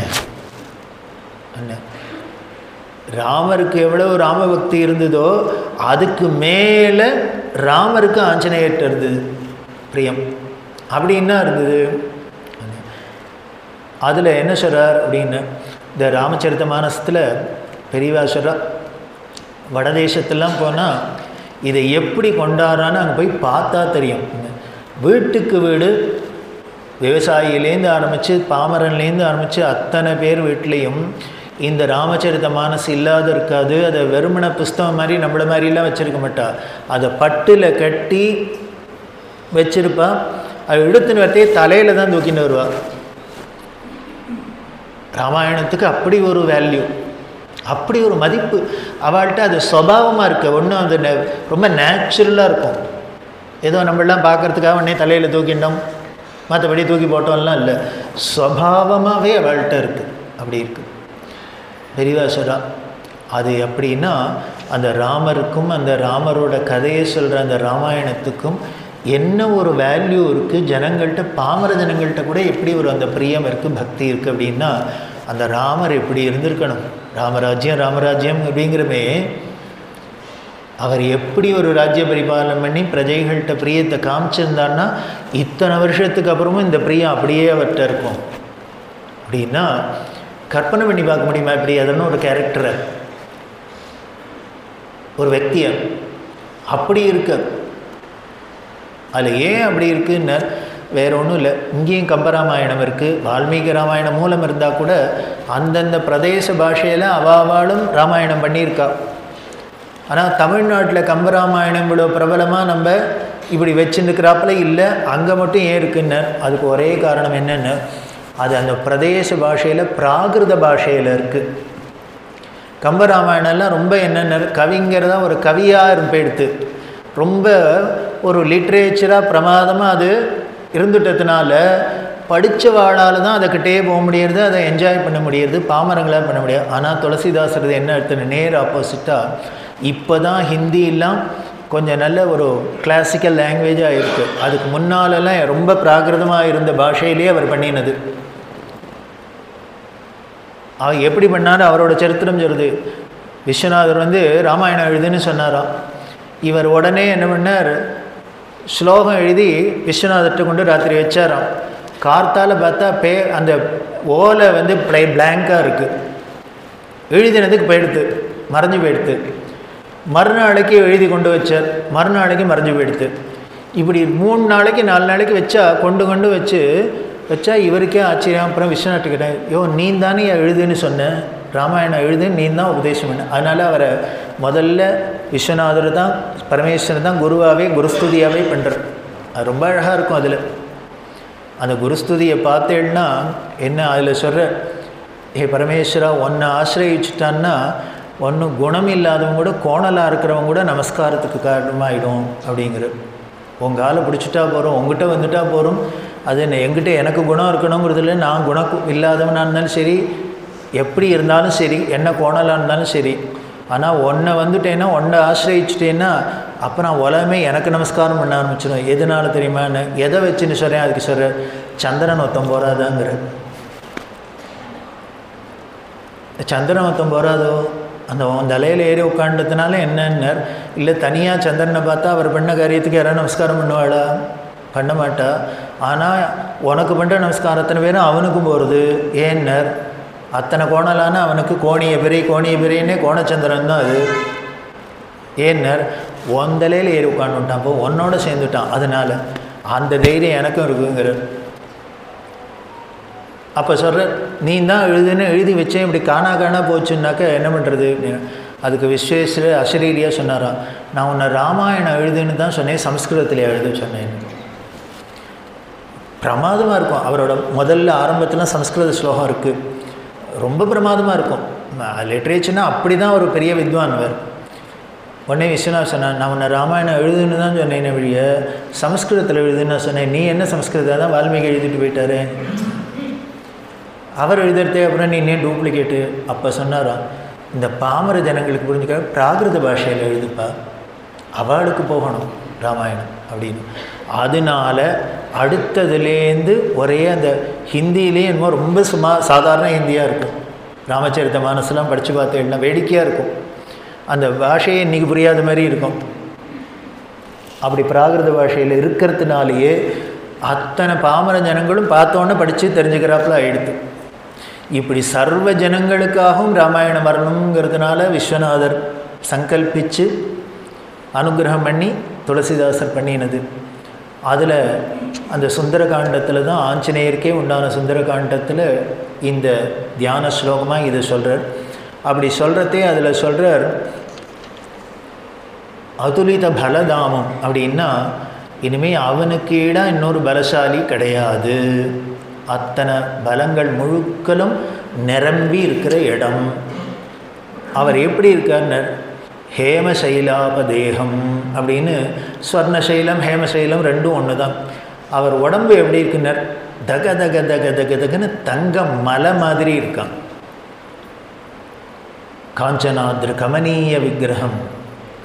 ராமருக்கு எவ்வளோ ராமபக்தி இருந்ததோ அதுக்கு மேலே ராமருக்கு ஆஞ்சநேயர்கிட்ட இருந்தது பிரியம். அப்படி என்ன இருந்தது? அதில் என்ன சொல்கிறார் அப்படின்னு, இந்த ராமச்சரித்த மானசத்தில் பெரியவா சொல்கிறார், வடதேசத்துலாம் போனால் இதை எப்படி கொண்டாடுறான்னு அங்கே போய் பார்த்தா தெரியும். வீட்டுக்கு வீடு விவசாயிலேருந்து ஆரம்பித்து பாமரன்லேருந்து ஆரம்பித்து அத்தனை பேர் வீட்லேயும் இந்த ராமச்சரித்த மானஸ் இல்லாத இருக்காது. அதை வெறுமன புஸ்தகம் மாதிரி நம்மள மாதிரிலாம் வச்சுருக்க மாட்டா, அதை பட்டில் கட்டி வச்சுருப்பா. அது எடுத்துன்னு வரத்தையே தலையில் தான் தூக்கின்னு வருவாள். ராமாயணத்துக்கு அப்படி ஒரு வேல்யூ, அப்படி ஒரு மதிப்பு அவள்கிட்ட. அது சுபாவமாக இருக்குது. ஒன்றும் அது ரொம்ப நேச்சுரலாக இருக்கும். ஏதோ நம்மளாம் பார்க்குறதுக்காக உடனே தலையில் தூக்கிட்டோம் மற்றபடி தூக்கி போட்டோம்லாம் இல்லை, சுபாவமாகவே அவள்கிட்ட இருக்குது. அப்படி இருக்குது பெரியவாசரா. அது எப்படின்னா அந்த ராமருக்கும் அந்த ராமரோட கதையை சொல்கிற அந்த ராமாயணத்துக்கும் என்ன ஒரு வேல்யூ இருக்குது ஜனங்கள்கிட்ட, பாமர ஜனங்கள்கிட்ட கூட எப்படி ஒரு அந்த பிரியம் இருக்குது, பக்தி இருக்குது அப்படின்னா அந்த ராமர் எப்படி இருந்திருக்கணும். ராமராஜ்யம் அப்படிங்கிறமே அவர் எப்படி ஒரு ராஜ்ய பரிபாலனம் பண்ணி பிரஜைகள்கிட்ட பிரியத்தை காமிச்சிருந்தார்னா இத்தனை வருஷத்துக்கு அப்புறமும் இந்த பிரியம் அப்படியே அவர்கிட்ட இருக்கும் அப்படின்னா கற்பனை பண்ணி பார்க்க முடியுமா? இப்படி அதன்னு ஒரு கேரக்டரை, ஒரு వ్యక్తిயை அப்படி இருக்கு. அதில் ஏன் அப்படி இருக்குன்னு வேறு ஒன்றும் இல்லை. இங்கேயும் கம்பராமாயணம் இருக்குது, வால்மீகி ராமாயணம் மூலம் இருந்தால் கூட அந்தந்த பிரதேச பாஷையில் அவாவாலும் ராமாயணம் பண்ணியிருக்கா. ஆனால் தமிழ்நாட்டில் கம்பராமாயணம் இவ்வளோ பிரபலமாக நம்ம இப்படி வச்சுருக்கிறாப்புல இல்லை. அங்கே மட்டும் ஏன் இருக்குன்னு அதுக்கு ஒரே காரணம் என்னென்னு, அது அந்த பிரதேச பாஷையில் பிராகிருத பாஷையில் இருக்குது. கம்பராமாயணம்லாம் ரொம்ப என்னென்ன கவிங்கிறதா ஒரு கவியாக போயிடுத்து, ரொம்ப ஒரு லிட்ரேச்சராக பிரமாதமாக அது இருந்துட்டதுனால படித்த வாழால் தான் அதை கிட்டே போக முடியறது, அதை என்ஜாய் பண்ண முடியறது, பாமரங்களாக பண்ண முடியாது. ஆனால் துளசிதாசரது என்ன எடுத்துன்னு நேர் ஆப்போசிட்டாக இப்போ தான் ஹிந்தியெல்லாம் கொஞ்சம் நல்ல ஒரு கிளாசிக்கல் லாங்குவேஜாக இருக்குது. அதுக்கு முன்னாலெல்லாம் ரொம்ப பிராகிருதமாக இருந்த பாஷையிலே அவர் பண்ணினது. அவர் எப்படி பண்ணார் அவரோட சரித்திரம் சொல்லுது. விஸ்வநாதர் ராமாயணம் எழுதுன்னு சொன்னாராம். இவர் உடனே என்ன பண்ணார், ஸ்லோகம் எழுதி விஸ்வநாதர்கிட்ட கொண்டு ராத்திரி வச்சாராம். கார்த்தால் பார்த்தா அந்த ஓலை பிளாங்காக இருக்குது, எழுதினதுக்கு போயிடுத்து, மறைஞ்சு போயிடுத்து. மறுநாளைக்கு எழுதி கொண்டு வச்சார், மறுநாளைக்கு மறைஞ்சு போயிடுத்து. இப்படி 3 நாளைக்கு 4 நாளைக்கு வச்சா கொண்டு வச்சா இவருக்கே ஆச்சரியம். அப்புறம் விஸ்வநாட்டு கேட்டேன், நீ தானே எழுதுன்னு சொன்னேன், ராமாயணம் எழுதுன்னு நீ தான் உபதேசம் பண்ண. அதனால் அவரை முதல்ல விஸ்வநாதர் தான் பரமேஸ்வரன் தான் குருவாகவே குருஸ்துதியாகவே பண்ணுறார். அது ரொம்ப அழகாக இருக்கும். அதில் அந்த குருஸ்துதியை பார்த்தேன்னா என்ன அதில் சொல்கிற, ஏ பரமேஸ்வரா உன்னை ஆசிரியிச்சுட்டான்னா ஒன்றும் குணம் இல்லாதவங்க கூட கோணலாக இருக்கிறவங்க கூட நமஸ்காரத்துக்கு காரணமாகிடும் அப்படிங்கிற. உங்கள் ஆளை பிடிச்சிட்டா போகிறோம், உங்ககிட்ட வந்துட்டா போகிறோம். அது என்ன எங்கிட்ட எனக்கு குணம் இருக்கணுங்கிறதுல நான் குணம் இல்லாதவனாக இருந்தாலும் சரி, எப்படி இருந்தாலும் சரி, என்ன கோணலாக இருந்தாலும் சரி. ஆனால் ஒன்றை வந்துட்டேன்னா, ஒன்றை ஆசிரியிச்சிட்டேன்னா அப்புறம் உலகமே எனக்கு நமஸ்காரம் பண்ண ஆரம்பிச்சிடும். எதனால தெரியுமான்னு, எதை வச்சுன்னு சொல்கிறேன் அதுக்கு சொல்கிறேன், சந்திரன் ஒருத்தம் போகாதாங்கிற. சந்திரன் ஒருத்தம் போகாதோ, அந்த தலையில் ஏறி உட்காண்டதுனால என்னன்னார், இல்லை தனியாக சந்திரனை பார்த்தா அவர் பண்ண காரியத்துக்கு யாராவது நமஸ்காரம் பண்ணுவாளா? பண்ண மாட்டா. ஆனால் உனக்கு பண்ணுற நமஸ்காரத்தின பேரும் அவனுக்கும் போகிறது. ஏன்னர், அத்தனை கோணலான அவனுக்கு கோணிய பிறைன்னே கோணச்சந்திரன் தான் அது. ஏன்னர், உன் தலையில் ஏறி உட்காந்துட்டான், அப்போ உன்னோட சேர்ந்துட்டான். அதனால் அந்த தைரியம் எனக்கும் இருக்குங்கிற. அப்போ சொல்கிற, நீ தான் எழுதுன்னு எழுதி வச்சேன், இப்படி காணா போச்சுன்னாக்க என்ன பண்ணுறது அப்படின்னு. அதுக்கு விஸ்வேஸ்வரர் அசரீரியாக சொன்னாராம், நான் உன்னை ராமாயணம் எழுதுன்னு தான் சொன்னேன், சம்ஸ்கிருதத்தில் எழுத சொன்னேன். பிரமாதமாக இருக்கும். அவரோட முதல்ல ஆரம்பத்தில் சம்ஸ்கிருத ஸ்லோகம் இருக்குது, ரொம்ப பிரமாதமாக இருக்கும். லிட்ரேச்சர்னா அப்படி தான் ஒரு பெரிய வித்வான் அவர். உடனே விஸ்வநாத் சொன்னான், நான் உன்னை ராமாயணம் எழுதுன்னு தான் சொன்னேன், வழிய சம்ஸ்கிருதத்தில் எழுதுன்னு நான் சொன்னேன், நீ என்ன சம்ஸ்கிருதம் தான் வால்மீகி எழுதிட்டு போயிட்டாரு, அவர் எழுதுறதே அப்புறம் நீ இன்னும் டூப்ளிகேட்டு. அப்போ சொன்னாராம், இந்த பாமர ஜனங்களுக்கு புரிஞ்சுக்க பிராகிருத பாஷையில் எழுதுப்பா, அவளுக்கு போகணும் ராமாயணம் அப்படின்னு. அதனால அடுத்ததுலேருந்து ஒரே அந்த ஹிந்தியிலே என்னமோ ரொம்ப சாதாரண ஹிந்தியாக இருக்கும். ராமச்சரித்த மானசெல்லாம் படித்து பார்த்தேன்னா வேடிக்கையாக இருக்கும். அந்த பாஷையை இன்றைக்கி புரியாத மாதிரி இருக்கும். அப்படி பிராகிருத பாஷையில் இருக்கிறதுனாலேயே அத்தனை பாமர ஜனங்களும் பார்த்தோன்னே படித்து தெரிஞ்சுக்கிறாப்புல ஆயிடுது. இப்படி சர்வ ஜனங்களுக்காகவும் ராமாயணம் வரணுங்கிறதுனால விஸ்வநாதர் சங்கல்பித்து அனுகிரகம் பண்ணி துளசிதாசர் பண்ணினது. அதில் அந்த சுந்தரகாண்டத்தில் தான் ஆஞ்சநேயருக்கே உண்டான சுந்தரகாண்டத்தில் இந்த தியான ஸ்லோகமாக இதை சொல்கிறார். அப்படி சொல்கிறதே அதில் சொல்கிறார், அதுலித பலதாமம் அப்படின்னா இனிமேல் அவனுக்கு ஈடாக இன்னொரு பலசாலி கிடையாது, அத்தனை பலங்கள் முழுக்களும் நிரம்பி இருக்கிற இடம். அவர் எப்படி இருக்கார்னு, ஹேமசைலாபதேகம் அப்படின்னு, ஸ்வர்ணசைலம் ஹேமசைலம் ரெண்டும் ஒன்று தான். அவர் உடம்பு எப்படி இருக்குன்னார், தக தக தக தக தகன்னு தங்க மலை மாதிரி இருக்கான். காஞ்சனாத்ர கமனீய விக்கிரகம்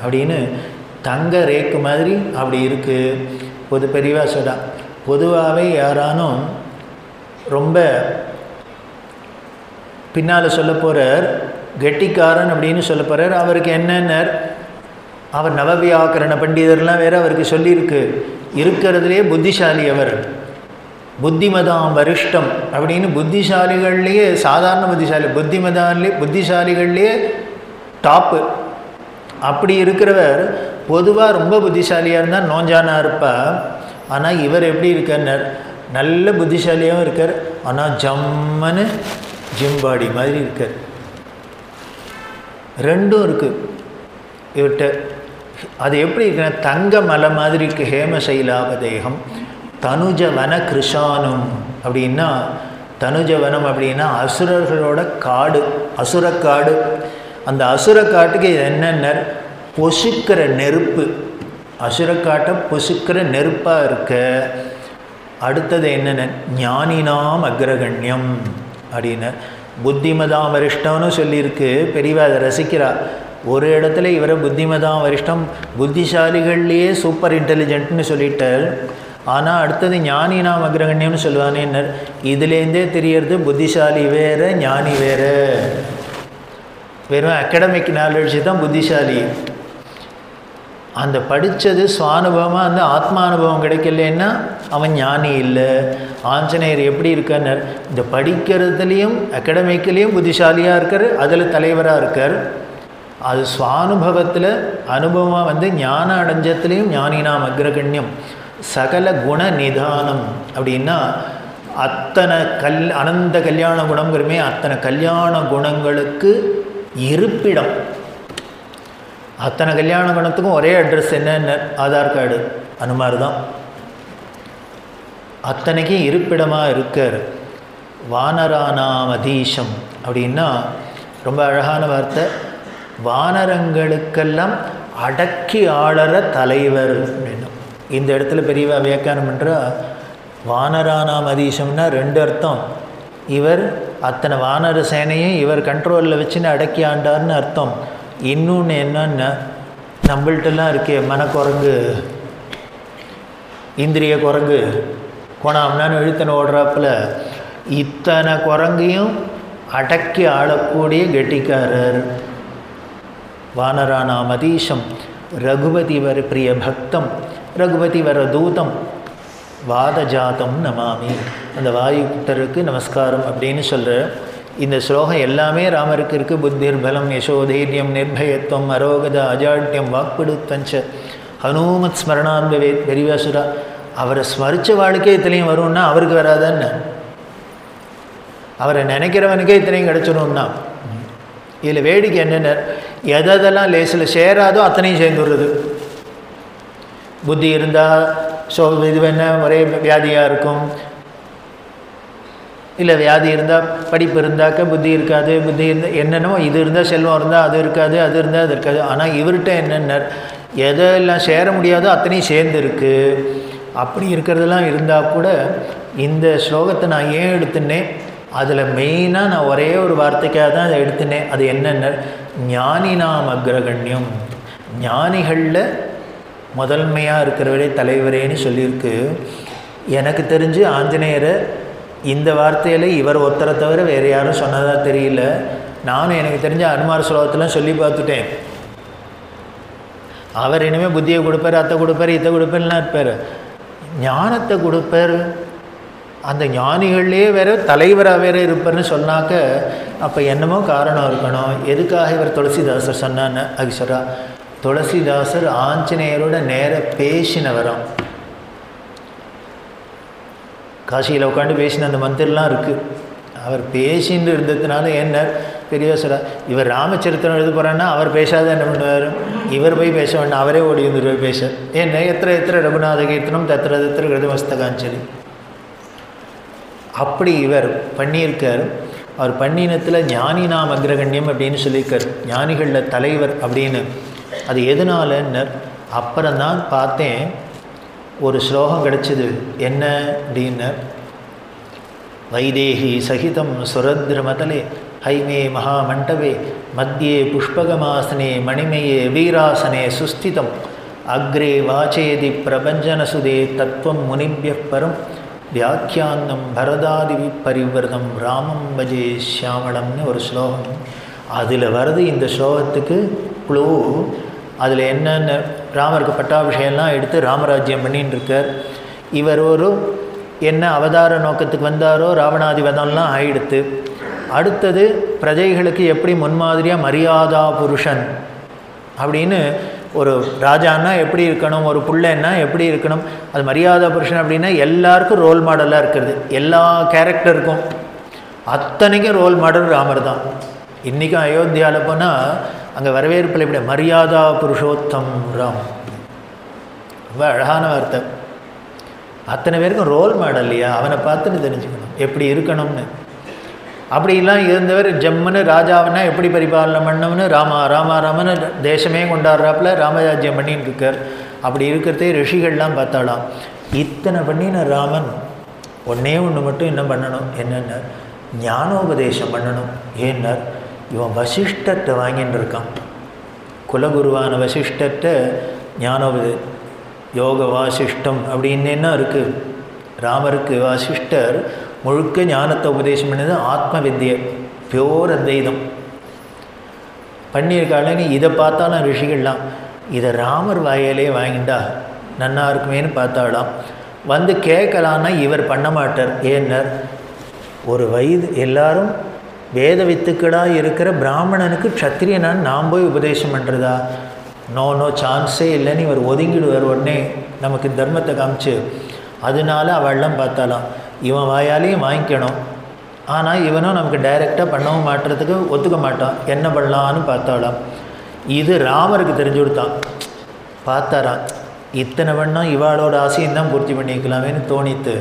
அப்படின்னு தங்க ரேக்கு மாதிரி அப்படி இருக்குது. பெரியவா சொல்றா, பொதுவாகவே யாரானும் ரொம்ப பின்னால் சொல்ல போகிறார் கெட்டிக்காரன் அப்படின்னு சொல்ல போகிறார். அவருக்கு என்னன்னார், அவர் நவவியாக்கரண பண்டிதர்லாம் வேறு அவருக்கு சொல்லியிருக்கு, இருக்கிறதுலே புத்திசாலி அவர், புத்திமதாம் வரிஷ்டம் அப்படின்னு. புத்திசாலிகள்லேயே சாதாரண புத்திசாலி, புத்திசாலிகள்லேயே டாப்பு. அப்படி இருக்கிறவர் பொதுவாக ரொம்ப புத்திசாலியாக இருந்தால் நோஞ்சானா இருப்பா. ஆனால் இவர் எப்படி இருக்கார், நல்ல புத்திசாலியாகவும் இருக்கார், ஆனால் ஜம்மனு ஜிம்பாடி மாதிரி இருக்கார். ரெண்டும் இருக்குது இவர்கிட்ட. அது எப்படி இருக்குன்னா தங்க மலை மாதிரி இருக்குது. ஹேமசைலாபதேகம் தனுஜவன கிருஷானும் அப்படின்னா, தனுஜவனம் அப்படின்னா அசுரர்களோட காடு, அசுரக்காடு. அந்த அசுரக்காட்டுக்கு என்னென்ன பொசுக்கிற நெருப்பு, அசுரக்காட்டை பொசுக்கிற நெருப்பாக இருக்க. அடுத்தது என்னென்ன, ஞானினாம் அக்ரகண்யம் அப்படின்னு, புத்திமதாம் வரிஷ்டம்னு சொல்லியிருக்கு. பெரியவா அதை ரசிக்கிறார். ஒரு இடத்துல இவரை புத்திமதாம் வரிஷ்டம், புத்திசாலிகள்லேயே சூப்பர் இன்டெலிஜென்ட்னு சொல்லிட்டார். ஆனால் அடுத்தது ஞானி நாம் அக்ரகண்யம்னு சொல்லுவானே. இதுலேருந்தே தெரியறது புத்திசாலி வேறு ஞானி வேறு. வெறும் அகடமிக் நாலேஜ் தான் புத்திசாலி. அந்த படித்தது சுவானுபவமாக அந்த ஆத்மானுபவம் கிடைக்கலன்னா அவன் ஞானி இல்லை. ஆஞ்சநேயர் எப்படி இருக்கார், இந்த படிக்கிறதுலேயும் அகடமிக்லேயும் புத்திசாலியாக இருக்கார், அதில் தலைவராக இருக்கார். அது சுவானுபவத்தில் அனுபவமாக ஞான அடைஞ்சத்துலேயும் ஞானினாம் அக்ரகண்யம். சகல குண நிதானம் அப்படின்னா அத்தனை அனந்த கல்யாண குணங்கிறமே, அத்தனை கல்யாண குணங்களுக்கு இருப்பிடம். அத்தனை கல்யாண குணத்துக்கும் ஒரே அட்ரஸ் என்னென்ன, ஆதார் கார்டு, அந்த மாதிரி தான். அத்தனைக்கும் இருப்பிடமாக இருக்கார். வானரானாம் அதீஷம் அப்படின்னா ரொம்ப அழகான வார்த்தை. வானரங்களுக்கெல்லாம் அடக்கி ஆளற தலைவர் அப்படின்னு. இந்த இடத்துல பெரியவா வியாக்கியானம் பண்ணுறா, வானரானாம் அதீஷம்னா ரெண்டு அர்த்தம். இவர் அத்தனை வானர சேனையும் இவர் கண்ட்ரோலில் வச்சுன்னு அடக்கி ஆண்டார்னு அர்த்தம். இன்னொன்று என்னன்னா, நம்மள்ட்டெல்லாம் இருக்கே மனக்குரங்கு, இந்திரிய குரங்கு, கோணாம்னான்னு இழுத்தனை ஓடுறாப்புல, இத்தனை குரங்கையும் அடக்கி ஆளக்கூடிய கெட்டிக்காரர். வானரானாம் அதீஷம் ரகுபதி வர பிரிய பக்தம் ரகுபதி வர தூதம் வாதஜாதம் நமாமி. அந்த வாயுத்தருக்கு நமஸ்காரம் அப்படின்னு சொல்கிற இந்த ஸ்லோகம் எல்லாமே ராமருக்கு இருக்குது. புத்திர் பலம் யசோதைரியம் நிர்பயத்துவம் அரோகத அஜாட்யம் வாக்பிடுத்தஞ்ச ஹனுமத் ஸ்மரணான்பவேத் பெரியவாசுரா. அவரை ஸ்மரித்த வாழ்க்கை இத்தனையும் வரும்னா அவருக்கு வராதான்னு, அவரை நினைக்கிறவனுக்கே இத்தனையும் கிடச்சிடும்னா. இதில் வேடிக்கை என்னென்ன, எதெல்லாம் லேசில் சேராதோ அத்தனையும் சேர்ந்துடுறது. புத்தி இருந்தால் இது என்ன ஒரே வியாதியாக இருக்கும், இல்லை வியாதி இருந்தால் படிப்பு இருந்தாக்க புத்தி இருக்காது, புத்தி இருந்தால் என்னென்னமோ, இது இருந்தால் செல்வம் இருந்தால் அது இருக்காது, அது இருந்தால் அது இருக்காது. ஆனால் இவர்கிட்ட என்னென்ன எதெல்லாம் சேர முடியாதோ அத்தனையும் சேர்ந்துருக்கு. அப்படி இருக்கிறதெல்லாம் இருந்தால் கூட இந்த ஸ்லோகத்தை நான் ஏன் எடுத்துனேன், அதில் மெயினாக நான் ஒரே ஒரு வார்த்தைக்காக தான் அதை எடுத்துனேன். அது என்னென்ன, ஞானி நாம் அக்ரகண்யம், ஞானிகளில் முதன்மையாக இருக்கிறவரே தலைவரேன்னு சொல்லியிருக்கு. எனக்கு தெரிஞ்சு ஆஞ்சநேயரை இந்த வார்த்தையில் இவர் ஒருத்தரை தவிர வேறு யாரும் சொன்னதாக தெரியல. நானும் எனக்கு தெரிஞ்ச அனுமார் ஸ்லோகத்தெல்லாம் சொல்லி பார்த்துட்டேன். அவர் இனிமேல் புத்தியை கொடுப்பார், அத்தை கொடுப்பார், இத்தை கொடுப்பார்லாம் இருப்பார், ஞானத்தை கொடுப்பார். அந்த ஞானிகள்லேயே வேறு தலைவராக வேறு இருப்பார்னு சொன்னாக்க அப்போ என்னமோ காரணம் இருக்கணும். எதுக்காக இவர் துளசிதாசர் சொன்னான்னு அகிஸ்வரா, துளசிதாசர் ஆஞ்சநேயரோட நேர பேசினவராம். காசியில் உட்காந்து பேசின அந்த மந்திரம்லாம் இருக்குது. அவர் பேசின்னு இருந்ததுனால என்ன பெரியவசரா, இவர் ராமச்சரித்திரம் எழுத போகிறான்னா அவர் பேசாத என்ன பண்ணுவார், இவர் போய் பேச வேண்டாம், அவரே ஓடி வந்துடுவார் பேச. ஏன்னா எத்திர ரகுநாத கீர்த்தனம் தத்திர கிருதமஸ்தகாஞ்சலி அப்படி இவர் பண்ணியிருக்கார். அவர் பண்ணினத்தில் ஞானி நாம் அக்ரகண்யம் அப்படின்னு சொல்லியிருக்கார், ஞானிகளில் தலைவர் அப்படின்னு. அது எதனாலன்னு அப்புறம்தான் பார்த்தேன், ஒரு ஸ்லோகம் கிடச்சிது. என்ன அப்படின்னு, வைதேகி சகிதம் சுரத்ரமதலே ஹைமே மகாமண்டவே மத்தியே புஷ்பகமாசனே மணிமயே வீராசனே சுஸ்திதம் அக்ரே வாச்சேதி பிரபஞ்சனசுதே தத்துவம் முனிபிய பரம் வியாக்கியானம் பரதாதிவி பரிவிரதம் ராமம் பஜே ஷியாமளம்னு ஒரு ஸ்லோகம். அதில் வருது இந்த ஸ்லோகத்துக்கு க்ளூ. அதில் என்னென்ன, ராமருக்கு பட்டாபிஷேகம்லாம் எடுத்து ராமராஜ்யம் பண்ணின்னு இருக்கார். இவர் ஒரு என்ன அவதார நோக்கத்துக்கு வந்தாரோ ராவணாதிவதம்லாம் ஆயிடுத்து. அடுத்தது பிரஜைகளுக்கு எப்படி முன்மாதிரியாக மரியாதா புருஷன் அப்படின்னு, ஒரு ராஜான்னா எப்படி இருக்கணும், ஒரு புள்ளைன்னா எப்படி இருக்கணும், அது மரியாதா புருஷன் அப்படின்னா எல்லாருக்கும் ரோல் மாடலாக இருக்கிறது. எல்லா கேரக்டருக்கும் அத்தனைக்கும் ரோல் மாடல் ராமர் தான். இன்றைக்கும் அயோத்தியாவில் போனால் அங்கே வரவேற்பில் இப்படி மரியாதா புருஷோத்தம் ராம், ரொம்ப அழகான வார்த்தை. அத்தனை பேருக்கும் ரோல் மாடல் இல்லையா, அவனை பார்த்துன்னு தெரிஞ்சுக்கணும் எப்படி இருக்கணும்னு. அப்படிலாம் இருந்தவர் ஜம்முன்னு ராஜாவுன்னா எப்படி பரிபாலனை பண்ணணும்னு ராமா ராமா ராமன்னு தேசமே கொண்டாடுறாப்புல ராமராஜ்யம் பண்ணின்னு இருக்கார். அப்படி இருக்கிறதே ரிஷிகள்லாம் பார்த்தாலாம். இத்தனை பண்ணின ராமன் ஒன்றே ஒன்று மட்டும் என்ன பண்ணணும், என்னென்ன ஞானோபதேசம் பண்ணணும். ஏன்னார், இவன் வசிஷ்டத்தை வாங்கின்னு இருக்கான், குலகுருவான வசிஷ்டத்தை ஞானோபதே யோக வாசிஷ்டம் அப்படின்னு என்ன இருக்குது. ராமருக்கு வாசிஷ்டர் முழுக்க ஞானத்தை உபதேசம் பண்ணது, ஆத்ம வித்தியை பியோர் அத்வைதம் பண்ணியிருக்காளன்னு. இதை பார்த்தாலும் ரிஷிகள்லாம் இதை ராமர் வாயிலே வாங்கிண்டா நன்னா இருக்குமேனு பார்த்தாலாம். வந்து கேட்கலான்னா இவர் பண்ண மாட்டார். ஏன்னர், ஒரு வயது எல்லாரும் வேத வித்துக்களாக இருக்கிற பிராமணனுக்கு க்ஷத்திரியனான்னு நாம் போய் உபதேசம் பண்ணுறதா, நோ சான்ஸே இல்லைன்னு இவர் ஒதுங்கிடுவார். உடனே நமக்கு தர்மத்தை காமிச்சு. அதனால அவள்லாம் பார்த்தாலாம் இவன் வாயாலையும் வாங்கிக்கணும், ஆனால் இவனும் நமக்கு டைரெக்டாக பண்ணவும் மாட்டுறதுக்கு ஒத்துக்க மாட்டான், என்ன பண்ணலான்னு பார்த்தாலாம். இது ராமருக்கு தெரிஞ்சு கொடுத்தான். பார்த்தாராம், இத்தனை பண்ணால் இவாளோட ஆசையும் தான் பூர்த்தி பண்ணிக்கலாமேன்னு தோணித்து.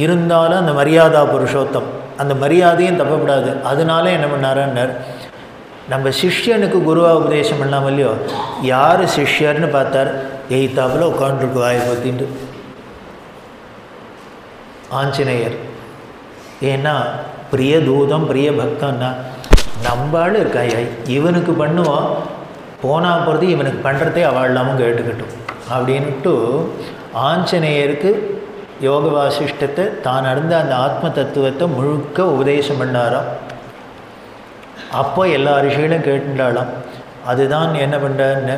இருந்தாலும் அந்த மரியாதா புருஷோத்தம், அந்த மரியாதையும் தப்பக்கூடாது. அதனால என்ன பண்ணாரான்னர், நம்ம சிஷ்யனுக்கு குருவாக உபதேசம் பண்ணாமல் இல்லையோ, யார் சிஷ்யர்னு பார்த்தார், எய்த்தாப்பில் உட்காந்துருக்கு வாயை பற்றிட்டு ஆஞ்சநேயர். ஏன்னா பிரிய தூதம் பிரிய பக்தன்னா நம்பாள் இருக்காய், இவனுக்கு பண்ணுவான், போனால் போகிறது இவனுக்கு பண்ணுறதே அவள் இல்லாமல் கேட்டுக்கட்டும் அப்படின்ட்டு ஆஞ்சநேயருக்கு யோக வாசிஷ்டத்தை தான் நடந்த அந்த ஆத்ம தத்துவத்தை முழுக்க உபதேசம் பண்ணாராம். அப்போ எல்லா ரிஷிகளும் கேட்டுண்டாலாம். அதுதான் என்ன பண்ணுறாருன்னு,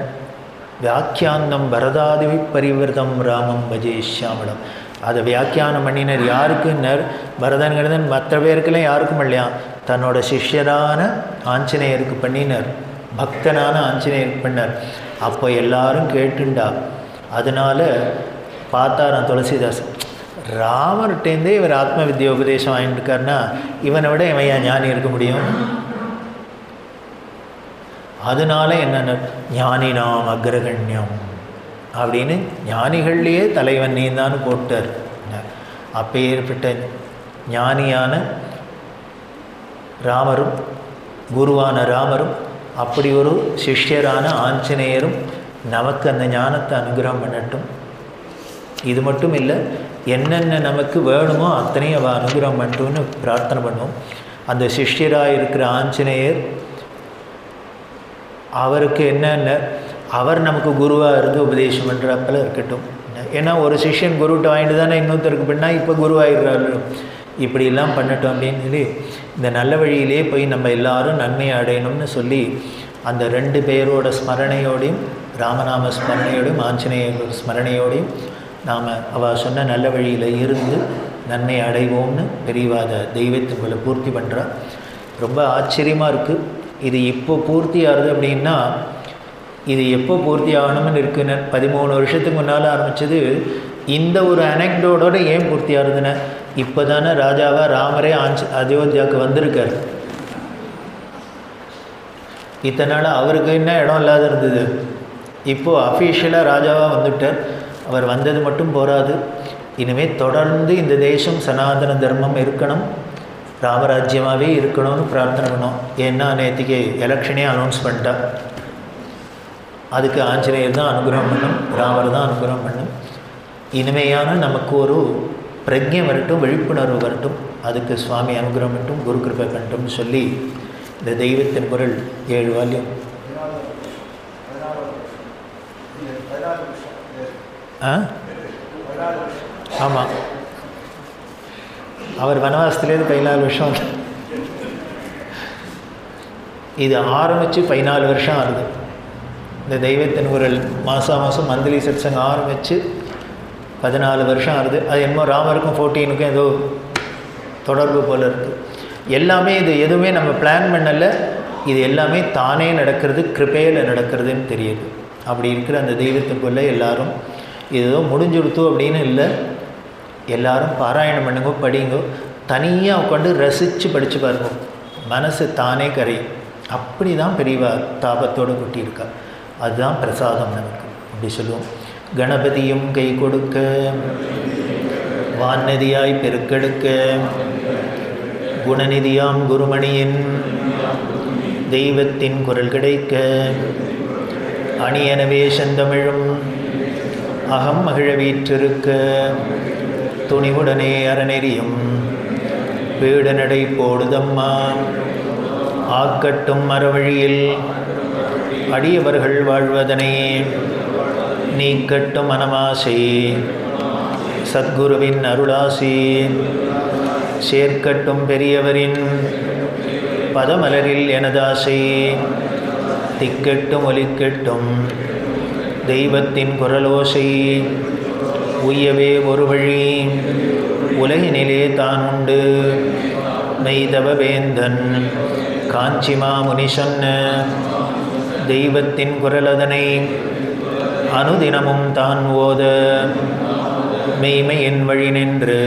வியாக்கியானம் பரதாதிவி பரிவிரதம் ராமம் பஜே ஷியாமளம். அதை வியாக்கியானம் பண்ணினர் யாருக்குன்னர், பரதன்கிறதன் மற்ற பேருக்கெல்லாம் யாருக்கும் இல்லையா, தன்னோட சிஷ்யரான ஆஞ்சநேயருக்கு பண்ணினர், பக்தனான ஆஞ்சநேயருக்கு பண்ணார். அப்போ எல்லாரும் கேட்டுண்டா. அதனால் பார்த்தாராம் துளசிதாசன். ராமர்கிட்டேருந்தே இவர் ஆத்ம வித்யா உபதேசம் வாங்கிட்டுருக்காருன்னா இவனை விட இவன் ஏன் ஞானி இருக்க முடியும்? அதனால என்னென்ன ஞானினாம் அக்ரகண்யம் அப்படின்னு ஞானிகள்லேயே தலைவன் நீந்தான்னு போட்டார். அப்பேற்பட்ட ஞானியான ராமரும் குருவான ராமரும் அப்படி ஒரு சிஷ்யரான ஆஞ்சநேயரும் நமக்கு அந்த ஞானத்தை அனுகிரகம் பண்ணட்டும். இது மட்டும் இல்லை, என்னென்ன நமக்கு வேணுமோ அத்தனையும் அவள் அனுகிரகம் பண்ணட்டும்னு பிரார்த்தனை பண்ணுவோம். அந்த சிஷ்யராக இருக்கிற ஆஞ்சநேயர் அவருக்கு என்னென்ன அவர் நமக்கு குருவாக இருந்து உபதேசம் பண்ணுறாப்பில் இருக்கட்டும். ஏன்னா ஒரு சிஷ்யன் குருவிட்ட வாங்கிட்டு தானே இன்னொருத்தருக்கு பண்ணால் இப்போ குருவாகிடுறாரு. இப்படிலாம் பண்ணட்டும் அப்படின்னு சொல்லி இந்த நல்ல வழியிலே போய் நம்ம எல்லாரும் நன்மையை அடையணும்னு சொல்லி அந்த 2 பேரோட ஸ்மரணையோடையும் ராமநாம ஸ்மரணையோடையும் ஆஞ்சநேயர் ஸ்மரணையோடையும் நாம் அவள் சொன்ன நல்ல வழியில் இருந்து நன்மை அடைவோம்னு பெரியவாத தெய்வத்துக்குள்ளே பூர்த்தி பண்ணுறா. ரொம்ப ஆச்சரியமாக இருக்குது. இது இப்போ பூர்த்தி ஆகுது அப்படின்னா இது எப்போ பூர்த்தி ஆகணும்னு இருக்குன்னு 13 வருஷத்துக்கு முன்னால் ஆரம்பித்தது. இந்த ஒரு அனெக்டோட ஏன் பூர்த்தி ஆகுதுன்னு இப்போ தானே ராஜாவாக ராமரே அயோத்தியாவுக்கு வந்திருக்கார். இத்தனை நாள் அவருக்கு என்ன இடம் இல்லாத இருந்தது. இப்போது அஃபீஷியலாக ராஜாவாக வந்துட்டார். அவர் வந்தது மட்டும் போராது, இனிமேல் தொடர்ந்து இந்த தேசம் சனாதன தர்மம் இருக்கணும், ராமராஜ்யமாகவே இருக்கணும்னு பிரார்த்தனை பண்ணோம். ஏன்னா நேற்றுக்கு எலெக்ஷனே அனௌன்ஸ் பண்ணிட்டா. அதுக்கு ஆஞ்சநேயர் தான் அனுகிரகம் பண்ணும், ராமர் தான் அனுகிரகம் பண்ணும். இனிமையான நமக்கு ஒரு பிரஜை வரட்டும், விழிப்புணர்வு வரட்டும், அதுக்கு சுவாமி அனுகிரகம் பண்ணட்டும், குரு கிருபை பண்ணட்டும்னு சொல்லி இந்த தெய்வத்தின் குரல் 7 வால்யம். ஆமாம், அவர் வனவாசத்துலேருந்து 14 வருஷம். இது ஆரம்பித்து 14 வருஷம் ஆகுது. இந்த தெய்வத்தின் குரல் மாதம் மந்த்லி சத்சங்கம் ஆரம்பித்து 14 வருஷம் ஆகுது. அது என்னமோ ராமருக்கும் 14க்கும் ஏதோ தொடர்பு போல் இருக்குது. எல்லாமே இது எதுவுமே நம்ம பிளான் பண்ணலை, இது எல்லாமே தானே நடக்கிறது, கிருபையில் நடக்கிறதுன்னு தெரியுது. அப்படி இருக்கிற அந்த தெய்வத்துக்குள்ளே எல்லாரும் ஏதோ முடிஞ்சுடுத்தோ அப்படின்னு இல்லை, எல்லாரும் பாராயணம் பண்ணுங்க, படிங்க, தனியாக உட்காந்து ரசித்து படித்து பாருங்க, மனசு தானே கரையும். அப்படி தான் பெரியவா தாபத்தோடு கொட்டியிருக்கா. அதுதான் பிரசாதம் நமக்கு. அப்படி சொல்லுவோம். கணபதியும் கை கொடுக்க, வான்நதியாய் பெருக்கெடுக்க, குணநிதியாம் குருமணியின் தெய்வத்தின் குரல் கிடைக்க, அணியனவே செந்தமிழும் அகம் மகிழ வீற்றிருக்க, துணிவுடனே அறநெறியும் பீடநடை போடுதம்மா, ஆக்கட்டும் அறவழியில் அடியவர்கள் வாழ்வதனை, நீக்கட்டும் மனமாசை சத்குருவின் அருளாசி, சேர்க்கட்டும் பெரியவரின் பதமலரில் எனதாசை, திக்கட்டும் ஒலிக்கட்டும் தெய்வத்தின் குரலோசை, உய்யவே ஒரு வழி உலகினிலே தான் உண்டு, மெய்தவ வேந்தன் காஞ்சிமா முனி சொன்ன தெய்வத்தின் குரலதனை அனுதினமும் தான் ஓத, மெய்மையின் வழி நின்று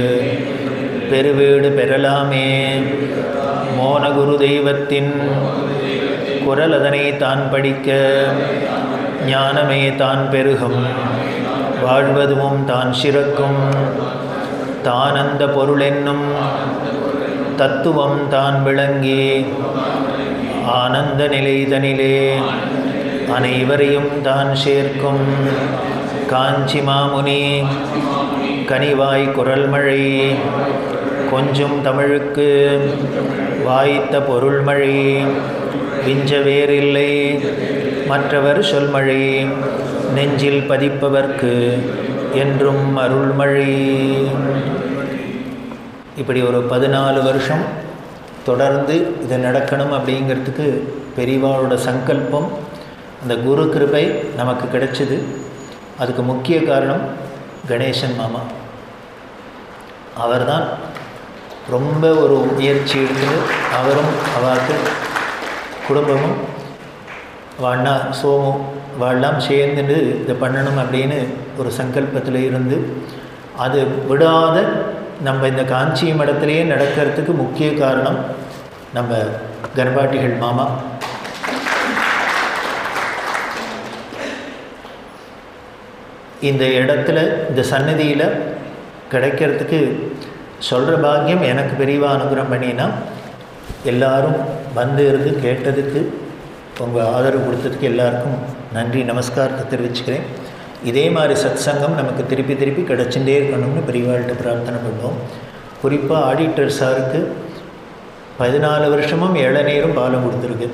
பெருவீடு பெறலாமே, மோனகுரு தெய்வத்தின் குரலதனை தான் படிக்க, ஞானமே தான் பெருகும், வாழ்வதுவும் தான் சிறக்கும், தானந்த பொருளென்னும் தத்துவம் தான் விளங்கி, ஆனந்த நிலைதனிலே அனைவரையும் தான் சேர்க்கும், காஞ்சி மாமுனி கனிவாய் குரல் மழை, கொஞ்சம் தமிழுக்கு வாய்த்த பொருள் மழை, விஞ்ச வேறில்லை மற்றவர் சொல்மழை, நெஞ்சில் பதிப்பவர்க்கு என்றும் அருள்மழை. இப்படி ஒரு 14 வருஷம் தொடர்ந்து இது நடக்கணும் அப்படிங்கிறதுக்கு பெரியவாளோட சங்கல்பம், அந்த குரு கிருபை நமக்கு கிடைச்சிது. அதுக்கு முக்கிய காரணம் கணேசன் மாமா. அவர்தான் ரொம்ப ஒரு முயற்சி எடுத்து, அவரும் அவருக்கு குடும்பமும் வாண்ணா சோமு வாழலாம் சேர்ந்துட்டு இதை பண்ணணும் அப்படின்னு ஒரு சங்கல்பத்தில் இருந்து அது விடாத நம்ம இந்த காஞ்சி மடத்திலேயே நடக்கிறதுக்கு முக்கிய காரணம் நம்ம கணபாட்டிகள் மாமா. இந்த இடத்துல இந்த சன்னதியில் கிடைக்கிறதுக்கு சொல்கிற பாக்கியம் எனக்கு பெரியவா அனுகிரகம் பண்ணினா எல்லாரும் வந்து இருந்து கேட்டதுக்கு உங்கள் ஆதரவு கொடுத்ததுக்கு எல்லாருக்கும் நன்றி நமஸ்காரத்தை தெரிவிச்சுக்கிறேன். இதே மாதிரி சத் சங்கம் நமக்கு திருப்பி திருப்பி கிடச்சுட்டே இருக்கணும்னு பெரியவாள்கிட்ட பிரார்த்தனை பண்ணுவோம். குறிப்பாக ஆடிட்டர் சாருக்கு 14 வருஷமும் இளநீரும் பாலும் கொடுத்துருக்கு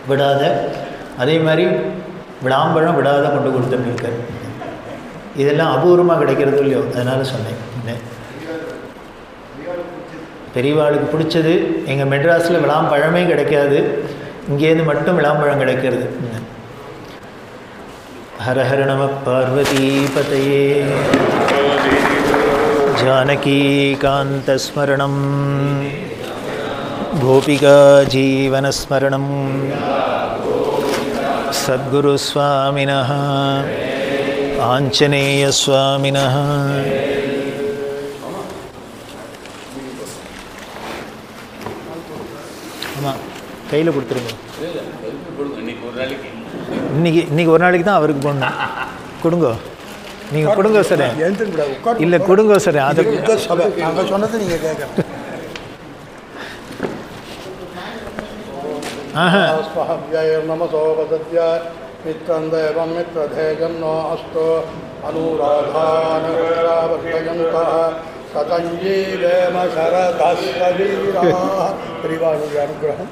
விடாத. அதே மாதிரி விளாம்பழம் விடாத கொண்டு கொடுத்துருக்காரு. இதெல்லாம் அபூர்வமாக கிடைக்கிறது இல்லையோ, அதனால் சொன்னேன். பெரியவாளுக்கு பிடிச்சது எங்கள் மெட்ராஸில் விளாம்பழமே கிடைக்காது, இங்கேருந்து மட்டும் விளாம்பழம் கிடைக்கிறது. ஹர ஹர நம பார்வதி பதையே ஜானகி காந்தஸ்மரணம் கோபிகா ஜீவனஸ்மரணம் சத்குருஸ்வாமினः ஆஞ்சநேயஸ்வாமினः. ஆமாம், கையில் கொடுத்துருங்க. இன்னைக்கு ஒரு நாளைக்கு தான் அவருக்கு போடணும். கொடுங்கோ, நீங்கள் கொடுங்க சார். இல்லை கொடுங்க சார், அதை நாங்கள் சொன்னது நீங்கள் கேட்கணும். நமசோபசத்ய மித்ரந்தேவம் மித்ரதேஜன்னோ அஸ்தோ அனுராதானவர்த்தயந்த சதஞ்சீவேம சரதஸ்வீரா. பெரியவாளுடைய அனுகிரகம்.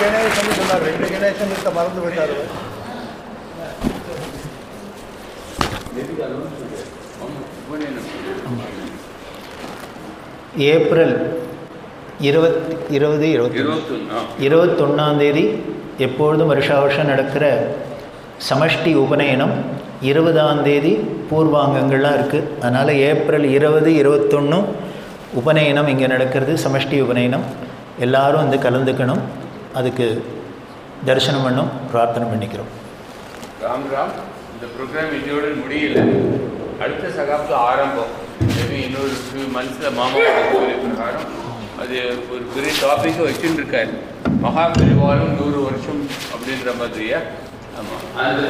கணேசன் சொன்னார், 2 கணேசன் மறந்து விட்டார். ஏப்ரல் 21 எப்பொழுதும் வருஷா வருஷம் நடக்கிற சமஷ்டி உபநயனம் 20 பூர்வாங்கங்கள்லாம் இருக்குது. அதனால் ஏப்ரல் 20, 21 உபநயனம் இங்கே நடக்கிறது, சமஷ்டி உபநயனம். எல்லாரும் வந்து கலந்துக்கணும், அதுக்கு தரிசனம் பண்ணும் பிரார்த்தனை பண்ணிக்கிறோம். ராம் ராம். இந்த ப்ரோக்ராம் இதோட முடியல, அடுத்த சகாப்தம் ஆரம்பம். மேபி இன்னொரு ஃபியூ மந்த்ஸில் மாமா பிரகாரம் அது ஒரு பெரிய டாப்பிக்கை வச்சுட்டு இருக்காரு. மகாபெரிவாலும் 100 வருஷம் அப்படின்ற மாதிரியா? ஆமாம், அது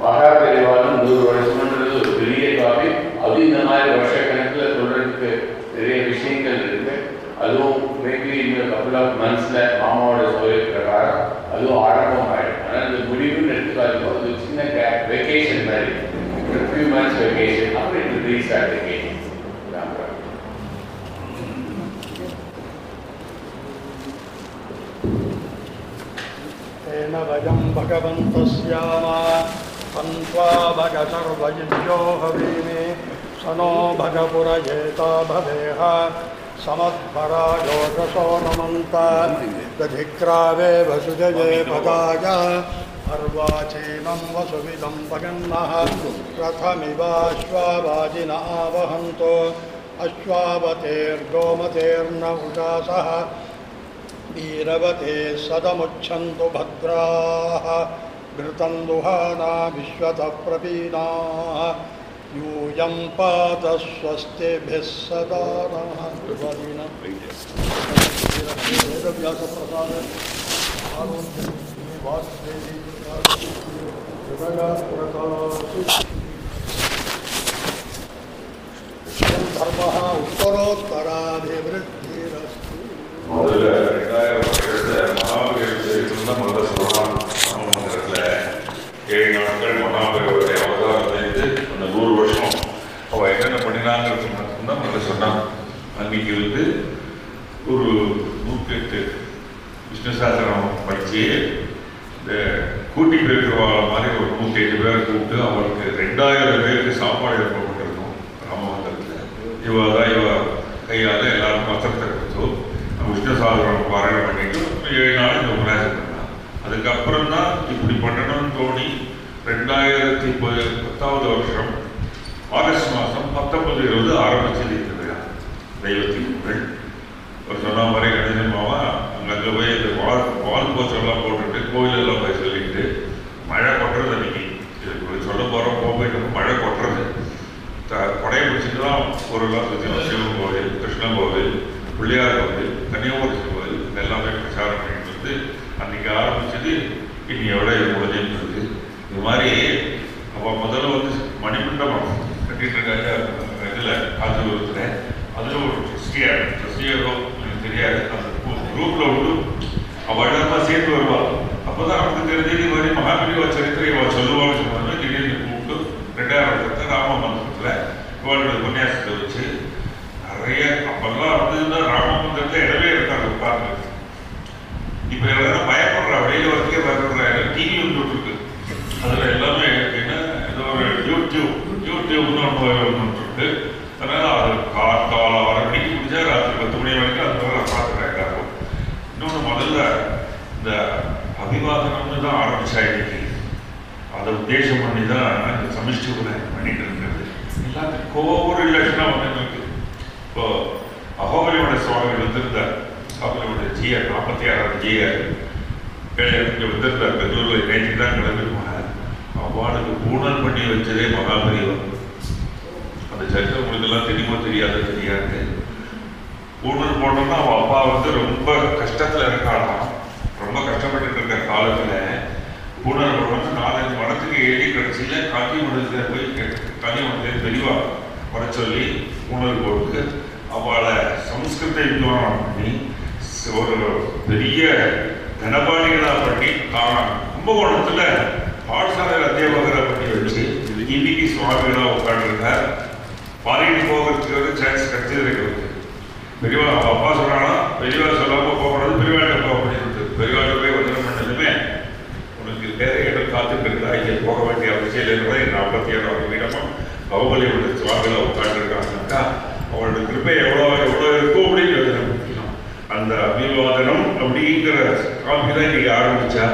மகாபெரிவாலும் 100 வருஷம்ன்றது ஒரு பெரிய டாபிக். அது இந்த மாதிரி வருஷக்கணக்கில் சொல்கிறதுக்கு நிறைய விஷயங்கள் இருக்குது. அதுவும் மேபி இன்னொரு கப்புள் ஆஃப் மந்த்ஸில் மாமாவோட சொல்லிய பிரகாரம் அதுவும் ஆரம்பம் ஆகிடும். ஆனால் இந்த முடிவுன்னு எடுத்துக்காது, அது சின்ன வெக்கேஷன் மாதிரி, ஒரு ஃபியூ மந்த்ஸ் வெக்கேஷன், அப்புறம் இது ரீஸ்டார்ட் வெக்கேஷன். तेन भजं भगवन्तस्याम पन्त्वा भग सर्वयुज्यो हवीमे सनो भगपुरजेता भवेह समद्भराजोषसो नमन्त दधिक्रावे वसुजये पदाय अर्वाचीनं वसुविदं भगन्नः रथमिवाश्वावाजिन आवहन्तो अश्वावतेर्गोमतेर्न उजासः वीरवते सदमुच्छन्तु भद्राः घृतं दुहाना विश्वतः प्रपीनाः यूयं पात स्वस्तिभिः सदा नः. धर्मः उत्तरोत्तराभिवृद्धिरस्तु. முதல்ல 2000 வருஷத்தில் மகாபலிபுரத்தில் தான் முதல்ல சொல்லலாம். ராமமந்திரத்தில் 7 நாட்கள் மகாபலிபுரத்தை அவதாரம் செய்து அந்த 100 வருஷம் அவள் என்னென்ன பண்ணினாங்கிறது மட்டும்தான் முதல்ல சொன்னான். அன்னைக்கு வந்து ஒரு 108 விஷ்ணு சாஸ்திரம் படித்து இந்த கூட்டி பெருக்கிறவா மாதிரி ஒரு 108 பேரை கூப்பிட்டு அவளுக்கு 2000 பேருக்கு சாப்பாடு ஏற்பட்டிருக்கும். ராமமந்திரத்தில் இவ கையால் எல்லாருக்கும் வசத்தை கொடுத்தோம். விஷ்ணு சாஸ்திரம் பாராயணம் பண்ணிட்டு 7 நாள் இந்த உபன்யாசம் பண்ணான். அதுக்கப்புறம் தான் இப்படி பண்ணணும்னு தோணி 2010 வருஷம் ஆகஸ்ட் மாதம் 19, 20 ஆரம்பிச்சது இந்த விழா தெய்வத்தின் புகழ். ஒரு சொன்ன மாதிரி கணிதமாவா அங்கே போய் இந்த வால் போஸ்டர்லாம் போட்டுட்டு கோயிலெல்லாம் போய் சொல்லிட்டு மழை கொட்டுறது அன்னைக்கு இதுக்கு சொல்ல போகிறோம் போயிட்டு மழை கொட்டுறது கொடையை பிடிச்சிட்டு தான் ஊரெல்லாம் சுற்றினோம். சிவன் கோவில், கிருஷ்ணன் கோவில், பிள்ளையார் கோவில், கன்னியாகுமரி கோவில் எல்லாமே பிரச்சாரம் பண்ணிட்டு வந்து அன்றைக்கி ஆரம்பிச்சது இன்னையோட இது முடிஞ்சுட்டு இது மாதிரி. அப்போ முதல்ல வந்து மணிமண்டபம் கட்டிட்டு இருக்காங்க இதில் காஞ்சிபுரத்தில். அதில் ஒரு ட்ரஸ்டியாரோ எனக்கு தெரியாது, அந்த குரூப்பில் விட்டு அவள் தான் சேர்த்து வருவாள். அப்போ தான் அவனுக்கு தெரிஞ்சது இது மாதிரி மகாபலிவா சரித்திரை அவள் சொல்லுவான்னு சொன்னாங்க. திடீர்னு கூப்பிட்டு 2000 ராம மந்திரத்தில் இவளுடைய உபன்யாசத்தை வச்சு நிறைய அப்பெல்லாம் வந்து ராம மந்திரத்தில் இடமே இருக்காங்க பார்க்க. இப்போ எல்லாரும் பயப்படுறா, வெளியில் வரக்கே பயப்படுறா. டிவி வந்துட்டு இருக்கு, அதில் எல்லாமே எப்படின்னா ஏதோ ஒரு யூடியூப்னு ஒன்று இருக்கு. அதனால் அது காலை 6 மணிக்கு முடிஞ்சா ராத்திரி 10 மணி வரைக்கும் அது நான் பார்த்துட்டேன். இன்னொன்று முதல்ல இந்த அபிவாதனம்னு தான் ஆரம்பிச்சா இன்னைக்கு. அதை உத்தேசம் பண்ணி தான் இந்த சமிஷ்டி உபநயனம் பண்ணிட்டு இருக்கிறது. எல்லாத்துக்கும் ஒவ்வொரு ரிலேஷனாக வந்து இருக்கு. இப்போ அகோபலியோட சுவாமிகள் வந்திருந்தார். அகோபலியோட ஜிஆர் 46வது ஜிஆர் இங்கே வந்திருந்தார். பெங்களூரில் நேற்று தான் கிளம்பிருப்பாங்க. அவளுக்கு பூணல் பண்ணி வச்சதே மகாபலிவா. அந்த சரித்திரம் உங்களுக்கெல்லாம் தெரியுமோ தெரியாது. பூணல் போட்டோம்னா அவள் அப்பா வந்து ரொம்ப கஷ்டத்தில் இருக்காளாம். ரொம்ப கஷ்டப்பட்டு இருக்க காலத்தில் பூணல் போட்டோம்னா 4-5 மடத்துக்கு ஏறி கடைசியில் காஞ்சிபுரத்தில் போய் காஞ்சிபுரத்தில் தெளிவா வர சொல்லி பூணல் போட்டு அவளை சம்ஸ்கிருத வித்வானம் பண்ணி ஒரு பெரிய தனபாடிகளாக பண்ணி கும்பகோணத்தில் பாடசாலையில் அத்தியாபகராக பண்ணி வச்சு இன்னைக்கு சுவாமிகளாக உட்காந்துருக்கார். ஃபாரின் போகிறதுக்கு வந்து சான்ஸ் கிடைச்சது. பெரியவா அப்பா சொன்னானா பெரியவா சொல்லாமல் போகக்கூடாது, பெரியவாட்ட போக முடியாது. பெரியவாட்ட போய் வந்தனம் பண்ணதுமே உனக்கு வேற இடம் காத்துட்டு இருக்கா, இங்கே போக வேண்டிய அவசியம் இல்லைன்றதை 47வது வீடமாக பகுபலியோட சுவாமிகளாக உட்காந்துருக்காங்கக்கா. அவளோட கிருப்பை எவ்வளோ இருக்கோ அப்படின்னு அந்த அபிவாதனம் அப்படிங்கிற காப்பி தான் இன்னைக்கு ஆரம்பிச்சா.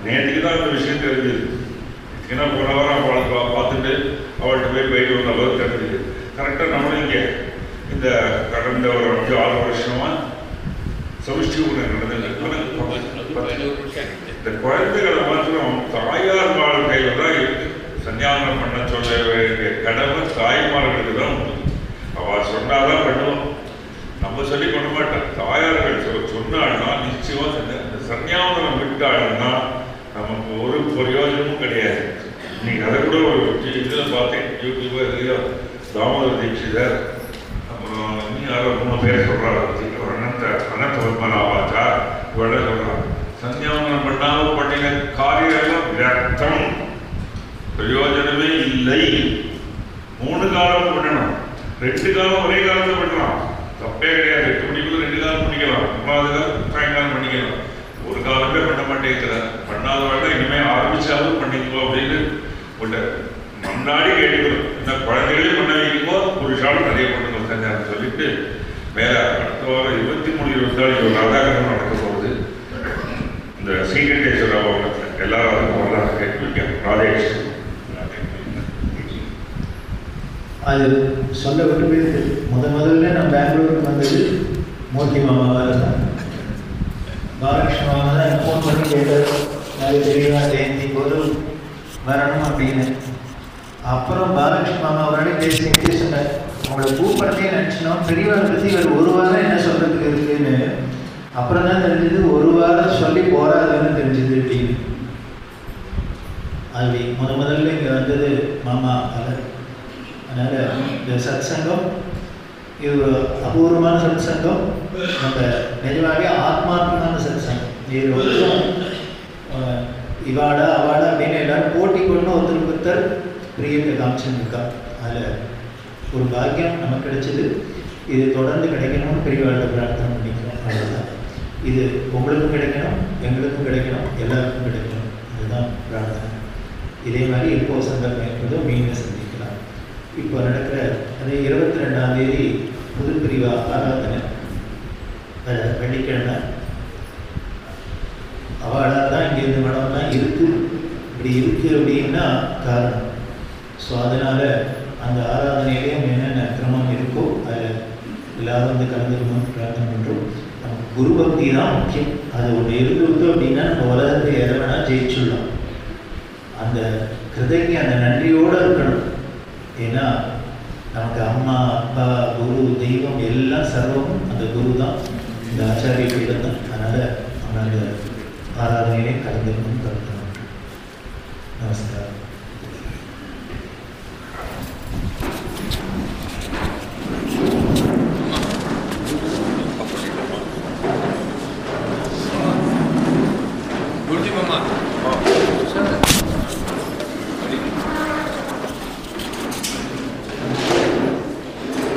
நேற்றுக்கு தான் அந்த விஷயம் தெரிஞ்சது. ஏன்னா போன வாரம் அவளுக்கு பார்த்துட்டு அவள்கிட்ட போயிட்டு ஒரு நபர் தெரிஞ்சது. கரெக்டாக நம்மளும் இங்கே இந்த கடந்த ஒரு 5-6 வருஷமா சமிஷ்டி உபநயனம் நடந்தது. இந்த குழந்தைகளை மாத்திரம் தாயார் வாழ்க்கையில தான் இருக்கு. சன்னியாசனம் பண்ண சொல்ல வேண்டிய கடமை தாய்மார்களுக்கு தான் உண்டு. அவள் சொன்னாதான் பண்ணுவோம், நம்ம சொல்லி பண்ண மாட்டோம். தாயார்கள் சொன்னாள்னா நிச்சயமா சன்னியாசனம் விட்டாள்னா நமக்கு ஒரு பிரயோஜனமும் கிடையாது. இன்னைக்கு அதை கூட ஒரு இதில் பார்த்தேன், யூடியூப் இதுலையோ தாமோதர தீட்சிதர் அப்புறம் இன்னும் யாரோ 3 பேர் சொல்கிறாங்க. ஒரு அனந்த பத்மநாபாச்சா இவட சொல்கிறாங்க, சன்னியாசனம் பண்ணாமல் பண்ணின காரியம் வியர்த்தம், பிரயோஜனமே இல்லை. 3 காலம் பண்ணணும், 2 காலம் ஒரே காலத்தில் பண்ணலாம், தப்பே கிடையாது. 8 மணிக்குள்ள 2 காலம் பண்ணிக்கலாம், 3வது காலம் சாயங்காலம் பண்ணிக்கலாம். ஒரு காலமே பண்ண மாட்டேங்கிறார். பண்ணாத வேண்டாம், இனிமேல் ஆரம்பிச்சாலும் பண்ணிக்குவோம் அப்படின்னு முன்னாடி கேட்டுக்கணும். இந்த குழந்தைகளையும் பண்ண வைக்குமோ புருஷாலும் நிறைய பண்ணுங்க செஞ்சான்னு சொல்லிட்டு மேலே அடுத்த வாரம் 23-24 ஒரு ராதாகிருஷ்ணன் நடக்க போகுது. இந்த ஸ்ரீகண்டேஸ்வர பவனத்தில் எல்லாரும் அதுக்கு வரலாறு கேட்க ராதேகிருஷ்ணன் அது சொல்ல விரும்பியது. முதல்ல நான் பெங்களூருக்கு வந்தது மூர்த்தி மாமாவாக இருந்தாங்க. பாலகிருஷ்ண மாமா தான் ஃபோன் பண்ணி கேட்டார், அது தெளிவாக ஜெயந்தி போது வரணும் அப்படின்னு. அப்புறம் பாலகிருஷ்ண மாமா அவரோட பேசிக்கிட்டே சொன்னார், உங்களை கூப்பிடத்தே நினச்சினோம், பெரியவாளை பற்றி இவர் 1 வாரம் என்ன சொல்கிறதுக்கு இருக்குன்னு. அப்புறம் தான் தெரிஞ்சது 1 வாரம் சொல்லி போராதுன்னு தெரிஞ்சது அப்படின்னு. அது முதல்ல இங்கே வந்தது மாமா அது. அதனால் இந்த சத் சங்கம் இது ஒரு அபூர்வமான சத் சங்கம், நம்ம நிஜமாகவே ஆத்மார்த்தமான சத் சங்கம். இது ஒன்றும் இவாடா அவாடா அப்படின்னு எல்லாரும் போட்டி கொண்டு ஒருத்தர் பிரியத்தை காமிச்சுன்னு இருக்கா. அதில் ஒரு பாக்கியம் நமக்கு கிடைச்சது. இது தொடர்ந்து கிடைக்கணும்னு பெரியவாழ்கிட்ட பிரார்த்தனை பண்ணிக்கிறோம். அவ்வளோதான். இது உங்களுக்கும் கிடைக்கணும், எங்களுக்கும் கிடைக்கணும், எல்லாருக்கும் கிடைக்கணும். அதுதான் பிரார்த்தனை. இதே மாதிரி இப்போ சந்தர்ப்பம் என்பதோ மீண்டும் சந்திக்கலாம். இப்போ நடக்கிற அதே 22ஆம் தேதி புது பிரிவா ஆராதனை வெள்ளிக்கிழமை. அவளாக தான் இங்கேருந்து மடம்லாம் இருக்குது. இப்படி இருக்குது அப்படின்னா காரணம். ஸோ அதனால் அந்த ஆராதனையிலையும் என்னென்ன கிரமம் இருக்கோ அதில் எல்லாரும் வந்து கலந்துக்கணும்னு பிரார்த்தனை பண்ணுறோம். குரு பக்தி தான் முக்கியம். அது ஒன்று இருந்துவிட்டு அப்படின்னா நம்ம உலகத்தை எதை வேணால் ஜெயிச்சுடலாம். அந்த கிருதைக்கு அந்த நன்றியோடு இருக்கணும். ஏன்னா நமக்கு அம்மா அப்பா குரு தெய்வம் எல்லாம் சர்வமும் அந்த குரு தான், இந்த ஆச்சாரிய பீடம் தான். அதனால் அவன் அந்த ஆராதனையிலே கலந்துக்கணும்னு கருத்தணும். நமஸ்காரம். Último más.